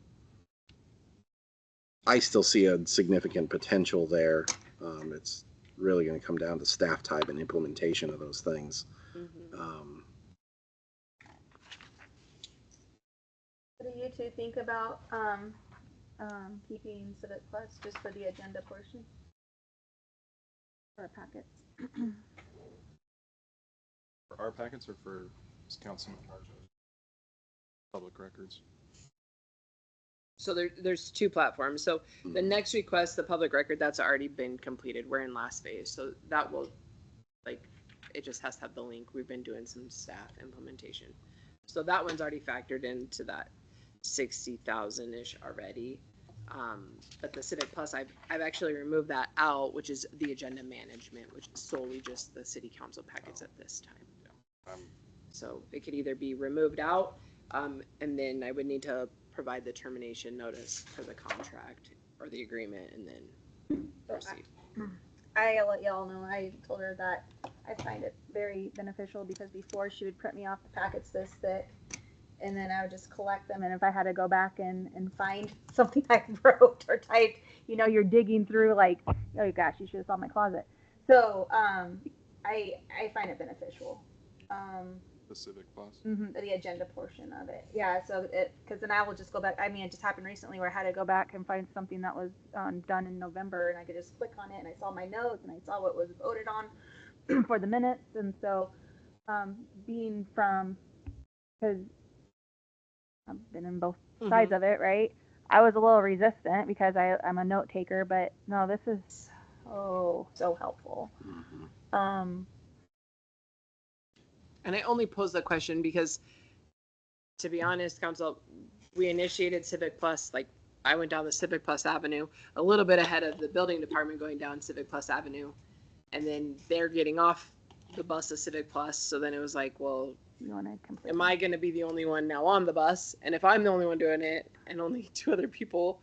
I still see a significant potential there. It's really going to come down to staff type and implementation of those things. What do you two think about, keeping Civic Plus just for the agenda portion? For our packets? For our packets or for Councilman Carjo's public records? So there's 2 platforms. So the next request, the public record, that's already been completed. We're in last phase. So that will, it just has to have the link. We've been doing some staff implementation. So that one's already factored into that 60,000-ish already. But the Civic Plus, I've actually removed that out, which is the agenda management, which is solely just the city council packets at this time. So it could either be removed out, and then I would need to provide the termination notice for the contract or the agreement, and then proceed. I let y'all know, I told her that I find it very beneficial because before she would print me off the packets this thick and then I would just collect them, and if I had to go back and find something I wrote or typed, you're digging through like, oh gosh, you should have saw my closet. So I find it beneficial. The Civic Plus. The agenda portion of it. Yeah, so because then I will just go back. I mean, it just happened recently where I had to go back and find something that was done in November, and I could just click on it, and I saw my notes, and I saw what was voted on for the minutes. And so, being from, because I've been in both sides of it, right? I was a little resistant because I'm a note taker, but no, this is so helpful. And I only pose the question because, to be honest, council, we initiated Civic Plus, like I went down the Civic Plus Avenue a little bit ahead of the building department going down Civic Plus Avenue. And then they're getting off the bus of Civic Plus. So then it was like, well, am I going to be the only one now on the bus? And if I'm the only one doing it and only 2 other people,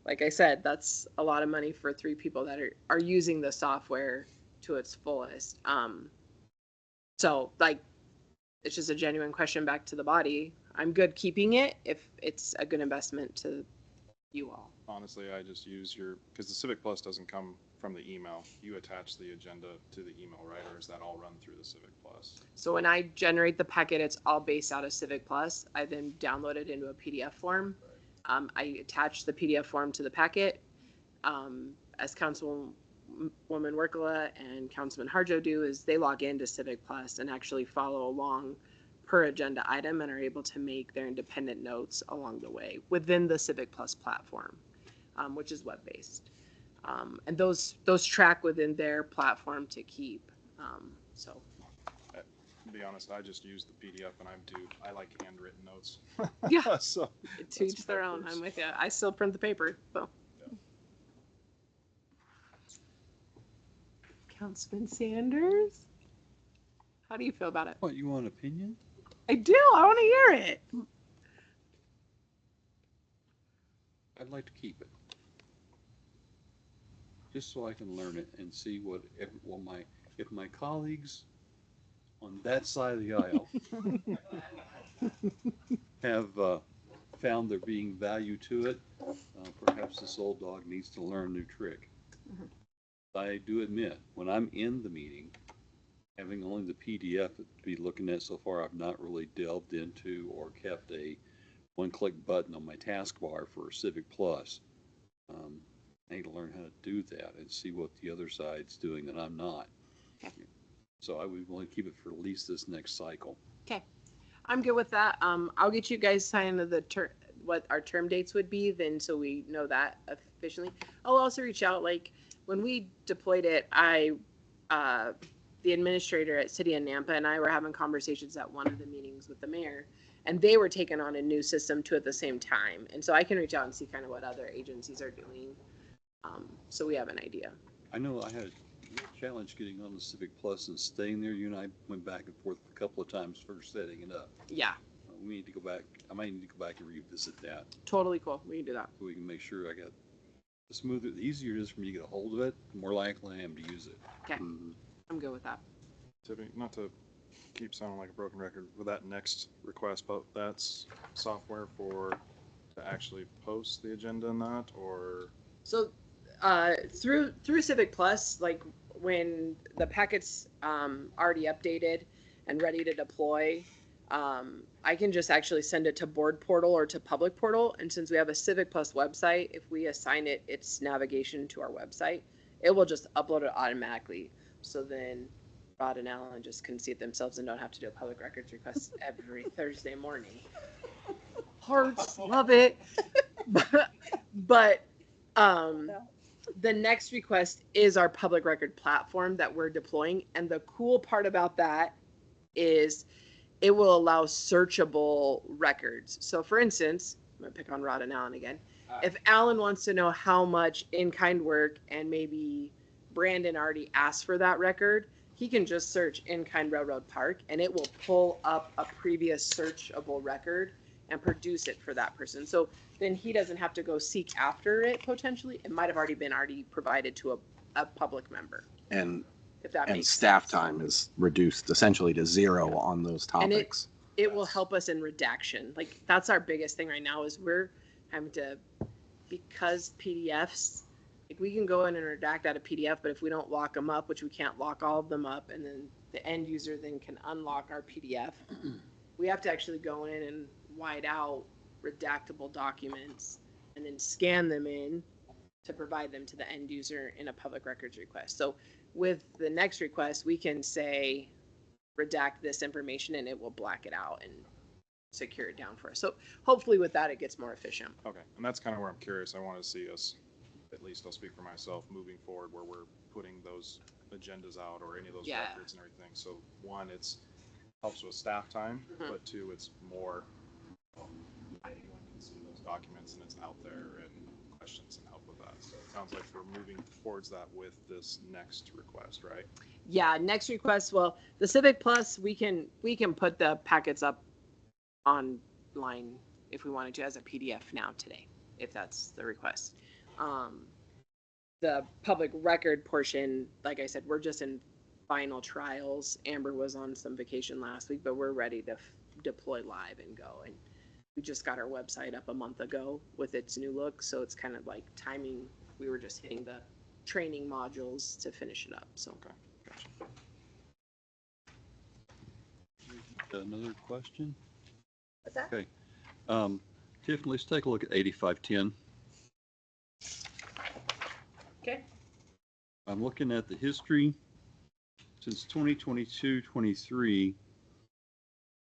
like I said, that's a lot of money for 3 people that are using the software to its fullest. So like, it's just a genuine question back to the body. I'm good keeping it if it's a good investment to you all. Honestly, I just use because the Civic Plus doesn't come from the email. You attach the agenda to the email, right? Or is that all run through the Civic Plus? So when I generate the packet, it's all based out of Civic Plus. I then download it into a PDF form. I attach the PDF form to the packet. As Councilwoman Workala and Councilman Harjo do, is they log into Civic Plus and actually follow along per agenda item and are able to make their independent notes along the way within the Civic Plus platform, which is web-based. And those track within their platform to keep. So. To be honest, I just use the PDF, and I like handwritten notes. Yeah. So to each their own. I'm with you. I still print the paper. So. Yeah. Councilman Sanders, how do you feel about it? What, you want an opinion? I do. I want to hear it. I'd like to keep it. Just so I can learn it and see if my colleagues on that side of the aisle have found there being value to it, perhaps this old dog needs to learn a new trick. I do admit, when I'm in the meeting, having only the PDF to be looking at so far, I've not really delved into or kept a one-click button on my taskbar for Civic Plus. I need to learn how to do that and see what the other side's doing that I'm not. Okay. So I would want to keep it for at least this next cycle. Okay, I'm good with that. I'll get you guys signed what our term dates would be then, so we know that officially. I'll also reach out, like when we deployed it, the administrator at City of Nampa and I were having conversations at one of the meetings with the mayor, and they were taking on a new system too at the same time. And so I can reach out and see kind of what other agencies are doing. So we have an idea. I know I had a challenge getting on the Civic Plus and staying there. You and I went back and forth a couple of times for setting it up. Yeah. We need to go back. I might need to go back and revisit that. Totally cool. We can do that. So we can make sure I got the smoother, the easier it is for me to get a hold of it, the more likely I am to use it. Okay. I'm good with that. Tiffany, not to keep sounding like a broken record, with that next request, but that's software to actually post the agenda and that, or? So through Civic Plus, like when the packet's already updated and ready to deploy, I can just actually send it to board portal or to public portal. And since we have a Civic Plus website, if we assign it its navigation to our website, it will just upload it automatically. So then Rod and Alan just can see it themselves and don't have to do a public records request every Thursday morning. Hearts, love it. But the next request is our public record platform that we're deploying. And the cool part about that is it will allow searchable records. So for instance, I'm gonna pick on Rod and Alan again. If Alan wants to know how much in-kind work and maybe Brandon already asked for that record, he can just search in-kind Railroad Park and it will pull up a previous searchable record and produce it for that person. So then he doesn't have to go seek after it potentially. It might have already been provided to a public member. And if that makes staff sense. time is reduced essentially to 0 on those topics. And it will help us in redaction. Like that's our biggest thing right now is we're having to, because PDFs Like we can go in and redact out a PDF, but if we don't lock them up, which we can't lock all of them up, and then the end user then can unlock our PDF, we have to actually go in and white out redactable documents and then scan them in to provide them to the end user in a public records request. So with the next request, we can say redact this information and it will black it out and secure it down for us. So hopefully with that, it gets more efficient. Okay, and that's kind of where I'm curious. I want to see us, at least I'll speak for myself, moving forward where we're putting those agendas out or any of those Yeah. records and everything. So one, it's helps with staff time, but two, it's more anyone can see those documents and it's out there and questions and help with that. So it sounds like we're moving towards that with this next request, right? Yeah, next request, well, the Civic Plus, we can put the packets up online if we wanted to as a PDF now today, if that's the request. The public record portion, like I said, we're just in final trials. Amber was on some vacation last week, but we're ready to deploy live and go. And we just got our website up a month ago with its new look, so it's kind of like timing. We were just hitting the training modules to finish it up. So Okay. Another question? What's that? Okay. Tiffany, let's take a look at 8510. okay. I'm looking at the history since 2022-23.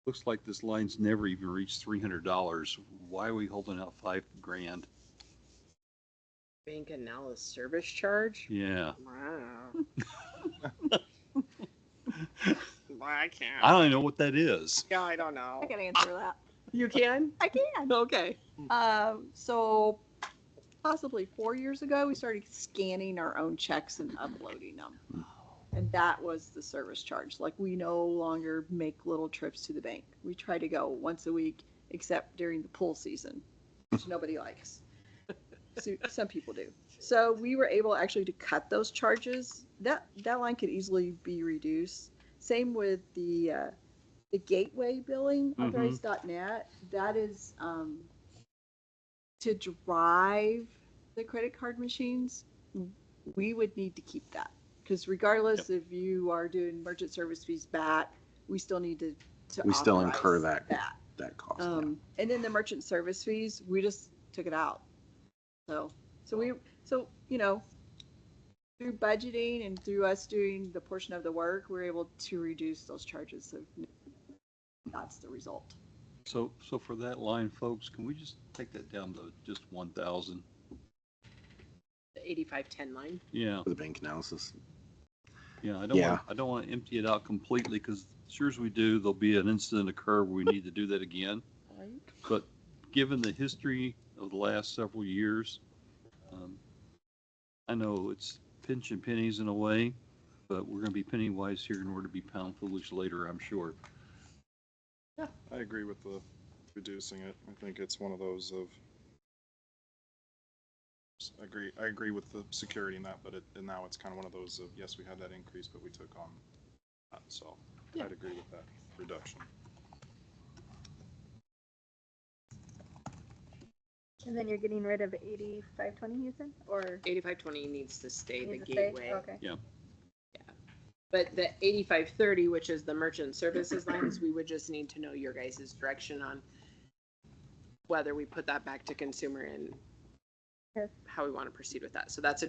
Looks like this line's never even reached $300. Why are we holding out $5,000? Bank analysis service charge. Yeah. Wow. I can't. I don't even know what that is. Yeah, I don't know. I can answer that. You can? I can. Okay. So possibly 4 years ago, we started scanning our own checks and uploading them. And that was the service charge. Like we no longer make little trips to the bank. We try to go once a week, except during the pool season, which nobody likes. So, some people do. So we were able actually to cut those charges. That line could easily be reduced. Same with the gateway billing, authorized.net. That is to drive the credit card machines. We would need to keep that because regardless if you are doing merchant service fees back, we still need to We still authorize incur that cost. and then the merchant service fees, we just took it out. So you know, through budgeting and through us doing the portion of the work, we're able to reduce those charges. So that's the result. So for that line, folks, can we just take that down to just 1,000? The 8510 line. Yeah. For the bank analysis. Yeah. I don't want to empty it out completely because sure as we do, there'll be an incident occur where we need to do that again. Right. But given the history of the last several years, I know it's pinching pennies in a way, but we're going to be penny wise here in order to be pound foolish later, I'm sure. I agree with the reducing it. I think it's one of those of. I agree with the security in that, but and now it's kind of one of those of yes, we had that increase, but we took on that. So Yeah. I'd agree with that reduction. And then you're getting rid of 8520, you said, or 8520 needs to stay the needs to stay? gateway. Okay. But the 8530, which is the merchant services lines, we would just need to know your guys' direction on whether we put that back to consumer and Yes. how we want to proceed with that. So that's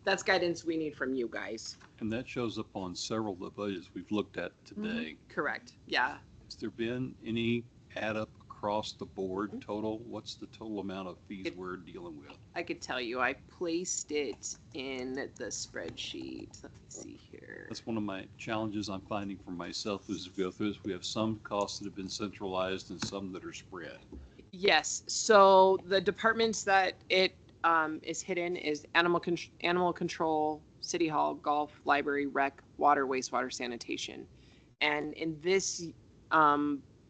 that's guidance we need from you guys. And that shows up on several of the budgets we've looked at today. Correct. Yeah. Has there been any add up across the board total? What's the total amount of fees we're dealing with? I could tell you, I placed it in the spreadsheet. Let me see here. That's one of my challenges I'm finding for myself as we go through this. We have some costs that have been centralized and some that are spread. Yes. So the departments that it is hidden is animal control, city hall, golf, library, rec, water, wastewater, sanitation. And in this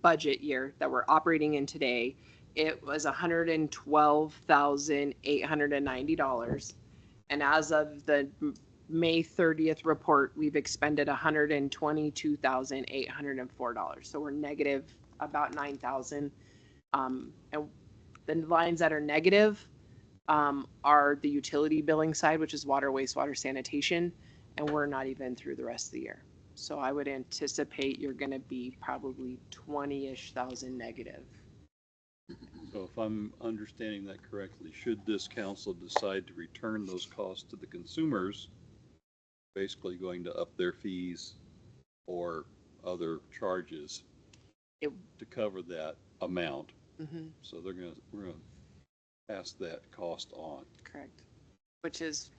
budget year that we're operating in today, it was $112,890. And as of the May 30th report, we've expended $122,804. So we're negative about 9,000. And the lines that are negative, are the utility billing side, which is water, wastewater, sanitation, and we're not even through the rest of the year. So I would anticipate you're going to be probably 20-ish thousand negative. So if I'm understanding that correctly, should this council decide to return those costs to the consumers, basically going to up their fees or other charges to cover that amount? Mm-hmm. So we're gonna pass that cost on. Correct. Which is,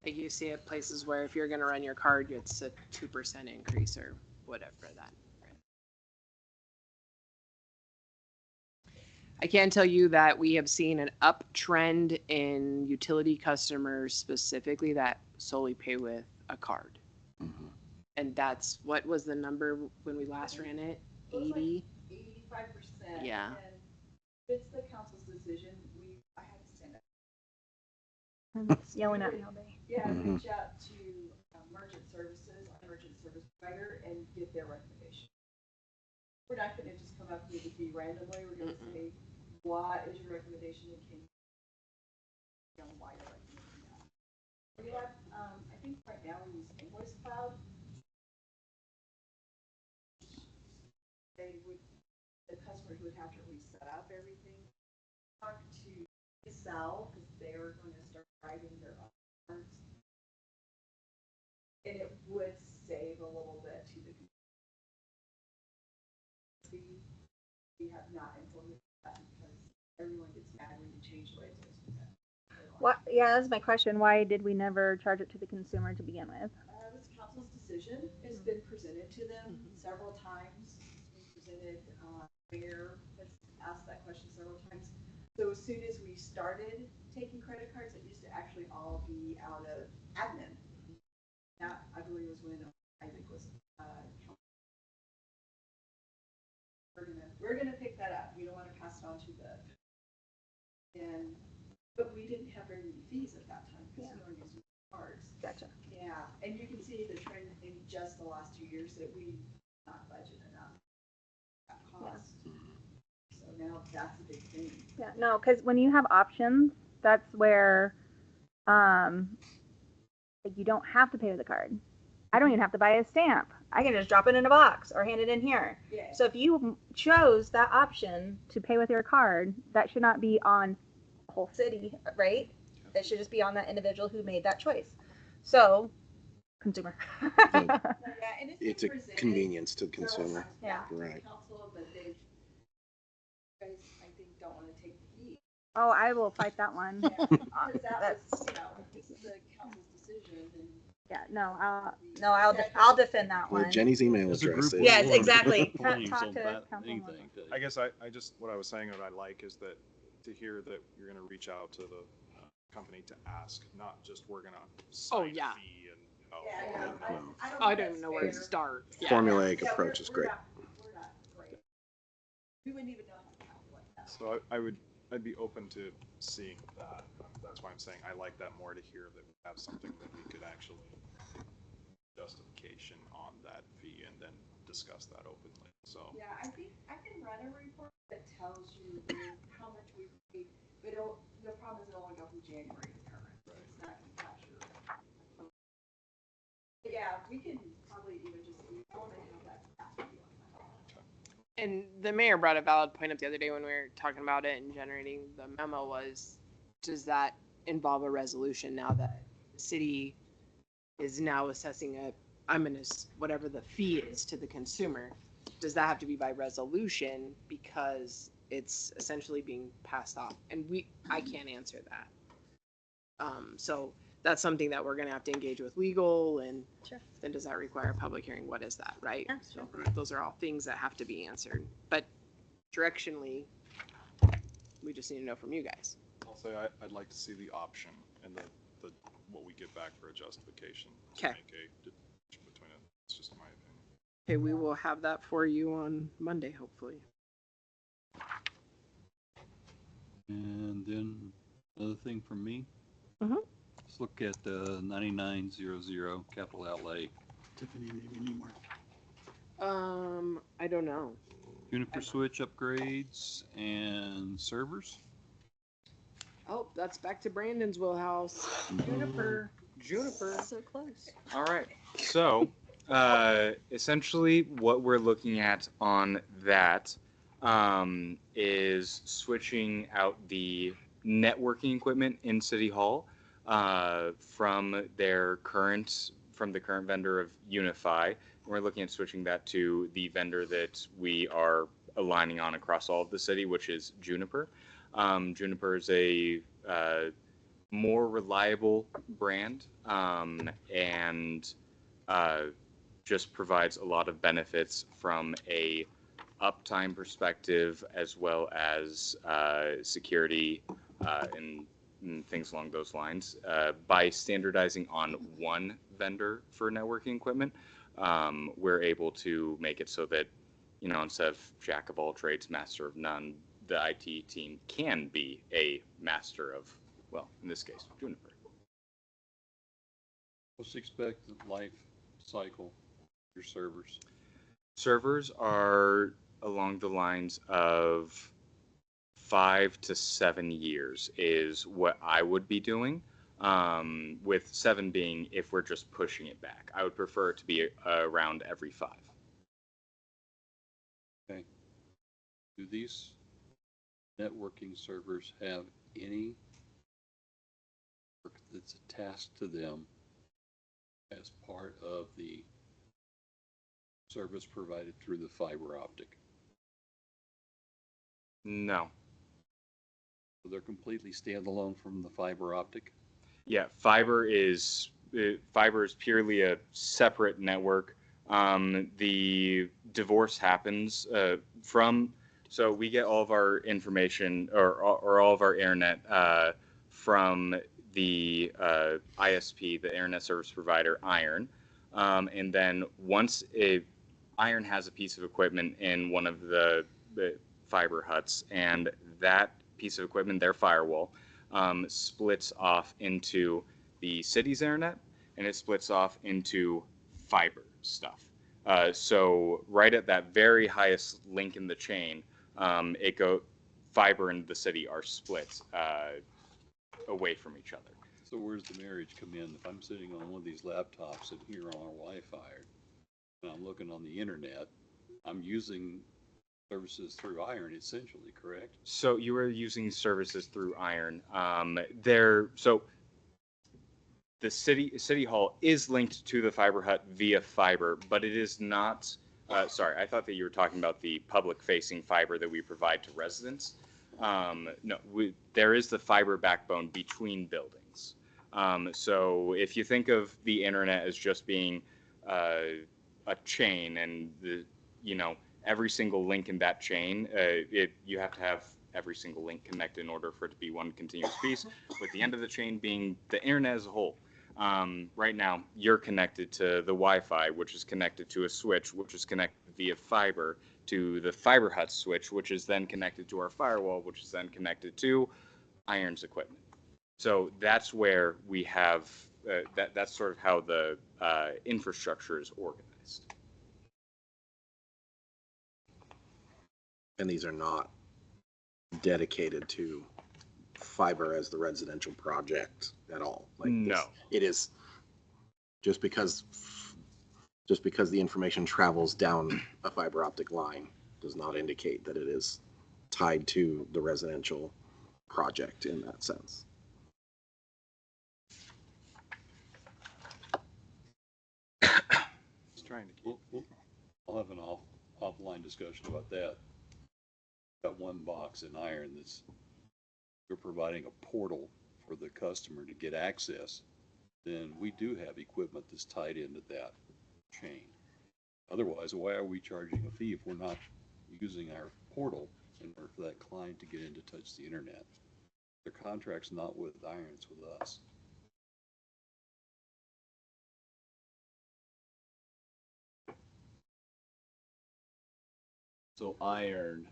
like you see at places where if you're going to run your card, it's a 2% increase or whatever that. I can tell you that we have seen an uptrend in utility customers specifically that solely pay with a card. Mhm. And that's, what was the number when we last ran it? 80? 85%. Yeah. And it's the council's decision. I had to stand up. Yelling at me all day. Yeah, Mhm. reach out to merchant services, our merchant service provider, and get their recommendation. We're not gonna just come up with a fee randomly. We're gonna say, what is your recommendation, and can you know why you're recommending that? We have, I think right now we use Invoice Cloud. The customer would have to reset up everything. Talk to Excel, because they're going to start writing their own cards. And it would save a little bit to the we have not implemented that because everyone gets mad when you change the way it's supposed to be done. What? Yeah, that's my question. Why did we never charge it to the consumer to begin with? It was council's decision. It's been presented to them several times. It's been presented, mayor has asked that question several times. So as soon as we started taking credit cards, it used to actually all be out of admin. That, I believe, was when Isaac was, we're gonna pick that up. We don't wanna pass it on to but we didn't have very many fees at that time because no one used cards. Gotcha. Yeah, and you can see the trend in just the last 2 years that we not budget enough that cost. So now that's a big thing. Yeah, no, because when you have options, that's where like you don't have to pay with a card. I don't even have to buy a stamp. I can just drop it in a box or hand it in here. Yeah. So if you chose that option to pay with your card, that should not be on the whole city, right? It should just be on that individual who made that choice. So, consumer. Yeah, and It's a convenience to the consumer. Yeah. Right. Council, but they guys, I think, don't want to take the heat. Oh, I will fight that one. Yeah, because that was, you know, it's the council's decision and. Yeah, no, I'll defend that Well, one. Jenny's email As a address. group, is- Yes, we're exactly. pointing Talk some to that- Councilwoman. anything to- I guess I just, what I was saying, what I like is that to hear that you're gonna reach out to the company to ask, not just we're gonna sign yeah. a fee and, you know. Yeah, No. I don't even know where to start. Yeah. Formulaic approach is great. We're not great. We wouldn't even know how to calculate that. So I'd be open to seeing that. That's why I'm saying I like that more, to hear that we have something that we could actually justification on that fee and then discuss that openly. So. Yeah, I think I can run a report that tells you how much we paid, but the problem is it'll only go from January to current. Right. It's not gonna capture. But yeah, we can probably even just, we want to have that after you on that. And the mayor brought a valid point up the other day when we were talking about it and generating the memo was, does that involve a resolution now that the city is now assessing whatever the fee is to the consumer? Does that have to be by resolution because it's essentially being passed off? And I can't answer that. So that's something that we're gonna have to engage with legal, and Sure. then does that require a public hearing? What is that, right? Yeah, So those are all things that have to be answered. But directionally, we just need to know from you guys. I'll say I'd like to see the option and the what we get back for a justification. To Okay. make a decision between it. It's just my opinion. Okay, we will have that for you on Monday, hopefully. And then another thing from me. Mhm. Let's look at 9900 capital outlay. Tiffany, maybe need more. I don't know. Juniper switch upgrades and servers. Oh, that's back to Brandon's wheelhouse. Juniper. So close. All right. So, essentially, what we're looking at on that is switching out the networking equipment in City Hall from the current vendor of Unify. We're looking at switching that to the vendor that we are aligning on across all of the city, which is Juniper. Juniper is a more reliable brand and just provides a lot of benefits from a uptime perspective as well as security and things along those lines. By standardizing on one vendor for networking equipment, we're able to make it so that, instead of jack of all trades, master of none, the IT team can be a master of, well, in this case, Juniper. What's the expected life cycle of your servers? Servers are along the lines of 5 to 7 years is what I would be doing. With 7 being if we're just pushing it back. I would prefer it to be around every 5. Okay. Do these networking servers have any work that's attached to them as part of the service provided through the fiber optic? No. So they're completely standalone from the fiber optic? Yeah, fiber is purely a separate network. The divorce happens so we get all of our information or all of our internet from the ISP, the internet service provider, Iron. And then once Iron has a piece of equipment in one of the fiber huts, and that piece of equipment, their firewall, splits off into the city's internet, and it splits off into fiber stuff. So right at that very highest link in the chain, fiber and the city are split away from each other. So where's the marriage come in? If I'm sitting on one of these laptops and here on our Wi-Fi, and I'm looking on the internet, I'm using services through Iron, essentially, correct? So you are using services through Iron. So the city hall is linked to the fiber hut via fiber, but it is not. Sorry, I thought that you were talking about the public-facing fiber that we provide to residents. No, there is the fiber backbone between buildings. So if you think of the internet as just being a chain, and every single link in that chain, you have to have every single link connected in order for it to be one continuous piece, with the end of the chain being the internet as a whole. Right now, you're connected to the Wi-Fi, which is connected to a switch, which is connected via fiber to the fiber hut switch, which is then connected to our firewall, which is then connected to Iron's equipment. So that's where we have, that's sort of how the infrastructure is organized. And these are not dedicated to fiber as the residential project at all. No. It is just because the information travels down a fiber optic line does not indicate that it is tied to the residential project in that sense. Just trying to keep. I'll have an offline discussion about that. Got one box in Iron that's, you're providing a portal for the customer to get access, then we do have equipment that's tied into that chain. Otherwise, why are we charging a fee if we're not using our portal in order for that client to get in to touch the internet? Their contract's not with Iron, it's with us. So Iron,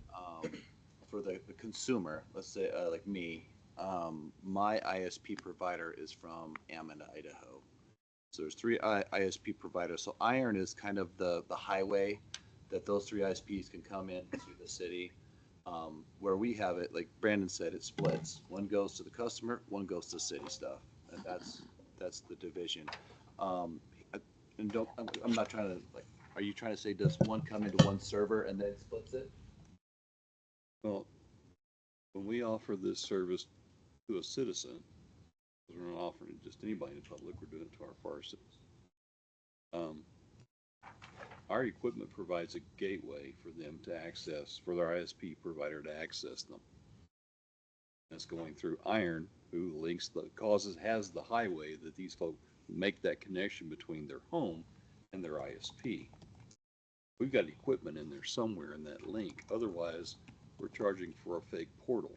for the consumer, let's say like me, my ISP provider is from Ammon, Idaho. So there's 3 ISP providers. So Iron is kind of the highway that those 3 ISPs can come in to the city. Where we have it, like Brandon said, it splits. One goes to the customer, one goes to city stuff, and that's the division. And don't, I'm not trying to, like, are you trying to say, does one come into one server and then splits it? Well, when we offer this service to a citizen, we're not offering it just anybody in the public, we're doing it to our fire citizens. Our equipment provides a gateway for them to access, for their ISP provider to access them. That's going through Iron, who links has the highway that these folks make that connection between their home and their ISP. We've got equipment in there somewhere in that link. Otherwise, we're charging for a fake portal.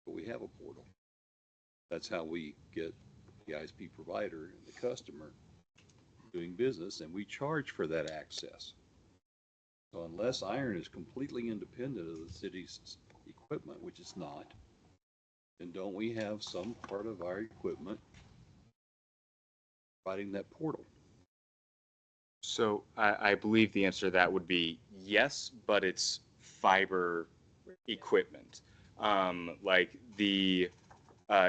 But we have a portal. That's how we get the ISP provider and the customer doing business, and we charge for that access. So unless Iron is completely independent of the city's equipment, which it's not, then don't we have some part of our equipment providing that portal? So I believe the answer to that would be yes, but it's fiber equipment. Like the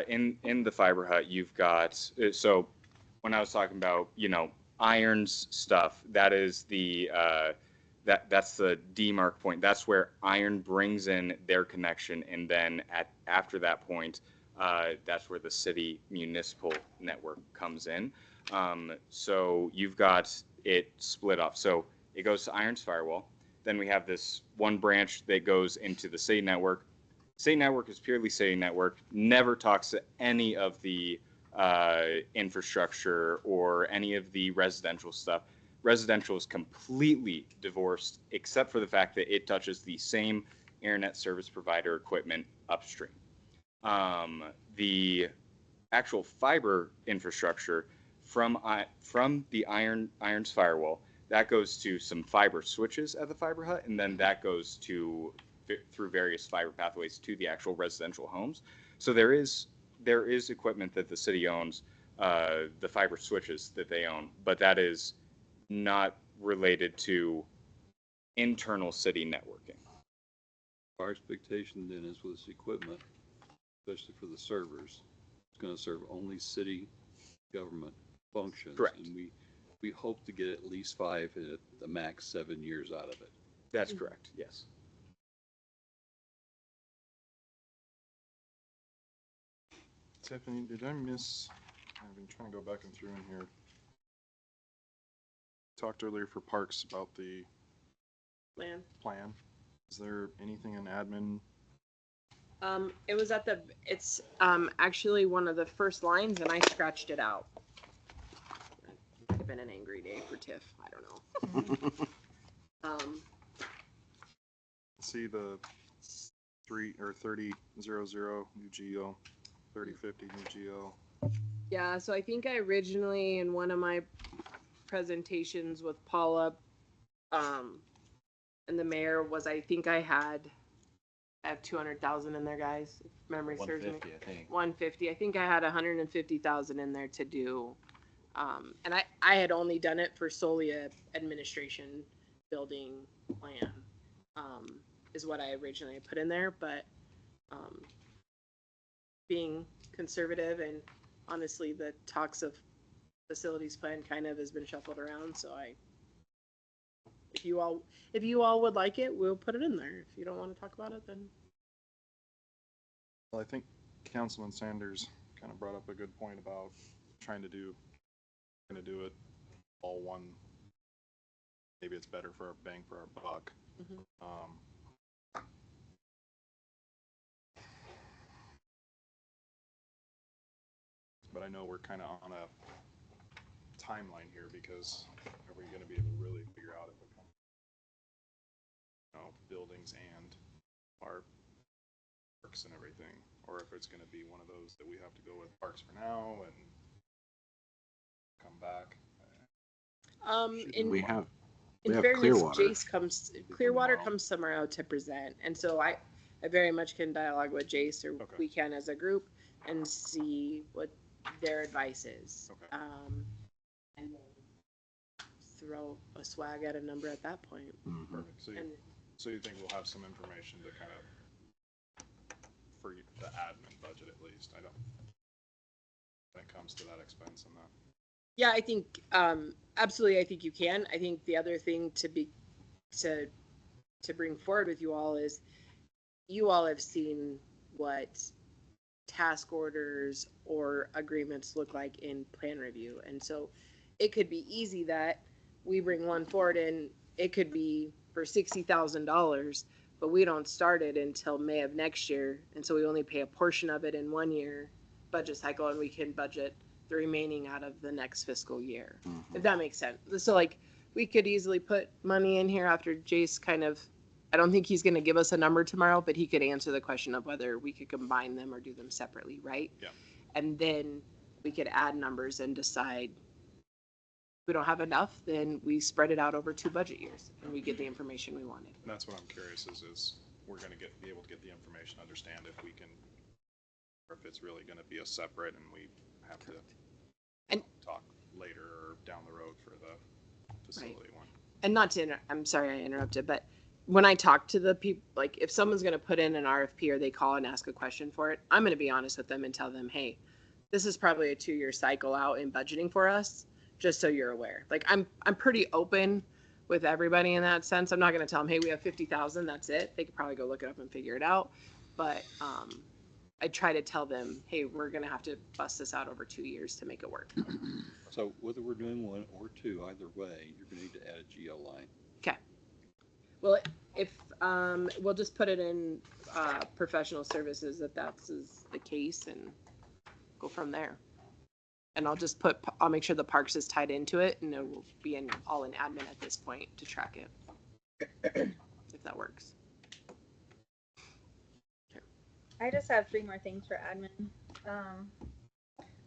in the fiber hut, you've got so when I was talking about Iron's stuff, that is the that's the demarc point. That's where Iron brings in their connection, and then after that point, that's where the city municipal network comes in. So you've got it split off. So it goes to Iron's firewall. Then we have this one branch that goes into the city network. City network is purely city network. Never talks to any of the infrastructure or any of the residential stuff. Residential is completely divorced, except for the fact that it touches the same internet service provider equipment upstream. The actual fiber infrastructure from the Iron's firewall, that goes to some fiber switches at the fiber hut, and then that goes through various fiber pathways to the actual residential homes. So there is equipment that the city owns, the fiber switches that they own, but that is not related to internal city networking. Our expectation then is with this equipment, especially for the servers, it's going to serve only city government functions. Correct. And we hope to get at least 5 at the max 7 years out of it. That's correct, yes. Tiffany, did I miss? I've been trying to go back and through in here. Talked earlier for parks about the plan. Is there anything in admin? It was it's actually one of the first lines, and I scratched it out. It might have been an angry day for Tiff. I don't know. See the 3000 new geo, 3050 new geo. Yeah, so I think I originally in one of my presentations with Paula and the mayor was I have 200,000 in there, guys. If memory serves me. 150, I think. 150. I think I had 150,000 in there to do, and I had only done it for solely a administration building plan, is what I originally put in there. But being conservative and honestly, the talks of facilities plan kind of has been shuffled around. So if you all would like it, we'll put it in there. If you don't want to talk about it, then. Well, I think Councilman Sanders kind of brought up a good point about trying to do it all one. Maybe it's better for our bang for our buck. Mm-hmm. But I know we're kind of on a timeline here because are we going to be able to really figure out if it comes, buildings and our parks and everything, or if it's going to be one of those that we have to go with parks for now and come back. We have fairness, Clearwater. Clearwater comes tomorrow to present, and so I very much can dialogue with Jace, or we can as a group, and see what their advice is. Okay. And throw a swag at a number at that point. Perfect. So And So you think we'll have some information to kind of, for the admin budget at least? I don't, when it comes to that expense and that. Yeah, I think absolutely. I think you can. I think the other thing to bring forward with you all is you all have seen what task orders or agreements look like in plan review, and so it could be easy that we bring one forward and it could be for $60,000, but we don't start it until May of next year, and so we only pay a portion of it in 1 year budget cycle, and we can budget the remaining out of the next fiscal year, if that makes sense. So like, we could easily put money in here after Jace kind of, I don't think he's gonna give us a number tomorrow, but he could answer the question of whether we could combine them or do them separately, right? Yeah. And then we could add numbers and decide if we don't have enough, then we spread it out over 2 budget years and we get the information we wanted. And that's what I'm curious is we're gonna be able to get the information, understand if we can, or if it's really gonna be a separate and we have to And- talk later or down the road for the facility one. And not to, I'm sorry I interrupted, but when I talk to the people, like if someone's going to put in an RFP or they call and ask a question for it, I'm going to be honest with them and tell them, hey, this is probably a 2-year cycle out in budgeting for us, just so you're aware. Like I'm pretty open with everybody in that sense. I'm not going to tell them, hey, we have 50,000, that's it. They could probably go look it up and figure it out. But I try to tell them, hey, we're going to have to bust this out over 2 years to make it work. So whether we're doing 1 or 2, either way, you're gonna need to add a GL line. Okay. Well, if we'll just put it in professional services if that's is the case and go from there. And I'll make sure the parks is tied into it and it will be all in admin at this point to track it. If that works. I just have 3 more things for admin.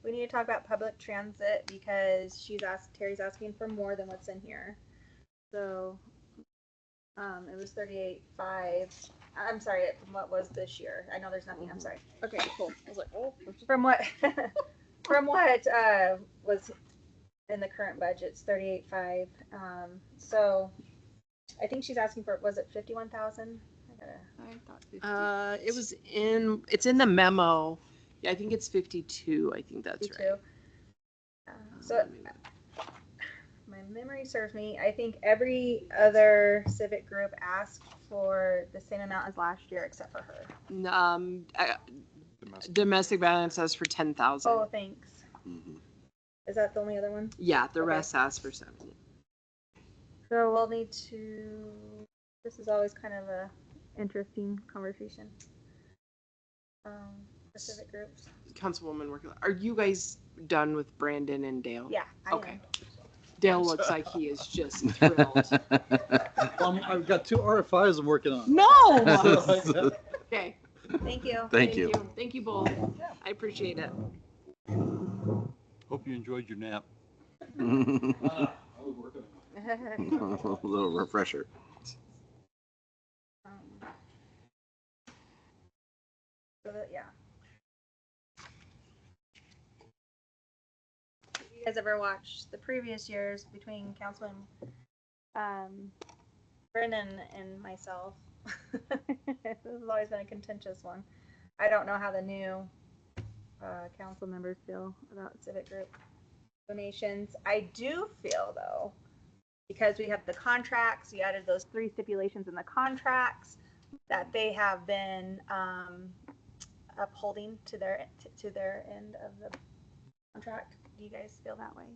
We need to talk about public transit because Terry's asking for more than what's in here. So, it was 38.5. I'm sorry, what was this year? I know there's nothing. I'm sorry. Okay, cool. I was like, oh. From what was in the current budget, it's 38.5. So, I think she's asking for, was it 51,000? I thought 50. It's in the memo. Yeah, I think it's 52. I think that's 52. right. So my memory serves me. I think every other civic group asked for the same amount as last year, except for her. Domestic violence asked for 10,000. Oh, thanks. Mhm. Is that the only other one? Yeah, the Okay. rest asked for 7. So we'll need to. This is always kind of a interesting conversation. The civic groups. Councilwoman working. Are you guys done with Brandon and Dale? Yeah. I Okay. am. Dale looks like he is just thrilled. I've got 2 RFIs I'm working on. No. Okay. Thank you. Thank you. Thank you both. I appreciate it. Hope you enjoyed your nap. I was working on it. A little refresher. Yeah. If you guys ever watched the previous years between Councilman Brennan and myself, this has always been a contentious one. I don't know how the new council members feel about civic group donations. I do feel though, because we have the contracts, we added those 3 stipulations in the contracts, that they have been upholding to their end of the contract. Do you guys feel that way?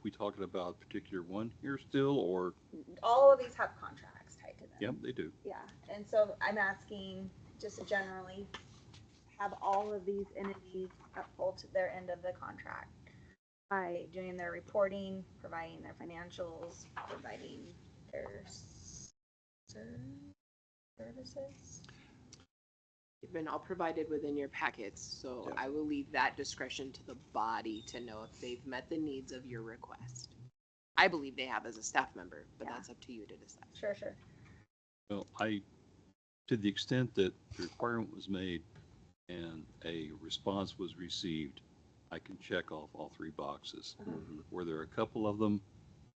We talking about a particular one here still, or? All of these have contracts tied to them. Yep, they do. Yeah, and so I'm asking just generally, have all of these entities uphold to their end of the contract by doing their reporting, providing their financials, providing their services? They've been all provided within your packets, so Yep. I will leave that discretion to the body to know if they've met the needs of your request. I believe they have as a staff member, but Yeah. that's up to you to decide. Sure, sure. Well, to the extent that the requirement was made and a response was received, I can check off all 3 boxes. Were there a couple of them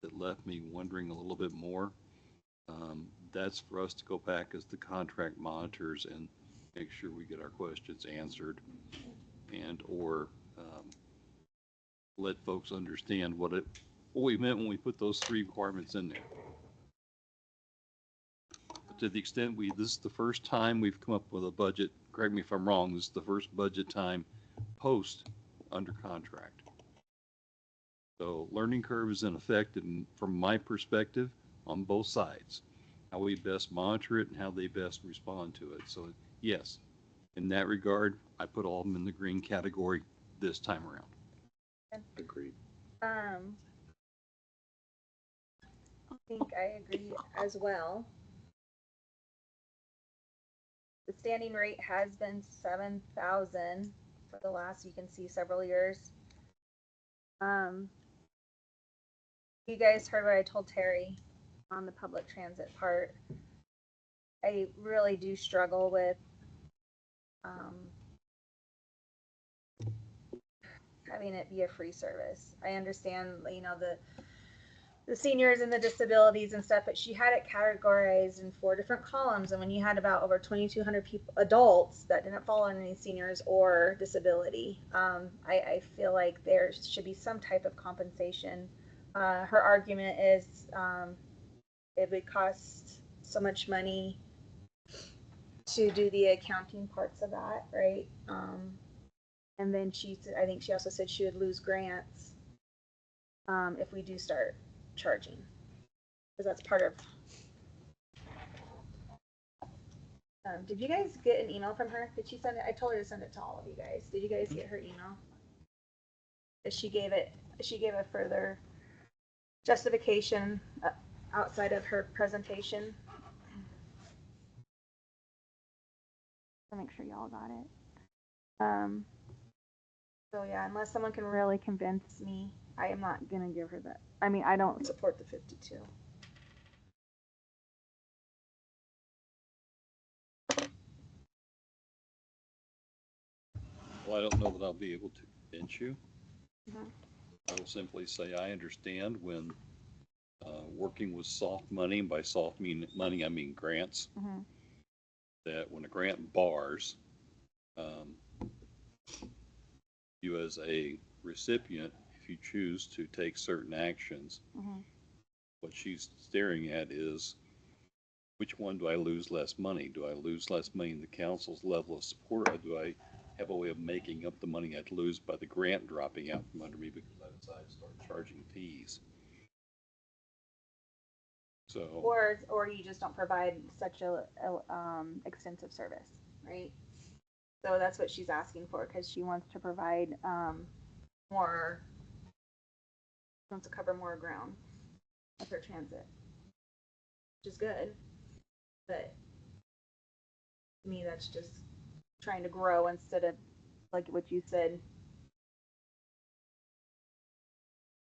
that left me wondering a little bit more? That's for us to go back as the contract monitors and make sure we get our questions answered and or let folks understand what we meant when we put those 3 requirements in there. But to the extent this is the first time we've come up with a budget, correct me if I'm wrong, this is the first budget time post under contract. So learning curve is in effect, and from my perspective, on both sides, how we best monitor it and how they best respond to it. So yes, in that regard, I put all of them in the green category this time around. Agreed. I think I agree as well. The standing rate has been 7,000 for the last, you can see, several years. You guys heard what I told Terry on the public transit part. I really do struggle with having it be a free service. I understand, you know, the seniors and the disabilities and stuff, but she had it categorized in 4 different columns. And when you had about over 2,200 people, adults that didn't fall on any seniors or disability, I feel like there should be some type of compensation. Her argument is it would cost so much money to do the accounting parts of that, right? And then I think she also said she would lose grants if we do start charging, because that's part of. Did you guys get an email from her? Did she send it? I told her to send it to all of you guys. Did you guys get her email? She gave a further justification outside of her presentation. I'll make sure y'all got it. So yeah, unless someone can really convince me, I am not gonna give her that. I mean, I don't support the 52. Well, I don't know that I'll be able to convince you. Mhm. I will simply say I understand when working with soft money, and by soft money I mean grants, that when a grant bars, you as a recipient, if you choose to take certain actions, what she's staring at is, which one do I lose less money? Do I lose less money in the council's level of support, or do I have a way of making up the money I'd lose by the grant dropping out from under me because I decide to start charging fees? So, or you just don't provide such a extensive service, right? So that's what she's asking for, because she wants to provide more, wants to cover more ground with her transit, which is good, but to me that's just trying to grow instead of, like what you said,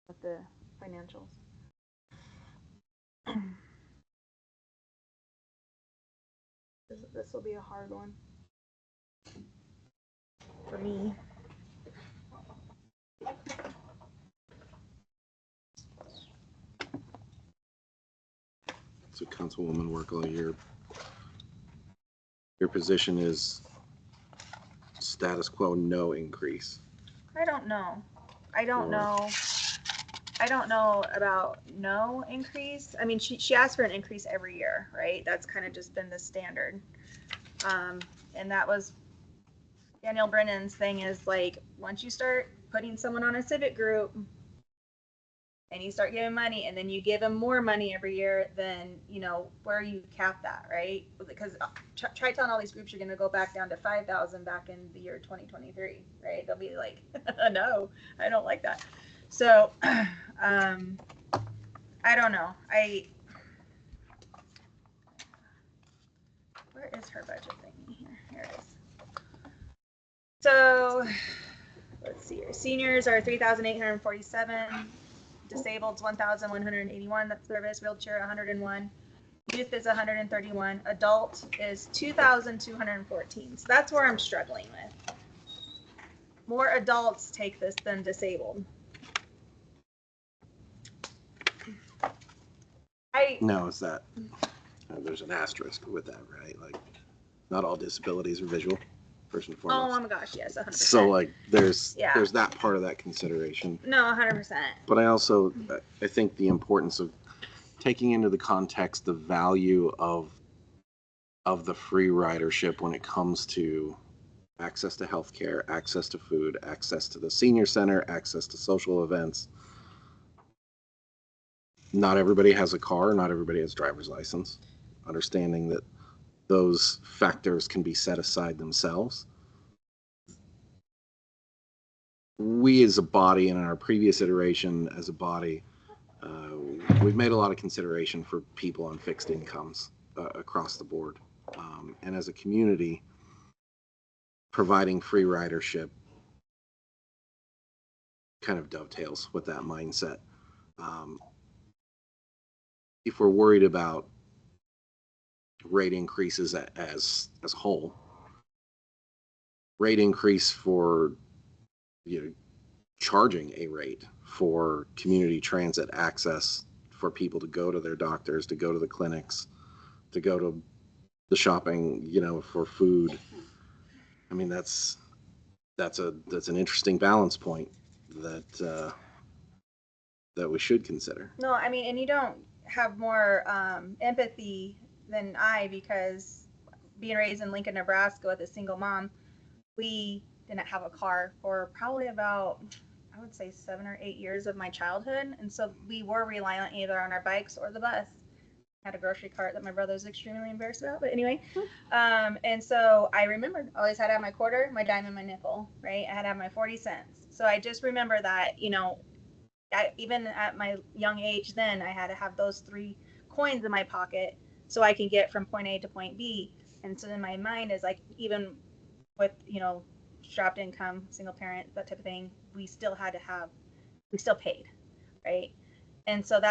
with the financials. This will be a hard one for me. So Councilwoman Workla, your position is status quo, no increase. I don't know. I don't Or- know. I don't know about no increase. I mean, she asked for an increase every year, right? That's kind of just been the standard. And that was Danielle Brennan's thing, is like, once you start putting someone on a civic group and you start giving money and then you give them more money every year, then, you know, where you cap that, right? Because try telling all these groups you're going to go back down to 5,000 back in the year 2023, right? They'll be like, no, I don't like that. So, I don't know. Where is her budget thingy here? Here it is. So, let's see here. Seniors are 3,847. Disabled 1,181. That's service. Wheelchair 101. Youth is 131. Adult is 2,214. So that's where I'm struggling with. More adults take this than disabled. I, No, it's that. There's an asterisk with that, right? Like, not all disabilities are visual, first and oh foremost. my gosh, yes, 100%. So like, there's Yeah. there's that part of that consideration. No, 100%. But I also I think the importance of taking into the context the value of the free ridership when it comes to access to healthcare, access to food, access to the senior center, access to social events. Not everybody has a car, not everybody has a driver's license. Understanding that those factors can be set aside themselves. We as a body, and in our previous iteration as a body, we've made a lot of consideration for people on fixed incomes across the board. And as a community, providing free ridership kind of dovetails with that mindset. If we're worried about rate increases as a whole, rate increase for charging a rate for community transit access for people to go to their doctors, to go to the clinics, to go to the shopping, for food. I mean, that's an interesting balance point that we should consider. No, I mean, and you don't have more empathy than I, because being raised in Lincoln, Nebraska with a single mom, we didn't have a car for probably about, I would say, 7 or 8 years of my childhood. And so we were reliant either on our bikes or the bus. I had a grocery cart that my brother was extremely embarrassed about, but anyway. And so I remembered, always had to have my quarter, my dime, and my nickel, right? I had to have my 40 cents. So I just remember that, even at my young age then, I had to have those 3 coins in my pocket so I can get from point A to point B. And so in my mind is like, even with, strapped income, single parent, that type of thing, we still paid, right? And so that's